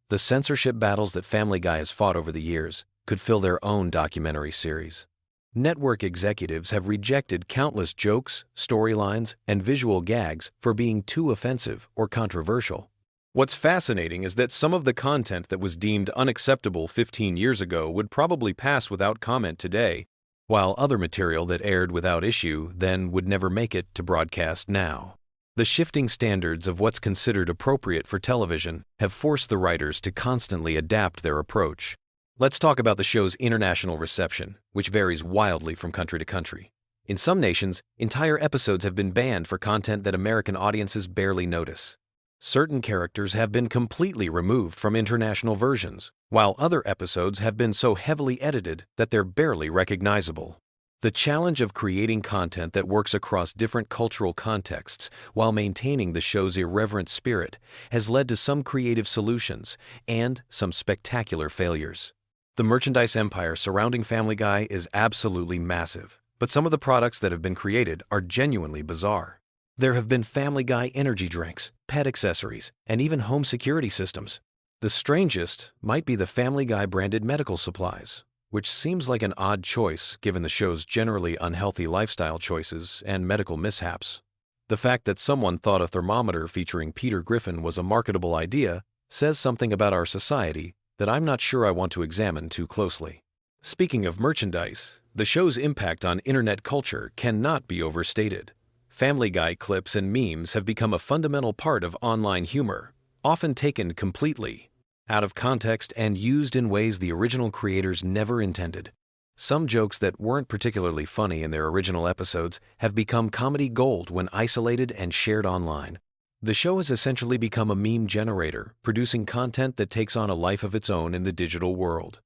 The censorship battles that Family Guy has fought over the years could fill their own documentary series. Network executives have rejected countless jokes, storylines, and visual gags for being too offensive or controversial. What's fascinating is that some of the content that was deemed unacceptable 15 years ago would probably pass without comment today, while other material that aired without issue then would never make it to broadcast now. The shifting standards of what's considered appropriate for television have forced the writers to constantly adapt their approach. Let's talk about the show's international reception, which varies wildly from country to country. In some nations, entire episodes have been banned for content that American audiences barely notice. Certain characters have been completely removed from international versions, while other episodes have been so heavily edited that they're barely recognizable. The challenge of creating content that works across different cultural contexts while maintaining the show's irreverent spirit has led to some creative solutions and some spectacular failures. The merchandise empire surrounding Family Guy is absolutely massive, but some of the products that have been created are genuinely bizarre. There have been Family Guy energy drinks, pet accessories, and even home security systems. The strangest might be the Family Guy branded medical supplies, which seems like an odd choice given the show's generally unhealthy lifestyle choices and medical mishaps. The fact that someone thought a thermometer featuring Peter Griffin was a marketable idea says something about our society that I'm not sure I want to examine too closely. Speaking of merchandise, the show's impact on internet culture cannot be overstated. Family Guy clips and memes have become a fundamental part of online humor, often taken completely out of context and used in ways the original creators never intended. Some jokes that weren't particularly funny in their original episodes have become comedy gold when isolated and shared online. The show has essentially become a meme generator, producing content that takes on a life of its own in the digital world.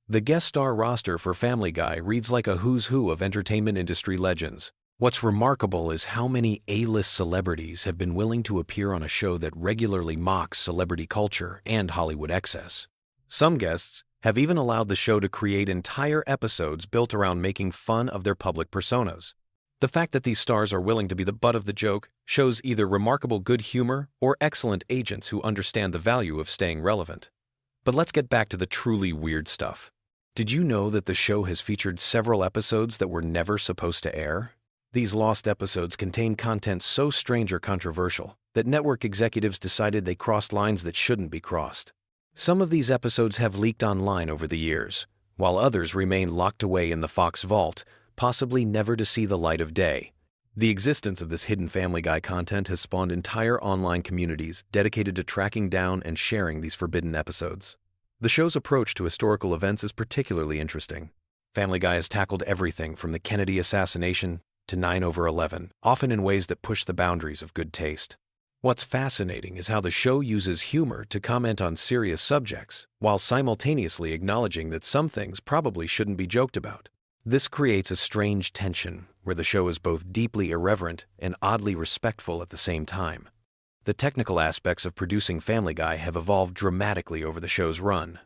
The guest star roster for Family Guy reads like a who's who of entertainment industry legends. What's remarkable is how many A-list celebrities have been willing to appear on a show that regularly mocks celebrity culture and Hollywood excess. Some guests have even allowed the show to create entire episodes built around making fun of their public personas. The fact that these stars are willing to be the butt of the joke shows either remarkable good humor or excellent agents who understand the value of staying relevant. But let's get back to the truly weird stuff. Did you know that the show has featured several episodes that were never supposed to air? These lost episodes contain content so strange or controversial that network executives decided they crossed lines that shouldn't be crossed. Some of these episodes have leaked online over the years, while others remain locked away in the Fox vault, possibly never to see the light of day. The existence of this hidden Family Guy content has spawned entire online communities dedicated to tracking down and sharing these forbidden episodes. The show's approach to historical events is particularly interesting. Family Guy has tackled everything from the Kennedy assassination to 9/11, often in ways that push the boundaries of good taste. What's fascinating is how the show uses humor to comment on serious subjects, while simultaneously acknowledging that some things probably shouldn't be joked about. This creates a strange tension where the show is both deeply irreverent and oddly respectful at the same time. The technical aspects of producing Family Guy have evolved dramatically over the show's run.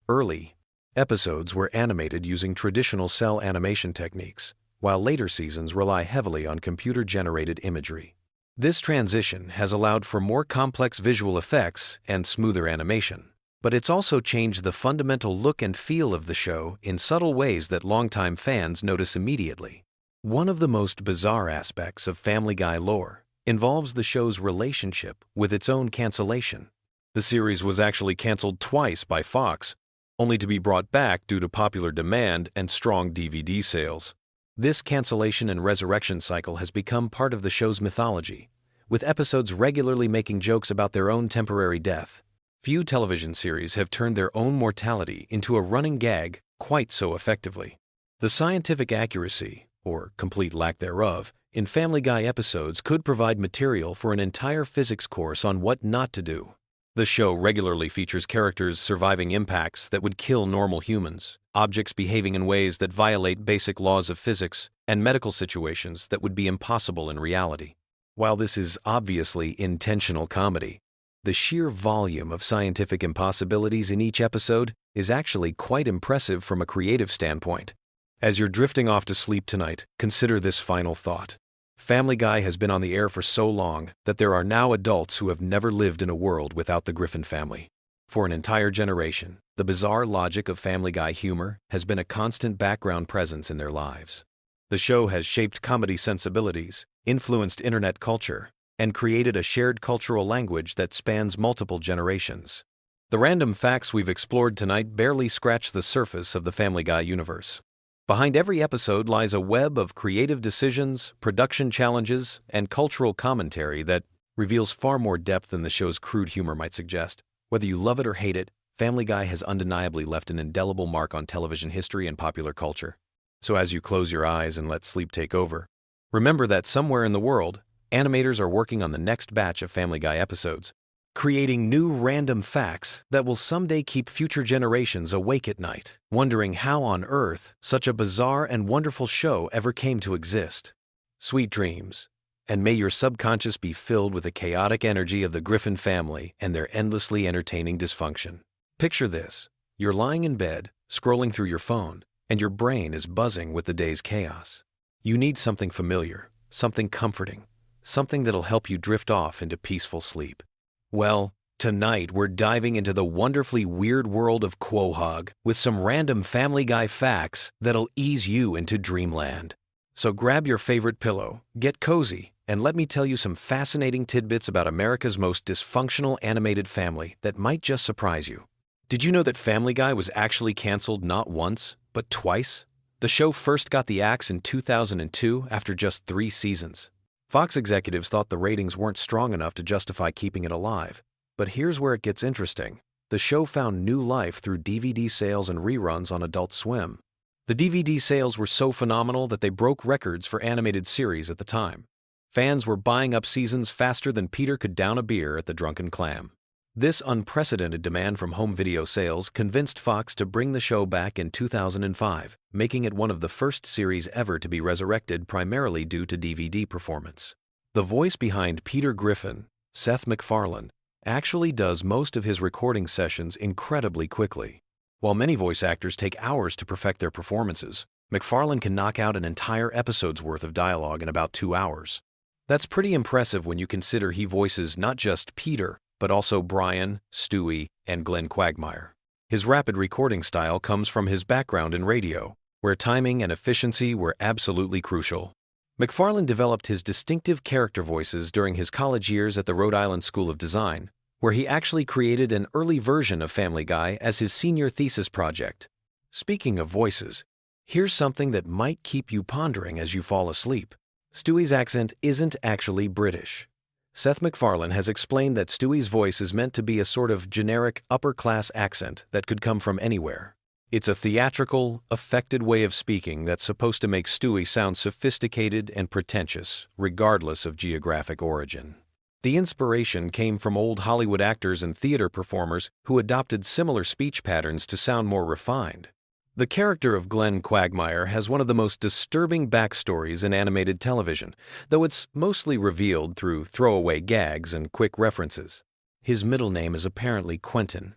Early episodes were animated using traditional cell animation techniques, while later seasons rely heavily on computer-generated imagery. This transition has allowed for more complex visual effects and smoother animation, but it's also changed the fundamental look and feel of the show in subtle ways that longtime fans notice immediately. One of the most bizarre aspects of Family Guy lore involves the show's relationship with its own cancellation. The series was actually canceled twice by Fox, only to be brought back due to popular demand and strong DVD sales. This cancellation and resurrection cycle has become part of the show's mythology, with episodes regularly making jokes about their own temporary death. Few television series have turned their own mortality into a running gag quite so effectively. The scientific accuracy, or complete lack thereof, in Family Guy episodes could provide material for an entire physics course on what not to do. The show regularly features characters surviving impacts that would kill normal humans, objects behaving in ways that violate basic laws of physics, and medical situations that would be impossible in reality. While this is obviously intentional comedy, the sheer volume of scientific impossibilities in each episode is actually quite impressive from a creative standpoint. As you're drifting off to sleep tonight, consider this final thought. Family Guy has been on the air for so long that there are now adults who have never lived in a world without the Griffin family. For an entire generation, the bizarre logic of Family Guy humor has been a constant background presence in their lives. The show has shaped comedy sensibilities, influenced internet culture, and created a shared cultural language that spans multiple generations. The random facts we've explored tonight barely scratch the surface of the Family Guy universe. Behind every episode lies a web of creative decisions, production challenges, and cultural commentary that reveals far more depth than the show's crude humor might suggest. Whether you love it or hate it, Family Guy has undeniably left an indelible mark on television history and popular culture. So as you close your eyes and let sleep take over, remember that somewhere in the world, animators are working on the next batch of Family Guy episodes, creating new random facts that will someday keep future generations awake at night, wondering how on earth such a bizarre and wonderful show ever came to exist. Sweet dreams, and may your subconscious be filled with the chaotic energy of the Griffin family and their endlessly entertaining dysfunction. Picture this: you're lying in bed, scrolling through your phone, and your brain is buzzing with the day's chaos. You need something familiar, something comforting, something that'll help you drift off into peaceful sleep. Well, tonight we're diving into the wonderfully weird world of Quahog with some random Family Guy facts that'll ease you into dreamland. So grab your favorite pillow, get cozy, and let me tell you some fascinating tidbits about America's most dysfunctional animated family that might just surprise you. Did you know that Family Guy was actually canceled not once, but twice? The show first got the axe in 2002 after just 3 seasons. Fox executives thought the ratings weren't strong enough to justify keeping it alive. But here's where it gets interesting. The show found new life through DVD sales and reruns on Adult Swim. The DVD sales were so phenomenal that they broke records for animated series at the time. Fans were buying up seasons faster than Peter could down a beer at the Drunken Clam. This unprecedented demand from home video sales convinced Fox to bring the show back in 2005, making it one of the first series ever to be resurrected primarily due to DVD performance. The voice behind Peter Griffin, Seth MacFarlane, actually does most of his recording sessions incredibly quickly. While many voice actors take hours to perfect their performances, MacFarlane can knock out an entire episode's worth of dialogue in about 2 hours. That's pretty impressive when you consider he voices not just Peter, but also Brian, Stewie, and Glenn Quagmire. His rapid recording style comes from his background in radio, where timing and efficiency were absolutely crucial. MacFarlane developed his distinctive character voices during his college years at the Rhode Island School of Design, where he actually created an early version of Family Guy as his senior thesis project. Speaking of voices, here's something that might keep you pondering as you fall asleep. Stewie's accent isn't actually British. Seth MacFarlane has explained that Stewie's voice is meant to be a sort of generic upper-class accent that could come from anywhere. It's a theatrical, affected way of speaking that's supposed to make Stewie sound sophisticated and pretentious, regardless of geographic origin. The inspiration came from old Hollywood actors and theater performers who adopted similar speech patterns to sound more refined. The character of Glenn Quagmire has one of the most disturbing backstories in animated television, though it's mostly revealed through throwaway gags and quick references. His middle name is apparently Quentin,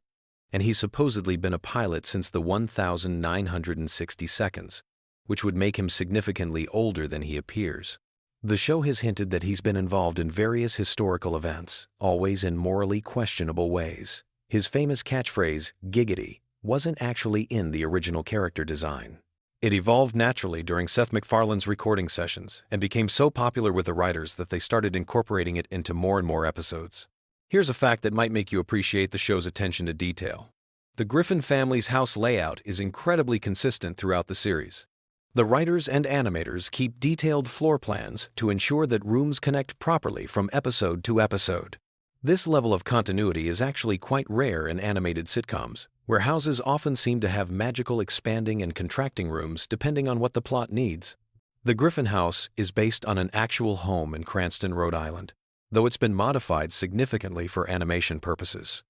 and he's supposedly been a pilot since the 1960 seconds, which would make him significantly older than he appears. The show has hinted that he's been involved in various historical events, always in morally questionable ways. His famous catchphrase, "giggity," wasn't actually in the original character design. It evolved naturally during Seth MacFarlane's recording sessions and became so popular with the writers that they started incorporating it into more and more episodes. Here's a fact that might make you appreciate the show's attention to detail. The Griffin family's house layout is incredibly consistent throughout the series. The writers and animators keep detailed floor plans to ensure that rooms connect properly from episode to episode. This level of continuity is actually quite rare in animated sitcoms, where houses often seem to have magical expanding and contracting rooms depending on what the plot needs. The Griffin house is based on an actual home in Cranston, Rhode Island, though it's been modified significantly for animation purposes.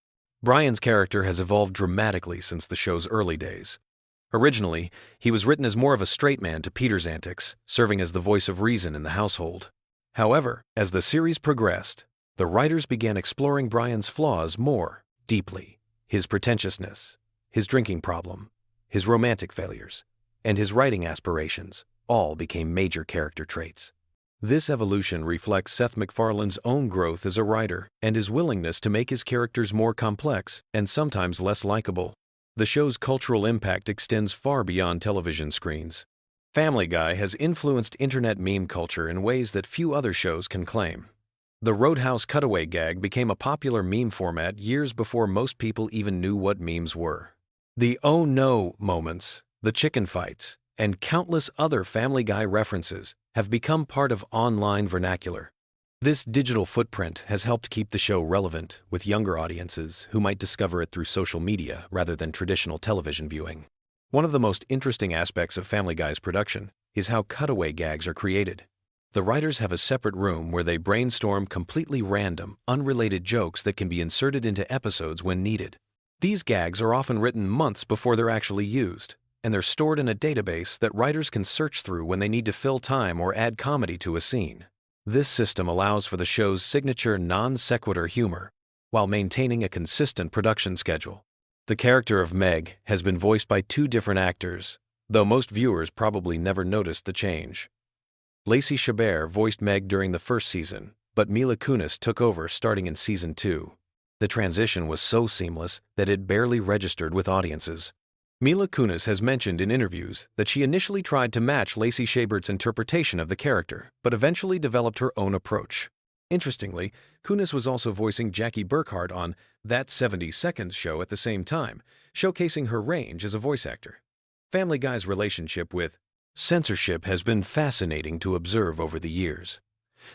Brian's character has evolved dramatically since the show's early days. Originally, he was written as more of a straight man to Peter's antics, serving as the voice of reason in the household. However, as the series progressed, the writers began exploring Brian's flaws more deeply. His pretentiousness, his drinking problem, his romantic failures, and his writing aspirations all became major character traits. This evolution reflects Seth MacFarlane's own growth as a writer and his willingness to make his characters more complex and sometimes less likable. The show's cultural impact extends far beyond television screens. Family Guy has influenced internet meme culture in ways that few other shows can claim. The Roadhouse cutaway gag became a popular meme format years before most people even knew what memes were. The "oh no" moments, the chicken fights, and countless other Family Guy references have become part of online vernacular. This digital footprint has helped keep the show relevant with younger audiences who might discover it through social media rather than traditional television viewing. One of the most interesting aspects of Family Guy's production is how cutaway gags are created. The writers have a separate room where they brainstorm completely random, unrelated jokes that can be inserted into episodes when needed. These gags are often written months before they're actually used, and they're stored in a database that writers can search through when they need to fill time or add comedy to a scene. This system allows for the show's signature non-sequitur humor, while maintaining a consistent production schedule. The character of Meg has been voiced by 2 different actors, though most viewers probably never noticed the change. Lacey Chabert voiced Meg during the first season, but Mila Kunis took over starting in season 2. The transition was so seamless that it barely registered with audiences. Mila Kunis has mentioned in interviews that she initially tried to match Lacey Chabert's interpretation of the character, but eventually developed her own approach. Interestingly, Kunis was also voicing Jackie Burkhart on That 70 Seconds show at the same time, showcasing her range as a voice actor. Family Guy's relationship with censorship has been fascinating to observe over the years.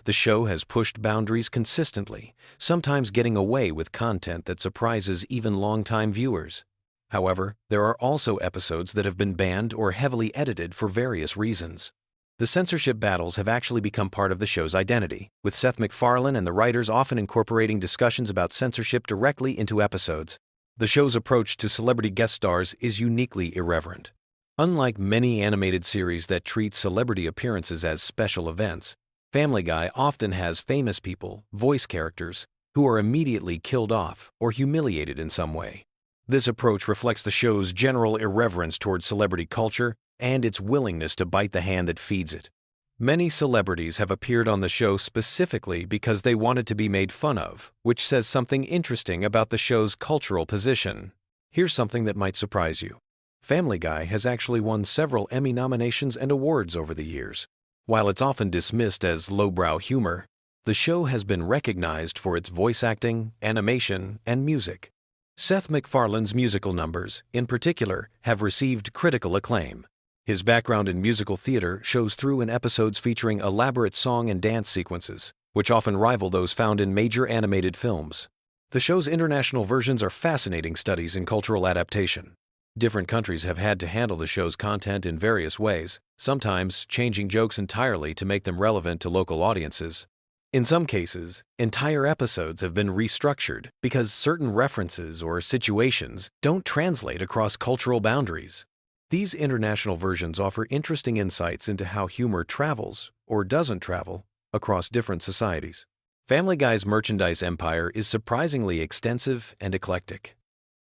The show has pushed boundaries consistently, sometimes getting away with content that surprises even longtime viewers. However, there are also episodes that have been banned or heavily edited for various reasons. The censorship battles have actually become part of the show's identity, with Seth MacFarlane and the writers often incorporating discussions about censorship directly into episodes. The show's approach to celebrity guest stars is uniquely irreverent. Unlike many animated series that treat celebrity appearances as special events, Family Guy often has famous people, voice characters, who are immediately killed off or humiliated in some way. This approach reflects the show's general irreverence towards celebrity culture and its willingness to bite the hand that feeds it. Many celebrities have appeared on the show specifically because they wanted to be made fun of, which says something interesting about the show's cultural position. Here's something that might surprise you. Family Guy has actually won several Emmy nominations and awards over the years. While it's often dismissed as lowbrow humor, the show has been recognized for its voice acting, animation, and music. Seth MacFarlane's musical numbers, in particular, have received critical acclaim. His background in musical theater shows through in episodes featuring elaborate song and dance sequences, which often rival those found in major animated films. The show's international versions are fascinating studies in cultural adaptation. Different countries have had to handle the show's content in various ways, sometimes changing jokes entirely to make them relevant to local audiences. In some cases, entire episodes have been restructured because certain references or situations don't translate across cultural boundaries. These international versions offer interesting insights into how humor travels, or doesn't travel, across different societies. Family Guy's merchandise empire is surprisingly extensive and eclectic.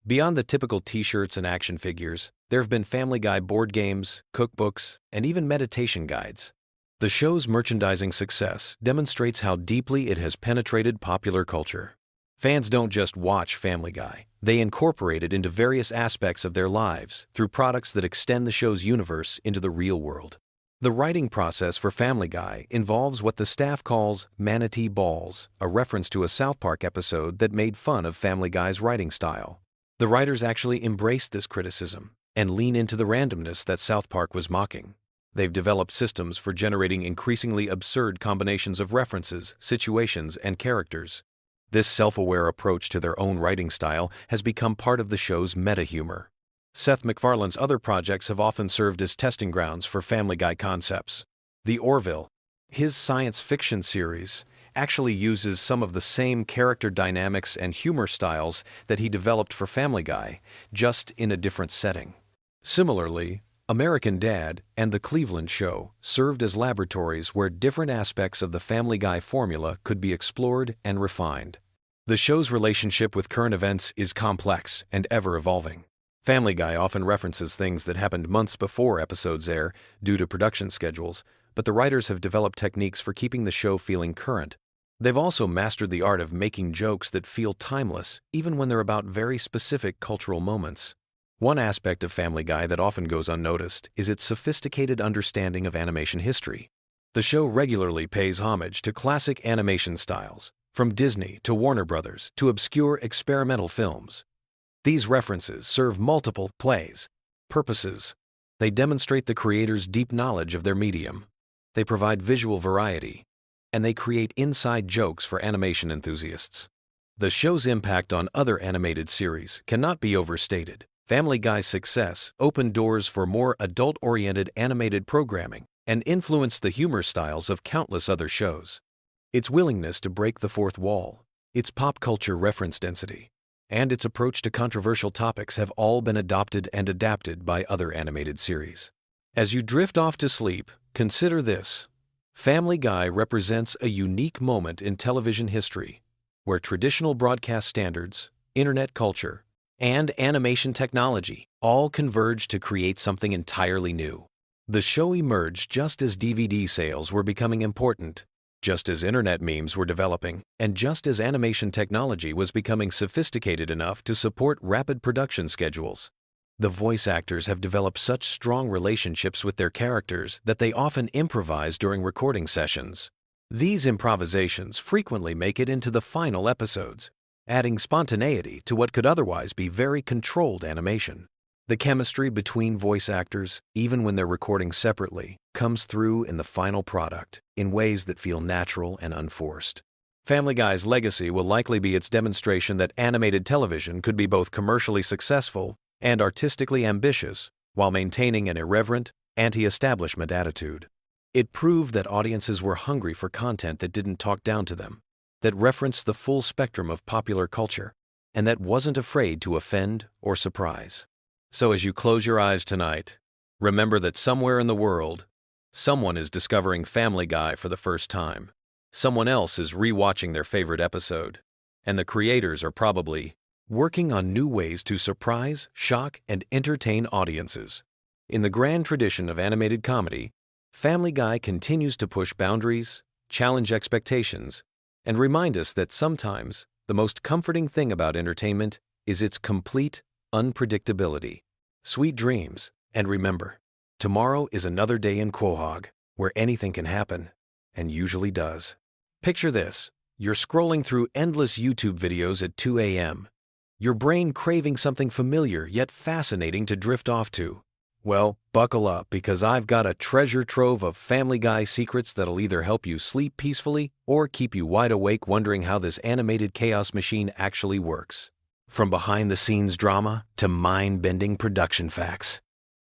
Beyond the typical t-shirts and action figures, there have been Family Guy board games, cookbooks, and even meditation guides. The show's merchandising success demonstrates how deeply it has penetrated popular culture. Fans don't just watch Family Guy, they incorporate it into various aspects of their lives through products that extend the show's universe into the real world. The writing process for Family Guy involves what the staff calls manatee balls, a reference to a South Park episode that made fun of Family Guy's writing style. The writers actually embraced this criticism and lean into the randomness that South Park was mocking. They've developed systems for generating increasingly absurd combinations of references, situations, and characters. This self-aware approach to their own writing style has become part of the show's meta-humor. Seth MacFarlane's other projects have often served as testing grounds for Family Guy concepts. The Orville, his science fiction series, actually uses some of the same character dynamics and humor styles that he developed for Family Guy, just in a different setting. Similarly, American Dad and The Cleveland Show served as laboratories where different aspects of the Family Guy formula could be explored and refined. The show's relationship with current events is complex and ever-evolving. Family Guy often references things that happened months before episodes air due to production schedules, but the writers have developed techniques for keeping the show feeling current. They've also mastered the art of making jokes that feel timeless, even when they're about very specific cultural moments. One aspect of Family Guy that often goes unnoticed is its sophisticated understanding of animation history. The show regularly pays homage to classic animation styles, from Disney to Warner Brothers to obscure experimental films. These references serve multiple purposes. They demonstrate the creator's deep knowledge of their medium. They provide visual variety, and they create inside jokes for animation enthusiasts. The show's impact on other animated series cannot be overstated. Family Guy's success opened doors for more adult-oriented animated programming and influenced the humor styles of countless other shows. Its willingness to break the fourth wall, its pop culture reference density, and its approach to controversial topics have all been adopted and adapted by other animated series. As you drift off to sleep, consider this. Family Guy represents a unique moment in television history, where traditional broadcast standards, internet culture, and animation technology all converged to create something entirely new. The show emerged just as DVD sales were becoming important, just as internet memes were developing, and just as animation technology was becoming sophisticated enough to support rapid production schedules. The voice actors have developed such strong relationships with their characters that they often improvise during recording sessions. These improvisations frequently make it into the final episodes, adding spontaneity to what could otherwise be very controlled animation. The chemistry between voice actors, even when they're recording separately, comes through in the final product in ways that feel natural and unforced. Family Guy's legacy will likely be its demonstration that animated television could be both commercially successful and artistically ambitious while maintaining an irreverent, anti-establishment attitude. It proved that audiences were hungry for content that didn't talk down to them, that referenced the full spectrum of popular culture, and that wasn't afraid to offend or surprise. So as you close your eyes tonight, remember that somewhere in the world, someone is discovering Family Guy for the first time. Someone else is rewatching their favorite episode, and the creators are probably working on new ways to surprise, shock, and entertain audiences. In the grand tradition of animated comedy, Family Guy continues to push boundaries, challenge expectations, and remind us that sometimes the most comforting thing about entertainment is its complete unpredictability. Sweet dreams, and remember, tomorrow is another day in Quahog, where anything can happen, and usually does. Picture this: you're scrolling through endless YouTube videos at 2 a.m., your brain craving something familiar yet fascinating to drift off to. Well, buckle up, because I've got a treasure trove of Family Guy secrets that'll either help you sleep peacefully or keep you wide awake wondering how this animated chaos machine actually works. From behind-the-scenes drama to mind-bending production facts,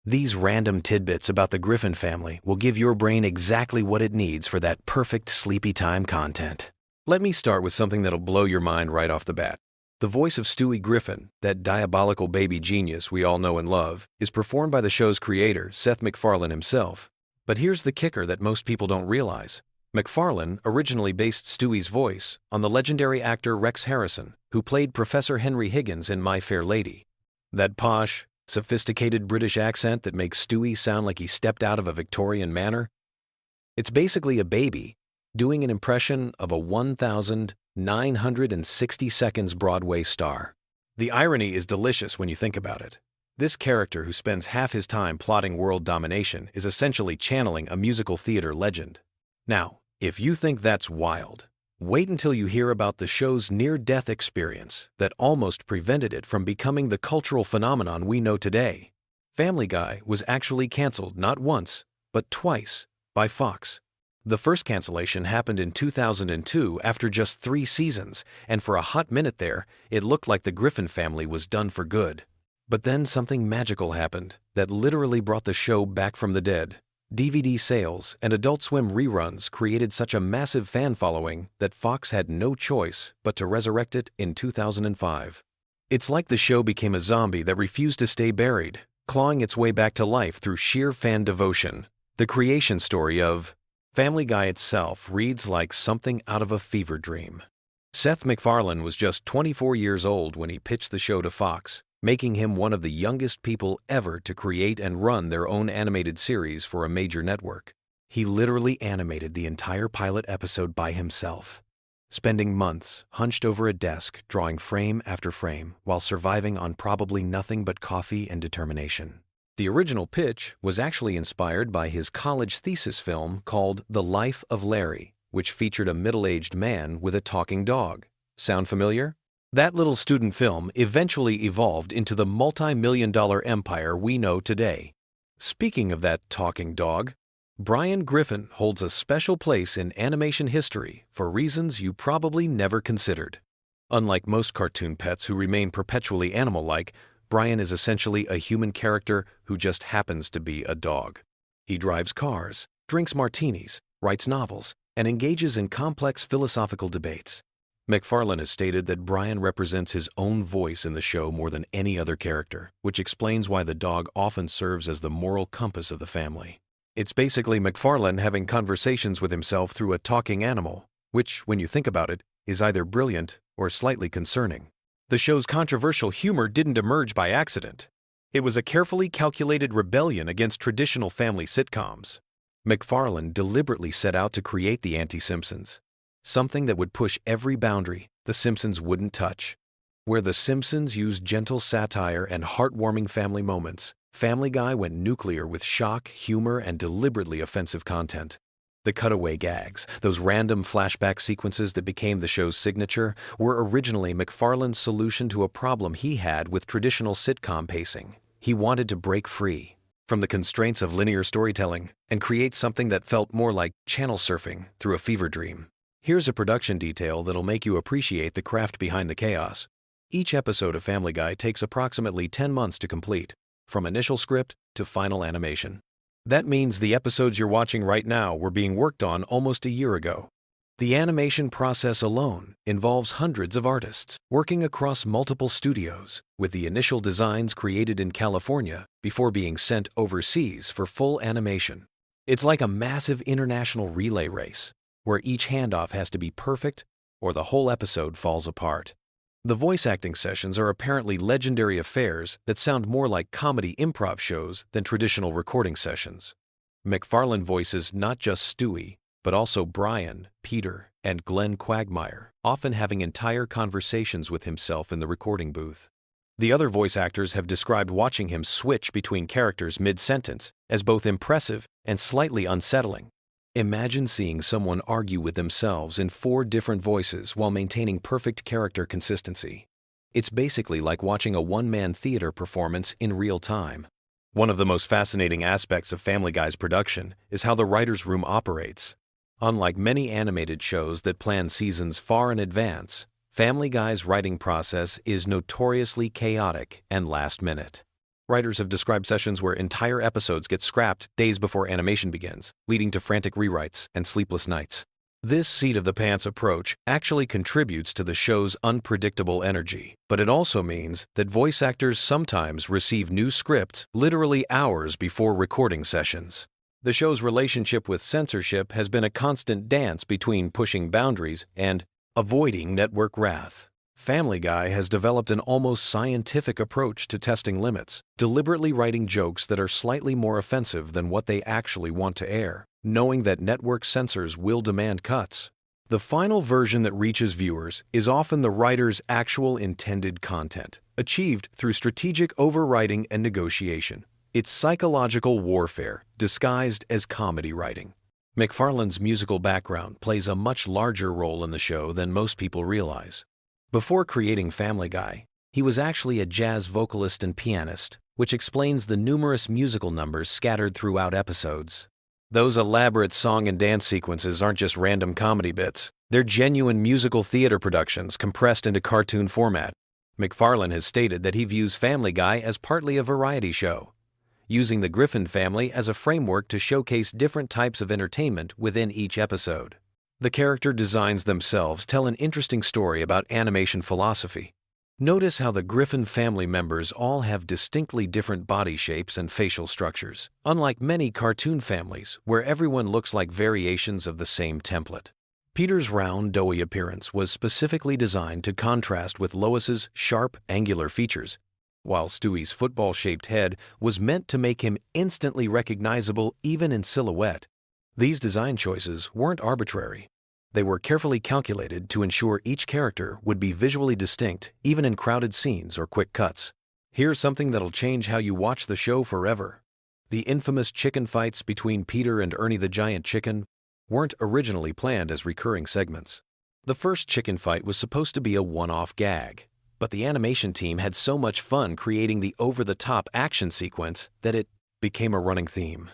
these random tidbits about the Griffin family will give your brain exactly what it needs for that perfect sleepy time content. Let me start with something that'll blow your mind right off the bat. The voice of Stewie Griffin, that diabolical baby genius we all know and love, is performed by the show's creator, Seth MacFarlane himself. But here's the kicker that most people don't realize. MacFarlane originally based Stewie's voice on the legendary actor Rex Harrison, who played Professor Henry Higgins in My Fair Lady. That posh, sophisticated British accent that makes Stewie sound like he stepped out of a Victorian manor. It's basically a baby doing an impression of a 1,960 seconds Broadway star. The irony is delicious when you think about it. This character, who spends half his time plotting world domination, is essentially channeling a musical theater legend. Now, if you think that's wild, wait until you hear about the show's near-death experience that almost prevented it from becoming the cultural phenomenon we know today. Family Guy was actually canceled not once, but twice, by Fox. The first cancellation happened in 2002 after just 3 seasons, and for a hot minute there, it looked like the Griffin family was done for good. But then something magical happened that literally brought the show back from the dead. DVD sales and Adult Swim reruns created such a massive fan following that Fox had no choice but to resurrect it in 2005. It's like the show became a zombie that refused to stay buried, clawing its way back to life through sheer fan devotion. The creation story of Family Guy itself reads like something out of a fever dream. Seth MacFarlane was just 24 years old when he pitched the show to Fox, making him one of the youngest people ever to create and run their own animated series for a major network. He literally animated the entire pilot episode by himself, spending months hunched over a desk drawing frame after frame while surviving on probably nothing but coffee and determination. The original pitch was actually inspired by his college thesis film called The Life of Larry, which featured a middle-aged man with a talking dog. Sound familiar? That little student film eventually evolved into the multi-million-dollar empire we know today. Speaking of that talking dog, Brian Griffin holds a special place in animation history for reasons you probably never considered. Unlike most cartoon pets who remain perpetually animal-like, Brian is essentially a human character who just happens to be a dog. He drives cars, drinks martinis, writes novels, and engages in complex philosophical debates. McFarlane has stated that Brian represents his own voice in the show more than any other character, which explains why the dog often serves as the moral compass of the family. It's basically McFarlane having conversations with himself through a talking animal, which, when you think about it, is either brilliant or slightly concerning. The show's controversial humor didn't emerge by accident. It was a carefully calculated rebellion against traditional family sitcoms. McFarlane deliberately set out to create the anti-Simpsons, something that would push every boundary the Simpsons wouldn't touch. Where the Simpsons used gentle satire and heartwarming family moments, Family Guy went nuclear with shock, humor, and deliberately offensive content. The cutaway gags, those random flashback sequences that became the show's signature, were originally McFarlane's solution to a problem he had with traditional sitcom pacing. He wanted to break free from the constraints of linear storytelling and create something that felt more like channel surfing through a fever dream. Here's a production detail that'll make you appreciate the craft behind the chaos. Each episode of Family Guy takes approximately 10 months to complete, from initial script to final animation. That means the episodes you're watching right now were being worked on almost a year ago. The animation process alone involves hundreds of artists working across multiple studios, with the initial designs created in California before being sent overseas for full animation. It's like a massive international relay race, where each handoff has to be perfect or the whole episode falls apart. The voice acting sessions are apparently legendary affairs that sound more like comedy improv shows than traditional recording sessions. McFarlane voices not just Stewie, but also Brian, Peter, and Glenn Quagmire, often having entire conversations with himself in the recording booth. The other voice actors have described watching him switch between characters mid-sentence as both impressive and slightly unsettling. Imagine seeing someone argue with themselves in 4 different voices while maintaining perfect character consistency. It's basically like watching a one-man theater performance in real time. One of the most fascinating aspects of Family Guy's production is how the writer's room operates. Unlike many animated shows that plan seasons far in advance, Family Guy's writing process is notoriously chaotic and last-minute. Writers have described sessions where entire episodes get scrapped days before animation begins, leading to frantic rewrites and sleepless nights. This seat-of-the-pants approach actually contributes to the show's unpredictable energy, but it also means that voice actors sometimes receive new scripts literally hours before recording sessions. The show's relationship with censorship has been a constant dance between pushing boundaries and avoiding network wrath. Family Guy has developed an almost scientific approach to testing limits, deliberately writing jokes that are slightly more offensive than what they actually want to air, knowing that network censors will demand cuts. The final version that reaches viewers is often the writer's actual intended content, achieved through strategic overwriting and negotiation. It's psychological warfare, disguised as comedy writing. McFarlane's musical background plays a much larger role in the show than most people realize. Before creating Family Guy, he was actually a jazz vocalist and pianist, which explains the numerous musical numbers scattered throughout episodes. Those elaborate song and dance sequences aren't just random comedy bits. They're genuine musical theater productions compressed into cartoon format. McFarlane has stated that he views Family Guy as partly a variety show, using the Griffin family as a framework to showcase different types of entertainment within each episode. The character designs themselves tell an interesting story about animation philosophy. Notice how the Griffin family members all have distinctly different body shapes and facial structures, unlike many cartoon families where everyone looks like variations of the same template. Peter's round, doughy appearance was specifically designed to contrast with Lois's sharp, angular features, while Stewie's football-shaped head was meant to make him instantly recognizable even in silhouette. These design choices weren't arbitrary. They were carefully calculated to ensure each character would be visually distinct even in crowded scenes or quick cuts. Here's something that'll change how you watch the show forever. The infamous chicken fights between Peter and Ernie the Giant Chicken weren't originally planned as recurring segments. The first chicken fight was supposed to be a one-off gag, but the animation team had so much fun creating the over-the-top action sequence that it became a running theme.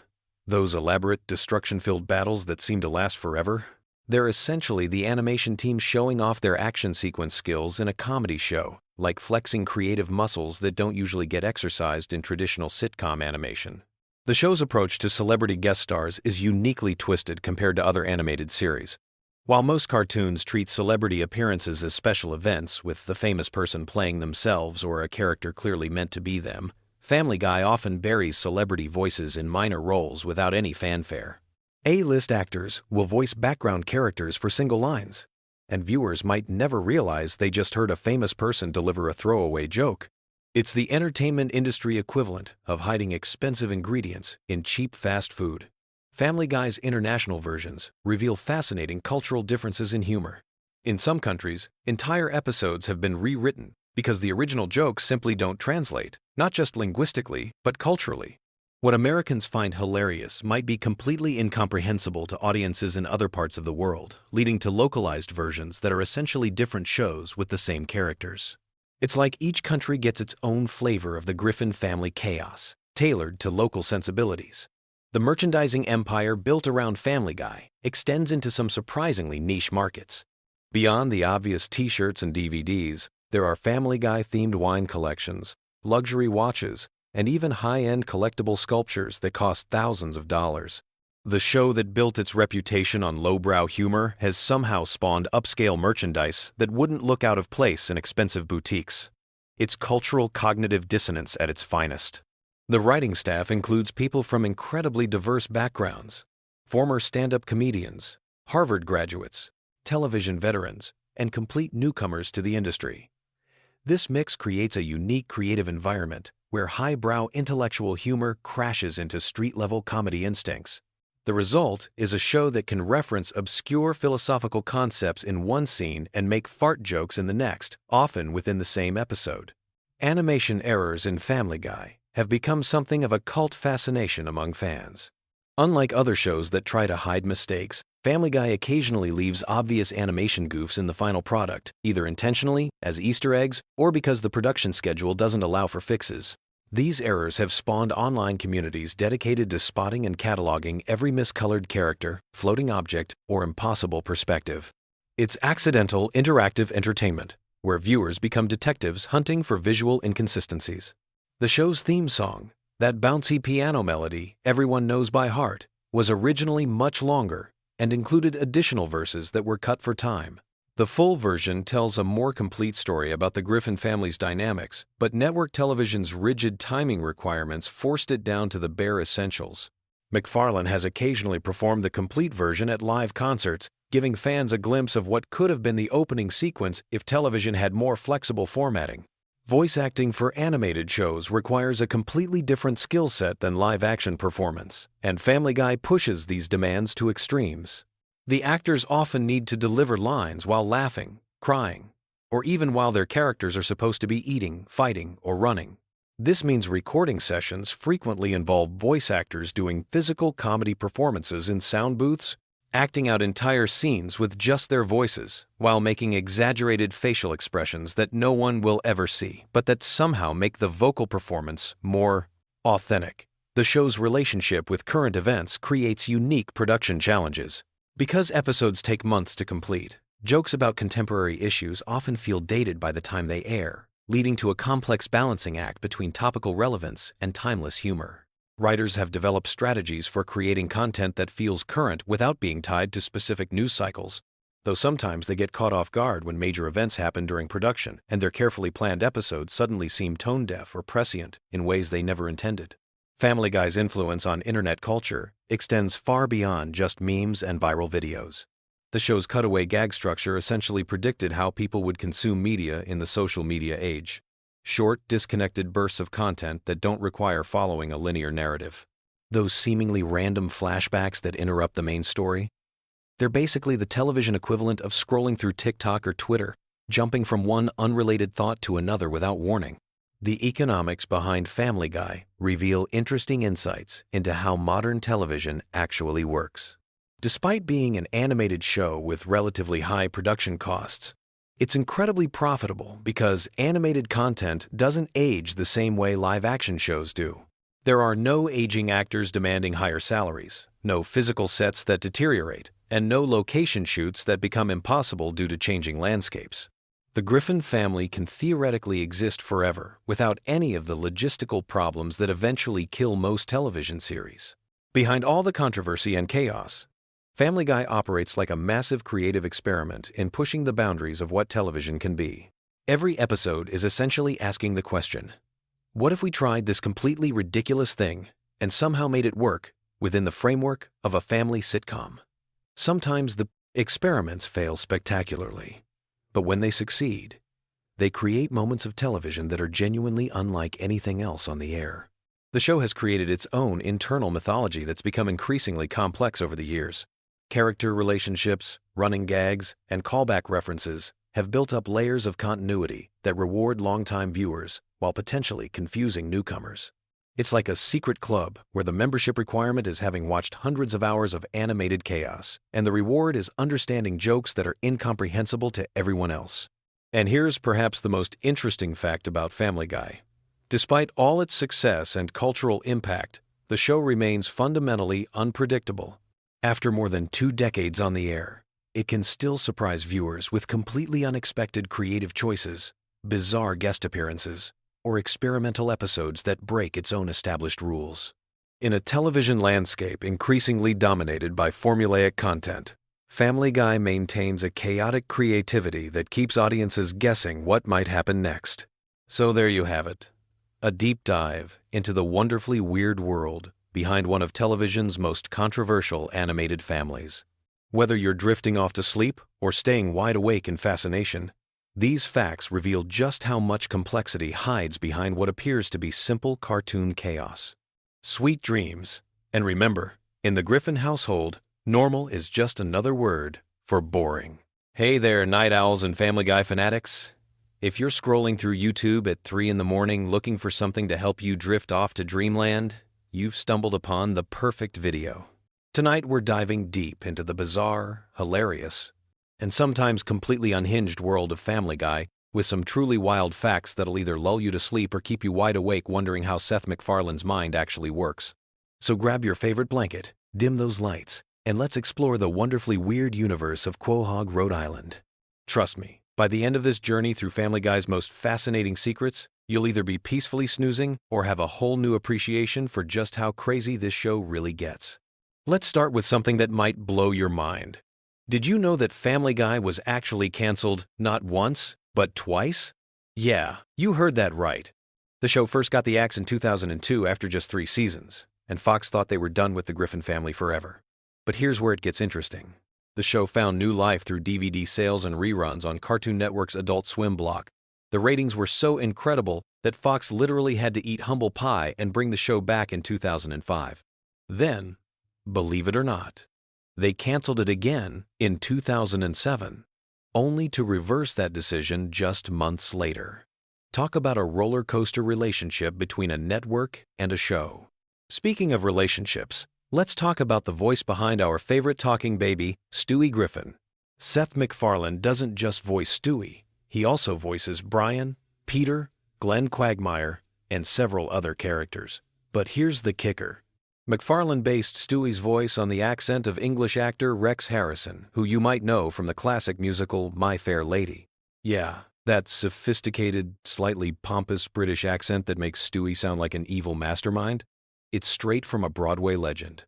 Those elaborate, destruction-filled battles that seem to last forever? They're essentially the animation team showing off their action sequence skills in a comedy show, like flexing creative muscles that don't usually get exercised in traditional sitcom animation. The show's approach to celebrity guest stars is uniquely twisted compared to other animated series. While most cartoons treat celebrity appearances as special events, with the famous person playing themselves or a character clearly meant to be them, Family Guy often buries celebrity voices in minor roles without any fanfare. A-list actors will voice background characters for single lines, and viewers might never realize they just heard a famous person deliver a throwaway joke. It's the entertainment industry equivalent of hiding expensive ingredients in cheap fast food. Family Guy's international versions reveal fascinating cultural differences in humor. In some countries, entire episodes have been rewritten because the original jokes simply don't translate, not just linguistically, but culturally. What Americans find hilarious might be completely incomprehensible to audiences in other parts of the world, leading to localized versions that are essentially different shows with the same characters. It's like each country gets its own flavor of the Griffin family chaos, tailored to local sensibilities. The merchandising empire built around Family Guy extends into some surprisingly niche markets. Beyond the obvious t-shirts and DVDs, there are Family Guy-themed wine collections, luxury watches, and even high-end collectible sculptures that cost thousands of dollars. The show that built its reputation on lowbrow humor has somehow spawned upscale merchandise that wouldn't look out of place in expensive boutiques. It's cultural cognitive dissonance at its finest. The writing staff includes people from incredibly diverse backgrounds: former stand-up comedians, Harvard graduates, television veterans, and complete newcomers to the industry. This mix creates a unique creative environment where highbrow intellectual humor crashes into street-level comedy instincts. The result is a show that can reference obscure philosophical concepts in one scene and make fart jokes in the next, often within the same episode. Animation errors in Family Guy have become something of a cult fascination among fans. Unlike other shows that try to hide mistakes, Family Guy occasionally leaves obvious animation goofs in the final product, either intentionally, as Easter eggs, or because the production schedule doesn't allow for fixes. These errors have spawned online communities dedicated to spotting and cataloging every miscolored character, floating object, or impossible perspective. It's accidental, interactive entertainment, where viewers become detectives hunting for visual inconsistencies. The show's theme song, that bouncy piano melody everyone knows by heart, was originally much longer and included additional verses that were cut for time. The full version tells a more complete story about the Griffin family's dynamics, but network television's rigid timing requirements forced it down to the bare essentials. MacFarlane has occasionally performed the complete version at live concerts, giving fans a glimpse of what could have been the opening sequence if television had more flexible formatting. Voice acting for animated shows requires a completely different skill set than live-action performance, and Family Guy pushes these demands to extremes. The actors often need to deliver lines while laughing, crying, or even while their characters are supposed to be eating, fighting, or running. This means recording sessions frequently involve voice actors doing physical comedy performances in sound booths, acting out entire scenes with just their voices, while making exaggerated facial expressions that no one will ever see, but that somehow make the vocal performance more authentic. The show's relationship with current events creates unique production challenges. Because episodes take months to complete, jokes about contemporary issues often feel dated by the time they air, leading to a complex balancing act between topical relevance and timeless humor. Writers have developed strategies for creating content that feels current without being tied to specific news cycles, though sometimes they get caught off guard when major events happen during production and their carefully planned episodes suddenly seem tone-deaf or prescient in ways they never intended. Family Guy's influence on internet culture extends far beyond just memes and viral videos. The show's cutaway gag structure essentially predicted how people would consume media in the social media age. Short, disconnected bursts of content that don't require following a linear narrative. Those seemingly random flashbacks that interrupt the main story? They're basically the television equivalent of scrolling through TikTok or Twitter, jumping from one unrelated thought to another without warning. The economics behind Family Guy reveal interesting insights into how modern television actually works. Despite being an animated show with relatively high production costs, it's incredibly profitable because animated content doesn't age the same way live-action shows do. There are no aging actors demanding higher salaries, no physical sets that deteriorate, and no location shoots that become impossible due to changing landscapes. The Griffin family can theoretically exist forever without any of the logistical problems that eventually kill most television series. Behind all the controversy and chaos, Family Guy operates like a massive creative experiment in pushing the boundaries of what television can be. Every episode is essentially asking the question, what if we tried this completely ridiculous thing and somehow made it work within the framework of a family sitcom? Sometimes the experiments fail spectacularly, but when they succeed, they create moments of television that are genuinely unlike anything else on the air. The show has created its own internal mythology that's become increasingly complex over the years. Character relationships, running gags, and callback references have built up layers of continuity that reward longtime viewers while potentially confusing newcomers. It's like a secret club where the membership requirement is having watched hundreds of hours of animated chaos, and the reward is understanding jokes that are incomprehensible to everyone else. And here's perhaps the most interesting fact about Family Guy. Despite all its success and cultural impact, the show remains fundamentally unpredictable. After more than 2 decades on the air, it can still surprise viewers with completely unexpected creative choices, bizarre guest appearances, or experimental episodes that break its own established rules. In a television landscape increasingly dominated by formulaic content, Family Guy maintains a chaotic creativity that keeps audiences guessing what might happen next. So there you have it, a deep dive into the wonderfully weird world behind one of television's most controversial animated families. Whether you're drifting off to sleep or staying wide awake in fascination, these facts reveal just how much complexity hides behind what appears to be simple cartoon chaos. Sweet dreams, and remember, in the Griffin household, normal is just another word for boring. Hey there, night owls and Family Guy fanatics. If you're scrolling through YouTube at 3 in the morning looking for something to help you drift off to dreamland, you've stumbled upon the perfect video. Tonight we're diving deep into the bizarre, hilarious, and sometimes completely unhinged world of Family Guy with some truly wild facts that'll either lull you to sleep or keep you wide awake wondering how Seth MacFarlane's mind actually works. So grab your favorite blanket, dim those lights, and let's explore the wonderfully weird universe of Quahog, Rhode Island. Trust me, by the end of this journey through Family Guy's most fascinating secrets, you'll either be peacefully snoozing or have a whole new appreciation for just how crazy this show really gets. Let's start with something that might blow your mind. Did you know that Family Guy was actually canceled not once, but twice? Yeah, you heard that right. The show first got the axe in 2002 after just 3 seasons, and Fox thought they were done with the Griffin family forever. But here's where it gets interesting. The show found new life through DVD sales and reruns on Cartoon Network's Adult Swim block. The ratings were so incredible that Fox literally had to eat humble pie and bring the show back in 2005. Then, believe it or not, they canceled it again in 2007, only to reverse that decision just months later. Talk about a roller coaster relationship between a network and a show. Speaking of relationships, let's talk about the voice behind our favorite talking baby, Stewie Griffin. Seth MacFarlane doesn't just voice Stewie, he also voices Brian, Peter, Glenn Quagmire, and several other characters. But here's the kicker. MacFarlane based Stewie's voice on the accent of English actor Rex Harrison, who you might know from the classic musical My Fair Lady. Yeah, that sophisticated, slightly pompous British accent that makes Stewie sound like an evil mastermind. It's straight from a Broadway legend.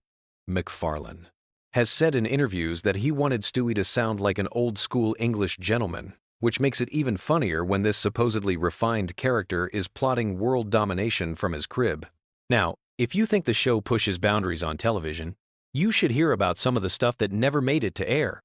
MacFarlane has said in interviews that he wanted Stewie to sound like an old-school English gentleman, which makes it even funnier when this supposedly refined character is plotting world domination from his crib. Now, if you think the show pushes boundaries on television, you should hear about some of the stuff that never made it to air.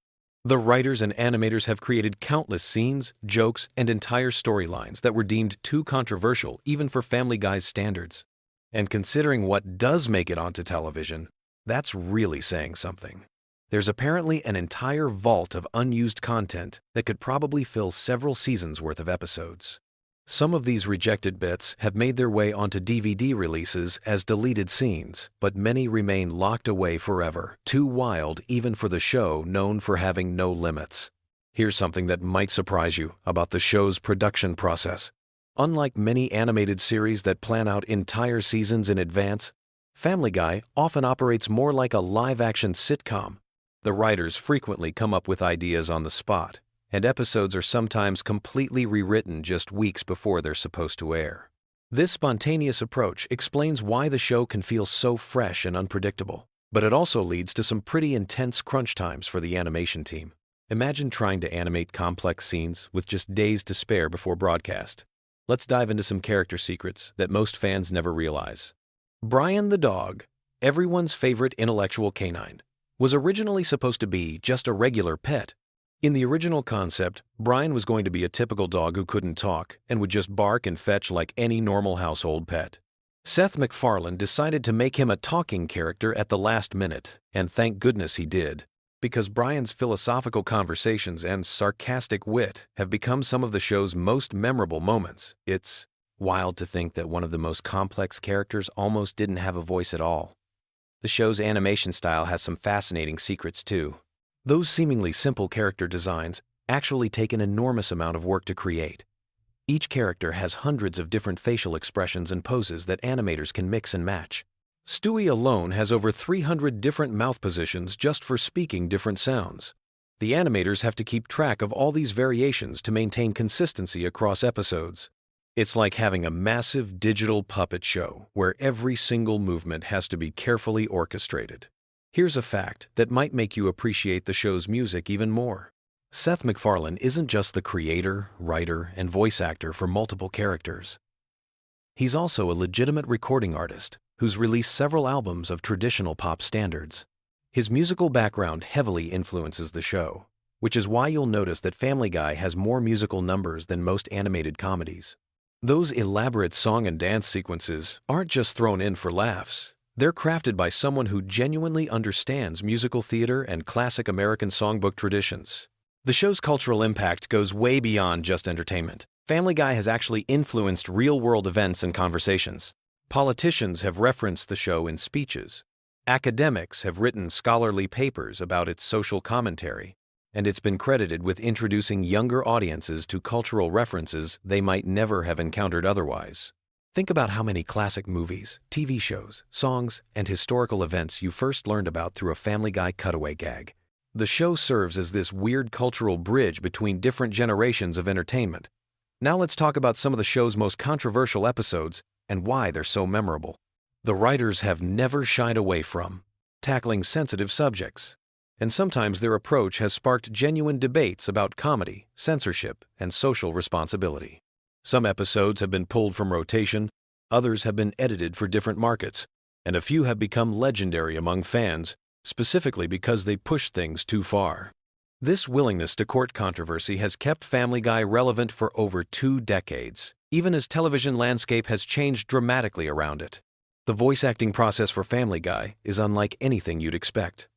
The writers and animators have created countless scenes, jokes, and entire storylines that were deemed too controversial even for Family Guy's standards. And considering what does make it onto television, that's really saying something. There's apparently an entire vault of unused content that could probably fill several seasons' worth of episodes. Some of these rejected bits have made their way onto DVD releases as deleted scenes, but many remain locked away forever, too wild even for the show known for having no limits. Here's something that might surprise you about the show's production process. Unlike many animated series that plan out entire seasons in advance, Family Guy often operates more like a live-action sitcom. The writers frequently come up with ideas on the spot, and episodes are sometimes completely rewritten just weeks before they're supposed to air. This spontaneous approach explains why the show can feel so fresh and unpredictable, but it also leads to some pretty intense crunch times for the animation team. Imagine trying to animate complex scenes with just days to spare before broadcast. Let's dive into some character secrets that most fans never realize. Brian the dog, everyone's favorite intellectual canine, was originally supposed to be just a regular pet. In the original concept, Brian was going to be a typical dog who couldn't talk and would just bark and fetch like any normal household pet. Seth MacFarlane decided to make him a talking character at the last minute, and thank goodness he did, because Brian's philosophical conversations and sarcastic wit have become some of the show's most memorable moments. It's wild to think that one of the most complex characters almost didn't have a voice at all. The show's animation style has some fascinating secrets too. Those seemingly simple character designs actually take an enormous amount of work to create. Each character has hundreds of different facial expressions and poses that animators can mix and match. Stewie alone has over 300 different mouth positions just for speaking different sounds. The animators have to keep track of all these variations to maintain consistency across episodes. It's like having a massive digital puppet show where every single movement has to be carefully orchestrated. Here's a fact that might make you appreciate the show's music even more. Seth MacFarlane isn't just the creator, writer, and voice actor for multiple characters. He's also a legitimate recording artist who's released several albums of traditional pop standards. His musical background heavily influences the show, which is why you'll notice that Family Guy has more musical numbers than most animated comedies. Those elaborate song and dance sequences aren't just thrown in for laughs. They're crafted by someone who genuinely understands musical theater and classic American songbook traditions. The show's cultural impact goes way beyond just entertainment. Family Guy has actually influenced real-world events and conversations. Politicians have referenced the show in speeches. Academics have written scholarly papers about its social commentary, and it's been credited with introducing younger audiences to cultural references they might never have encountered otherwise. Think about how many classic movies, TV shows, songs, and historical events you first learned about through a Family Guy cutaway gag. The show serves as this weird cultural bridge between different generations of entertainment. Now let's talk about some of the show's most controversial episodes and why they're so memorable. The writers have never shied away from tackling sensitive subjects, and sometimes their approach has sparked genuine debates about comedy, censorship, and social responsibility. Some episodes have been pulled from rotation, others have been edited for different markets, and a few have become legendary among fans, specifically because they pushed things too far. This willingness to court controversy has kept Family Guy relevant for over 2 decades, even as television landscape has changed dramatically around it. The voice acting process for Family Guy is unlike anything you'd expect.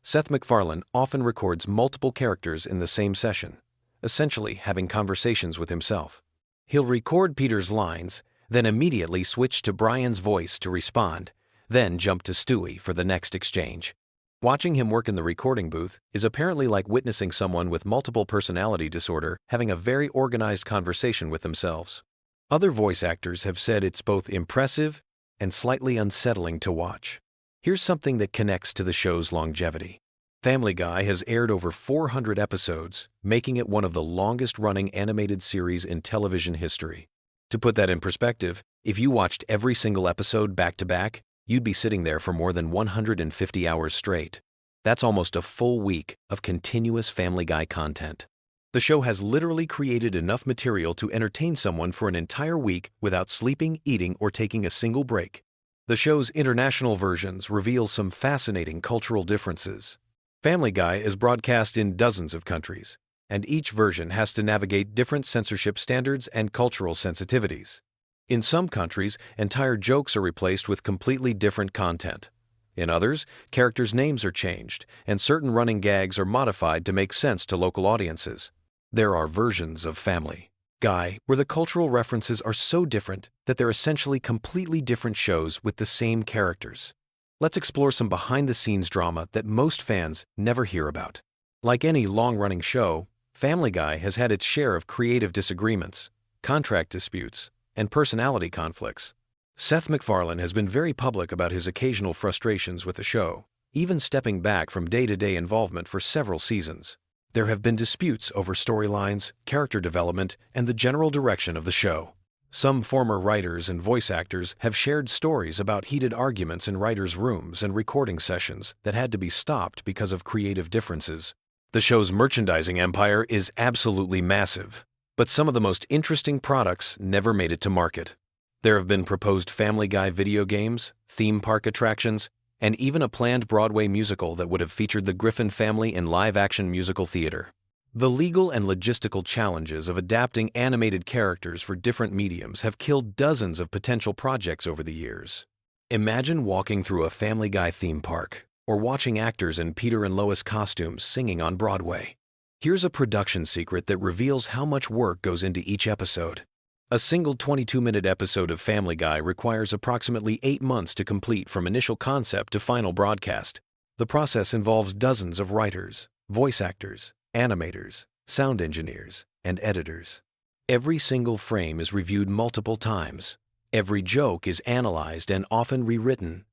Seth MacFarlane often records multiple characters in the same session, essentially having conversations with himself. He'll record Peter's lines, then immediately switch to Brian's voice to respond, then jump to Stewie for the next exchange. Watching him work in the recording booth is apparently like witnessing someone with multiple personality disorder having a very organized conversation with themselves. Other voice actors have said it's both impressive and slightly unsettling to watch. Here's something that connects to the show's longevity. Family Guy has aired over 400 episodes, making it one of the longest-running animated series in television history. To put that in perspective, if you watched every single episode back-to-back, you'd be sitting there for more than 150 hours straight. That's almost a full week of continuous Family Guy content. The show has literally created enough material to entertain someone for an entire week without sleeping, eating, or taking a single break. The show's international versions reveal some fascinating cultural differences. Family Guy is broadcast in dozens of countries, and each version has to navigate different censorship standards and cultural sensitivities. In some countries, entire jokes are replaced with completely different content. In others, characters' names are changed, and certain running gags are modified to make sense to local audiences. There are versions of Family Guy where the cultural references are so different that they're essentially completely different shows with the same characters. Let's explore some behind-the-scenes drama that most fans never hear about. Like any long-running show, Family Guy has had its share of creative disagreements, contract disputes, and personality conflicts. Seth MacFarlane has been very public about his occasional frustrations with the show, even stepping back from day-to-day involvement for several seasons. There have been disputes over storylines, character development, and the general direction of the show. Some former writers and voice actors have shared stories about heated arguments in writers' rooms and recording sessions that had to be stopped because of creative differences. The show's merchandising empire is absolutely massive, but some of the most interesting products never made it to market. There have been proposed Family Guy video games, theme park attractions, and even a planned Broadway musical that would have featured the Griffin family in live-action musical theater. The legal and logistical challenges of adapting animated characters for different mediums have killed dozens of potential projects over the years. Imagine walking through a Family Guy theme park, or watching actors in Peter and Lois costumes singing on Broadway. Here's a production secret that reveals how much work goes into each episode. A single 22-minute episode of Family Guy requires approximately 8 months to complete from initial concept to final broadcast. The process involves dozens of writers, voice actors, animators, sound engineers, and editors. Every single frame is reviewed multiple times. Every joke is analyzed and often rewritten.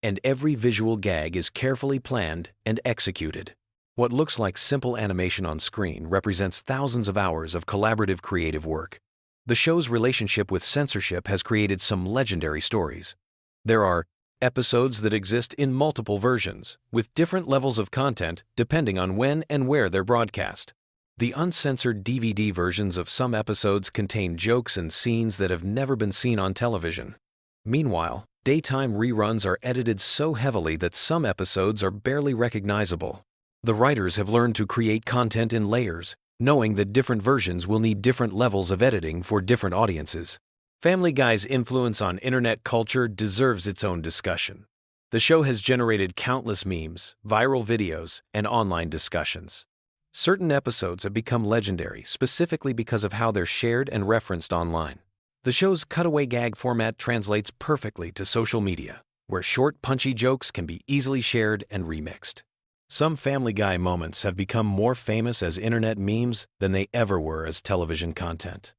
And every visual gag is carefully planned and executed. What looks like simple animation on screen represents thousands of hours of collaborative creative work. The show's relationship with censorship has created some legendary stories. There are episodes that exist in multiple versions, with different levels of content depending on when and where they're broadcast. The uncensored DVD versions of some episodes contain jokes and scenes that have never been seen on television. Meanwhile, daytime reruns are edited so heavily that some episodes are barely recognizable. The writers have learned to create content in layers, knowing that different versions will need different levels of editing for different audiences. Family Guy's influence on internet culture deserves its own discussion. The show has generated countless memes, viral videos, and online discussions. Certain episodes have become legendary specifically because of how they're shared and referenced online. The show's cutaway gag format translates perfectly to social media, where short, punchy jokes can be easily shared and remixed. Some Family Guy moments have become more famous as internet memes than they ever were as television content.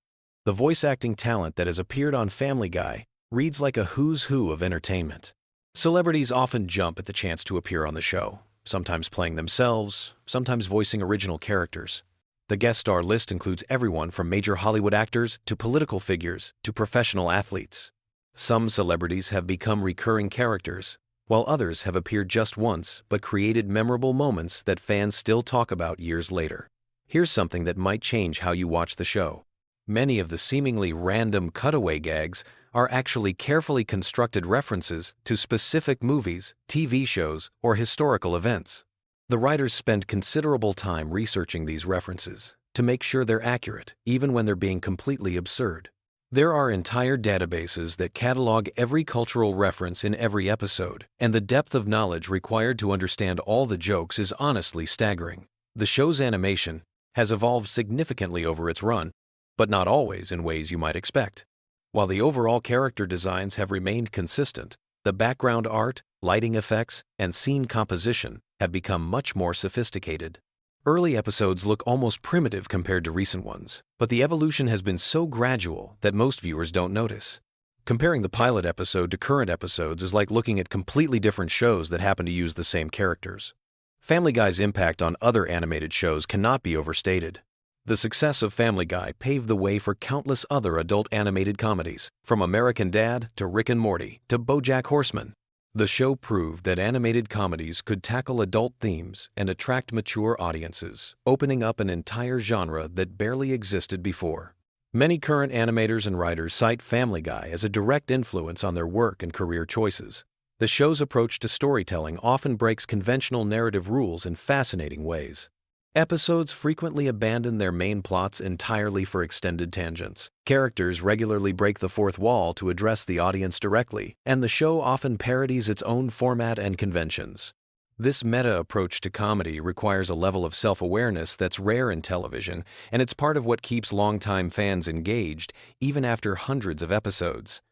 The voice acting talent that has appeared on Family Guy reads like a who's who of entertainment. Celebrities often jump at the chance to appear on the show, sometimes playing themselves, sometimes voicing original characters. The guest star list includes everyone from major Hollywood actors to political figures to professional athletes. Some celebrities have become recurring characters, while others have appeared just once but created memorable moments that fans still talk about years later. Here's something that might change how you watch the show. Many of the seemingly random cutaway gags are actually carefully constructed references to specific movies, TV shows, or historical events. The writers spend considerable time researching these references to make sure they're accurate, even when they're being completely absurd. There are entire databases that catalog every cultural reference in every episode, and the depth of knowledge required to understand all the jokes is honestly staggering. The show's animation has evolved significantly over its run, but not always in ways you might expect. While the overall character designs have remained consistent, the background art, lighting effects, and scene composition have become much more sophisticated. Early episodes look almost primitive compared to recent ones, but the evolution has been so gradual that most viewers don't notice. Comparing the pilot episode to current episodes is like looking at completely different shows that happen to use the same characters. Family Guy's impact on other animated shows cannot be overstated. The success of Family Guy paved the way for countless other adult animated comedies, from American Dad to Rick and Morty to BoJack Horseman. The show proved that animated comedies could tackle adult themes and attract mature audiences, opening up an entire genre that barely existed before. Many current animators and writers cite Family Guy as a direct influence on their work and career choices. The show's approach to storytelling often breaks conventional narrative rules in fascinating ways. Episodes frequently abandon their main plots entirely for extended tangents. Characters regularly break the fourth wall to address the audience directly, and the show often parodies its own format and conventions. This meta approach to comedy requires a level of self-awareness that's rare in television, and it's part of what keeps longtime fans engaged, even after hundreds of episodes.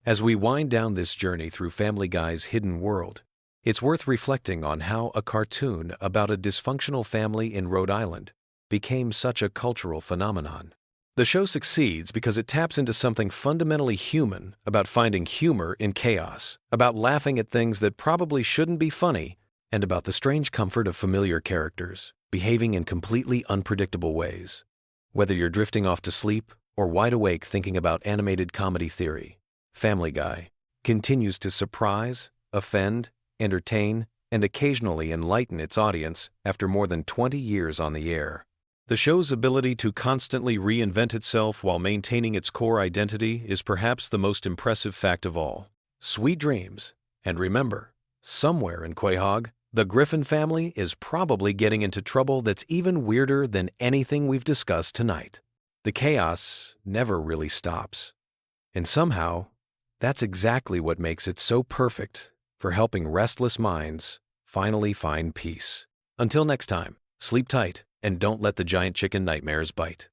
As we wind down this journey through Family Guy's hidden world, it's worth reflecting on how a cartoon about a dysfunctional family in Rhode Island became such a cultural phenomenon. The show succeeds because it taps into something fundamentally human about finding humor in chaos, about laughing at things that probably shouldn't be funny, and about the strange comfort of familiar characters behaving in completely unpredictable ways. Whether you're drifting off to sleep or wide awake thinking about animated comedy theory, Family Guy continues to surprise, offend, entertain, and occasionally enlighten its audience after more than 20 years on the air. The show's ability to constantly reinvent itself while maintaining its core identity is perhaps the most impressive fact of all. Sweet dreams, and remember, somewhere in Quahog, the Griffin family is probably getting into trouble that's even weirder than anything we've discussed tonight. The chaos never really stops. And somehow, that's exactly what makes it so perfect for helping restless minds finally find peace. Until next time, sleep tight and don't let the giant chicken nightmares bite.